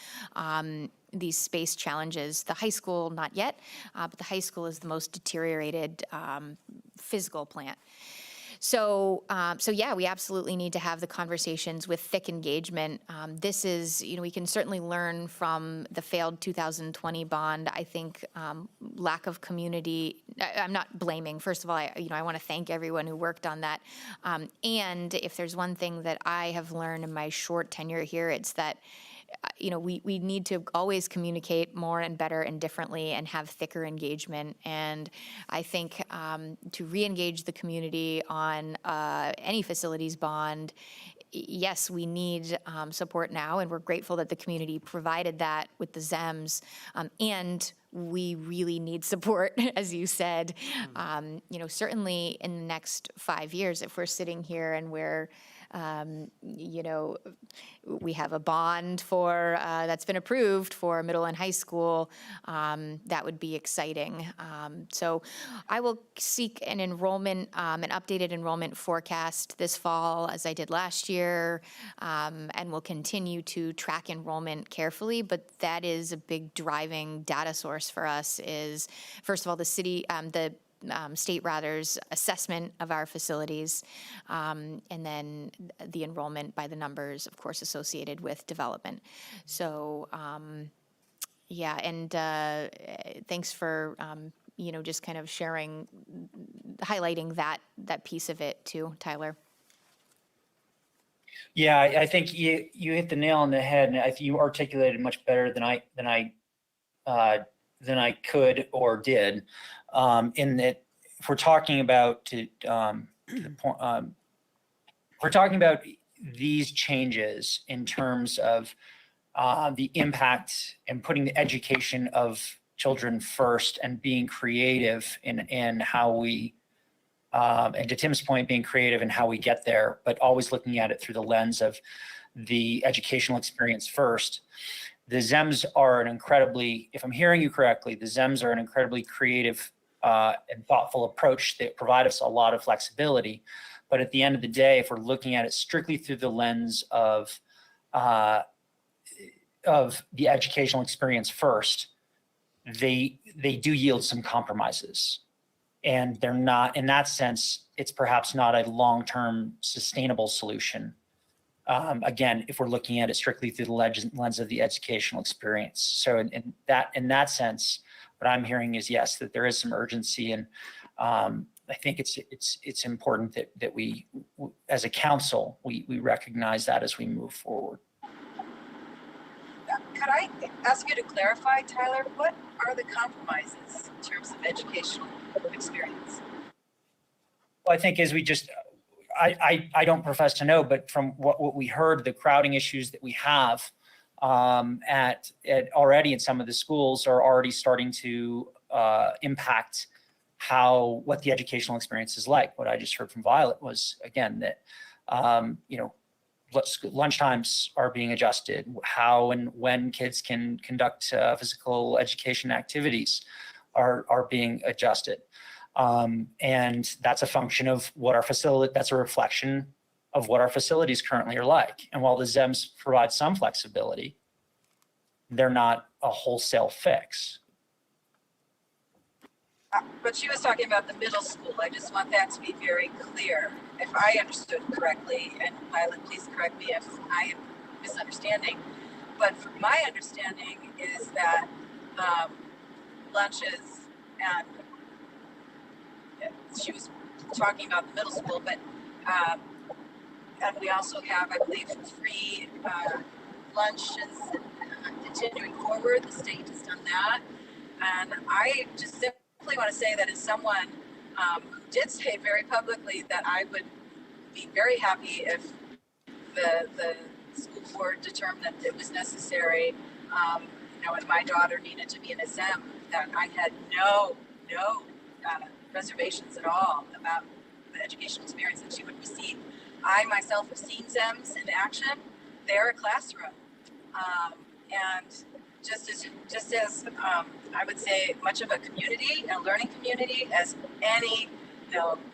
these space challenges. The high school, not yet, but the high school is the most deteriorated physical plant. So yeah, we absolutely need to have the conversations with thick engagement. This is, we can certainly learn from the failed 2020 bond. I think lack of community, I'm not blaming. First of all, I want to thank everyone who worked on that. And if there's one thing that I have learned in my short tenure here, it's that we need to always communicate more and better and differently and have thicker engagement. And I think to re-engage the community on any facilities bond, yes, we need support now, and we're grateful that the community provided that with the ZEMS. And we really need support, as you said. Certainly in the next 5 years, if we're sitting here and we're we have a bond for that's been approved for middle and high school, that would be exciting. So I will seek an enrollment, an updated enrollment forecast this fall, as I did last year, and will continue to track enrollment carefully. But that is a big driving data source for us. Is first of all the city, the state rather's assessment of our facilities, and then the enrollment by the numbers, of course, associated with development. So, yeah, and thanks for, just kind of sharing, highlighting that piece of it too, Tyler. Yeah, I think you hit the nail on the head, and I think you articulated much better than I could or did. In that, if we're talking about these changes in terms of the impact and putting the education of children first and being creative in how we, and to Tim's point, being creative in how we get there, but always looking at it through the lens of the educational experience first. The ZEMS are an incredibly, if I'm hearing you correctly, the ZEMS are an incredibly creative and thoughtful approach that provide us a lot of flexibility. But at the end of the day, if we're looking at it strictly through the lens of the educational experience first, they do yield some compromises. And they're not, in that sense, it's perhaps not a long-term sustainable solution. Again, if we're looking at it strictly through the lens of the educational experience. So in that sense, what I'm hearing is yes, that there is some urgency, and I think it's important that we, as a council, we recognize that as we move forward. could I ask you to clarify, Tyler, what are the compromises in terms of educational experience? Well, I think as we just, I don't profess to know, but from what we heard, the crowding issues that we have at already in some of the schools are already starting to impact what the educational experience is like. What I just heard from Violet was, again, that, lunch times are being adjusted, how and when kids can conduct physical education activities are being adjusted. And that's a function of what our facility, that's a reflection of what our facilities currently are like. And while the ZEMS provide some flexibility, they're not a wholesale fix. But she was talking about the middle school. I just want that to be very clear. If I understood correctly, and Violet, please correct me if I am misunderstanding, but from my understanding is that lunches, and she was talking about the middle school, but and we also have, I believe, free lunches continuing forward. The state has done that. And I just simply want to say that as someone who did say very publicly that I would be very happy if the school board determined that it was necessary, and my daughter needed to be in a ZEM, that I had no reservations at all about the educational experience that she would receive. I myself have seen ZEMs in action. They're a classroom. And just as I would say, much of a community, a learning community, as any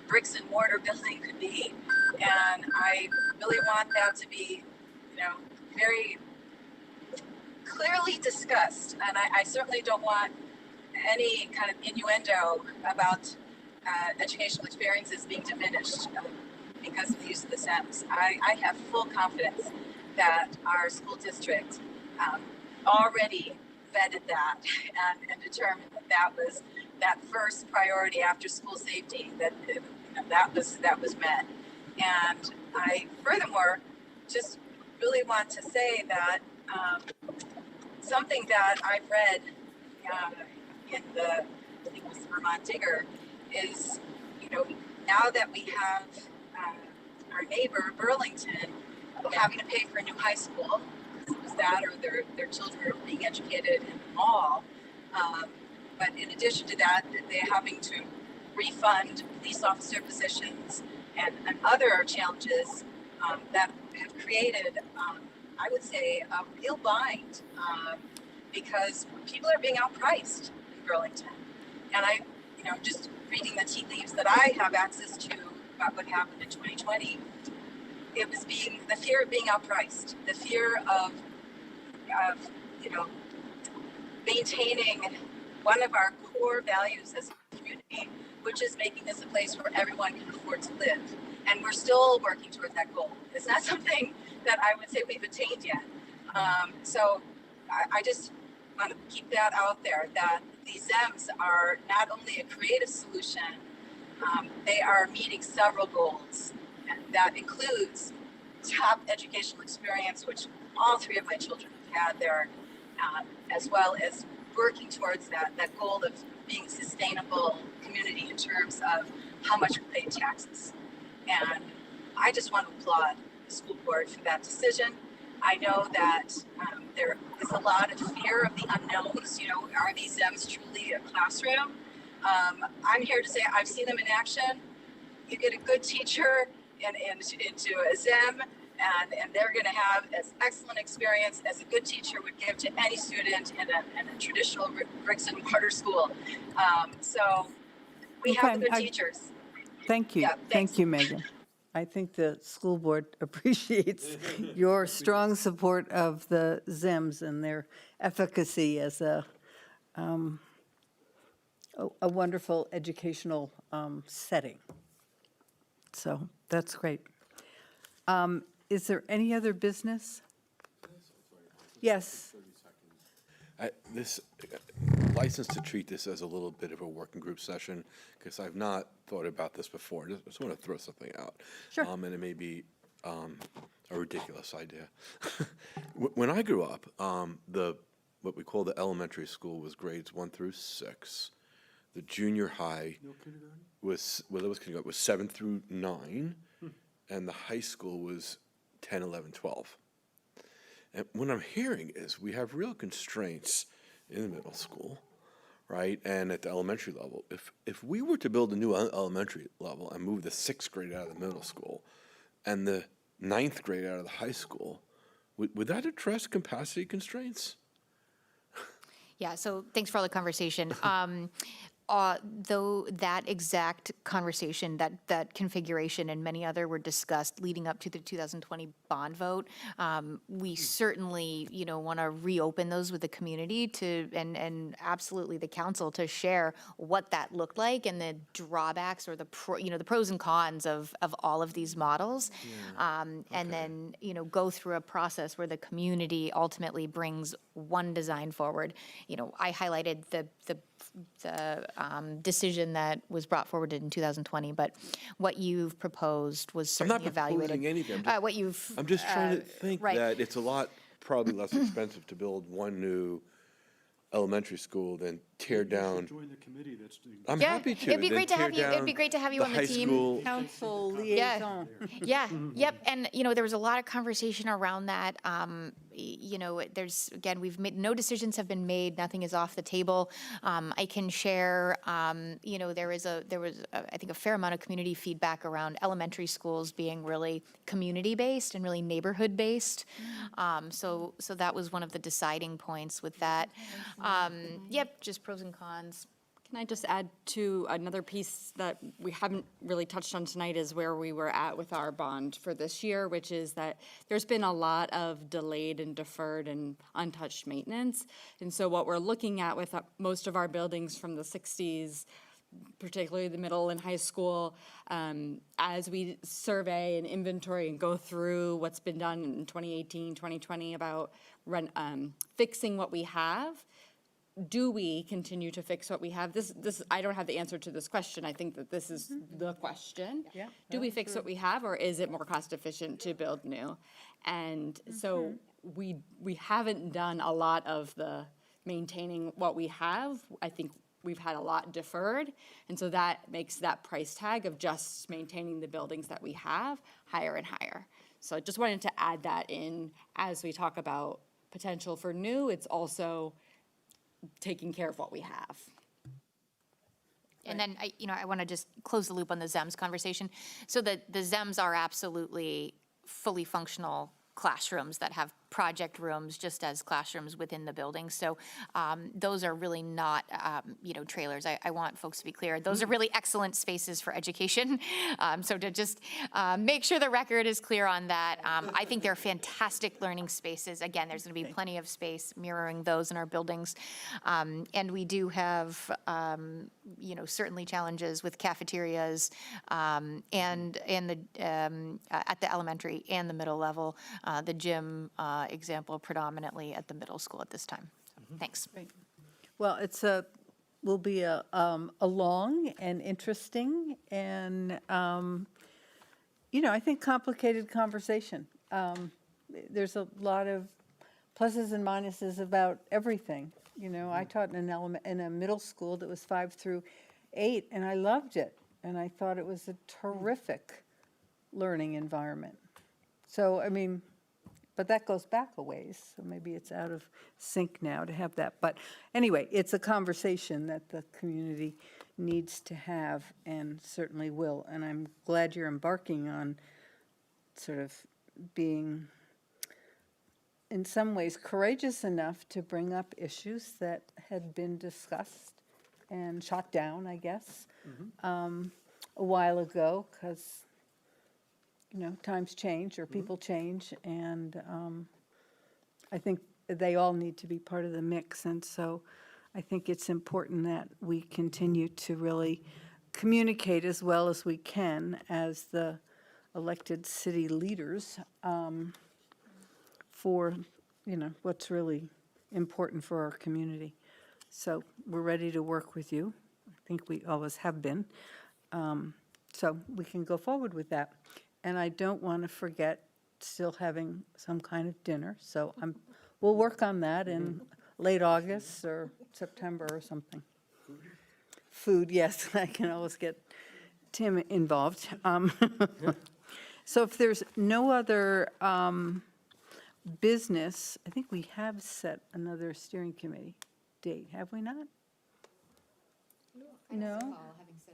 bricks and mortar building could be. And I really want that to be, very clearly discussed. And I certainly don't want any kind of innuendo about educational experiences being diminished because of the use of the ZEMs. I have full confidence that our school district already vetted that and determined that was that first priority after school safety, that was met. And I furthermore just really want to say that something that I've read in I think it was the Vermont Digger, is now that we have our neighbor Burlington having to pay for a new high school, it was that or their children are being educated in the mall. But in addition to that, they're having to refund police officer positions and other challenges that have created, I would say, a real bind because people are being outpriced in Burlington. And I, just reading the tea leaves that I have access to about what happened in 2020, it was the fear of being outpriced, the fear of maintaining one of our core values as a community, which is making this a place where everyone can afford to live. And we're still working towards that goal. It's not something that I would say we've attained yet. So I just want to keep that out there, that these ZEMs are not only a creative solution, they are meeting several goals. And that includes top educational experience, which all three of my children have had there, as well as working towards that goal of being a sustainable community in terms of how much we pay in taxes. And I just want to applaud the school board for that decision. I know that there is a lot of fear of the unknowns. Are these ZEMs truly a classroom? I'm here to say I've seen them in action. You get a good teacher into a ZEM, and they're going to have as excellent experience as a good teacher would give to any student in a traditional bricks and mortar school. So we have the good teachers. Thank you. Yeah, Thank you, Megan. I think the school board appreciates your strong support of the ZEMs and their efficacy as a wonderful educational setting. So that's great. Is there any other business? Yes. This license to treat this as a little bit of a working group session, because I've not thought about this before. I just want to throw something out. Sure. And it may be a ridiculous idea. When I grew up, what we call the elementary school was grades 1 through 6. The junior high was, well, it was kindergarten, was 7 through 9, and the high school was 10, 11, 12. And what I'm hearing is we have real constraints in the middle school, right, and at the elementary level. If we were to build a new elementary level and move the 6th grade out of the middle school and the 9th grade out of the high school, would that address capacity constraints? Yeah, so thanks for all the conversation. Though that exact conversation, that configuration and many other were discussed leading up to the 2020 bond vote, we certainly, want to reopen those with the community and absolutely the council to share what that looked like and the drawbacks or the pros and cons of all of these models. And then, go through a process where the community ultimately brings one design forward. I highlighted the decision that was brought forward in 2020, but what you've proposed was certainly evaluated. I'm not proposing anything. I'm just trying to think that it's a lot probably less expensive to build one new elementary school than tear down. Join the committee that's doing. I'm happy to. It'd be great to have you. It'd be great to have you on the team. School. Council liaison. Yep. And, there was a lot of conversation around that. We've made, no decisions have been made. Nothing is off the table. I can share, there was, I think, a fair amount of community feedback around elementary schools being really community-based and really neighborhood-based. So that was one of the deciding points with that. Just pros and cons. Can I just add to another piece that we haven't really touched on tonight is where we were at with our bond for this year, which is that there's been a lot of delayed and deferred and untouched maintenance. And so what we're looking at with most of our buildings from the 60s, particularly the middle and high school, as we survey and inventory and go through what's been done in 2018, 2020 about fixing what we have. Do we continue to fix what we have? This I don't have the answer to this question. I think that this is the question. Do we fix what we have, or is it more cost efficient to build new? And so we haven't done a lot of the maintaining what we have. I think we've had a lot deferred, and so that makes that price tag of just maintaining the buildings that we have higher and higher. So I just wanted to add that in as we talk about potential for new. It's also taking care of what we have. And then, I want to just close the loop on the ZEMS conversation. So the ZEMS are absolutely fully functional classrooms that have project rooms just as classrooms within the building. So those are really not, trailers. I want folks to be clear. Those are really excellent spaces for education. So to just make sure the record is clear on that. I think they're fantastic learning spaces. Again, there's going to be plenty of space mirroring those in our buildings. And we do have, certainly challenges with cafeterias and the at the elementary and the middle level. The gym example predominantly at the middle school at this time. Thanks. Well, will be a long and interesting and, I think complicated conversation. There's a lot of pluses and minuses about everything. I taught in a middle school that was 5 through 8, and I loved it. And I thought it was a terrific learning environment. So, but that goes back a ways, so maybe it's out of sync now to have that. But anyway, it's a conversation that the community needs to have and certainly will. And I'm glad you're embarking on sort of being, in some ways, courageous enough to bring up issues that had been discussed and shot down, I guess, a while ago, because times change or people change, and I think they all need to be part of the mix. And so I think it's important that we continue to really communicate as well as we can as the elected city leaders for, what's really important for our community. So we're ready to work with you. I think we always have been. So we can go forward with that. And I don't want to forget still having some kind of dinner, so we'll work on that in late August or September or something. Food, yes, I can always get Tim involved. So if there's no other business, I think we have set another steering committee date, have we not? No?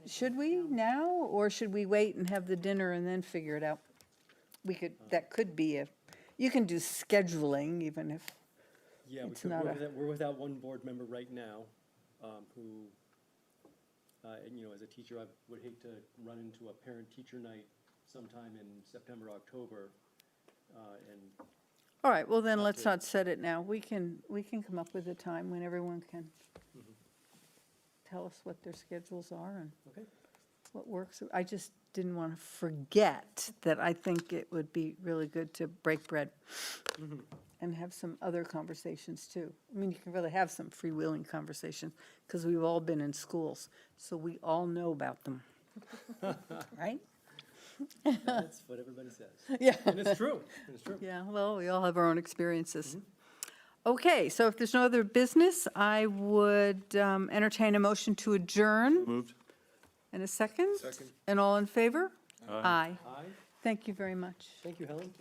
Should we now, or should we wait and have the dinner and then figure it out? That could be you can do scheduling even if Yeah, it's not we're without one board member right now, who, and, you know, as a teacher, I would hate to run into a parent-teacher night sometime in September, October, and All right, well then, let's not set it now. We can come up with a time when everyone can tell us what their schedules are and what works. I just didn't want to forget that I think it would be really good to break bread and have some other conversations too. I mean, you can really have some freewheeling conversations because we've all been in schools, so we all know about them, right? that's what everybody says. Yeah. And it's true, it's true. Yeah, well, we all have our own experiences. Okay, so if there's no other business, I would entertain a motion to adjourn. Moved. And a second? Second. And all in favor? Aye. Thank you very much. Thank you, Helen.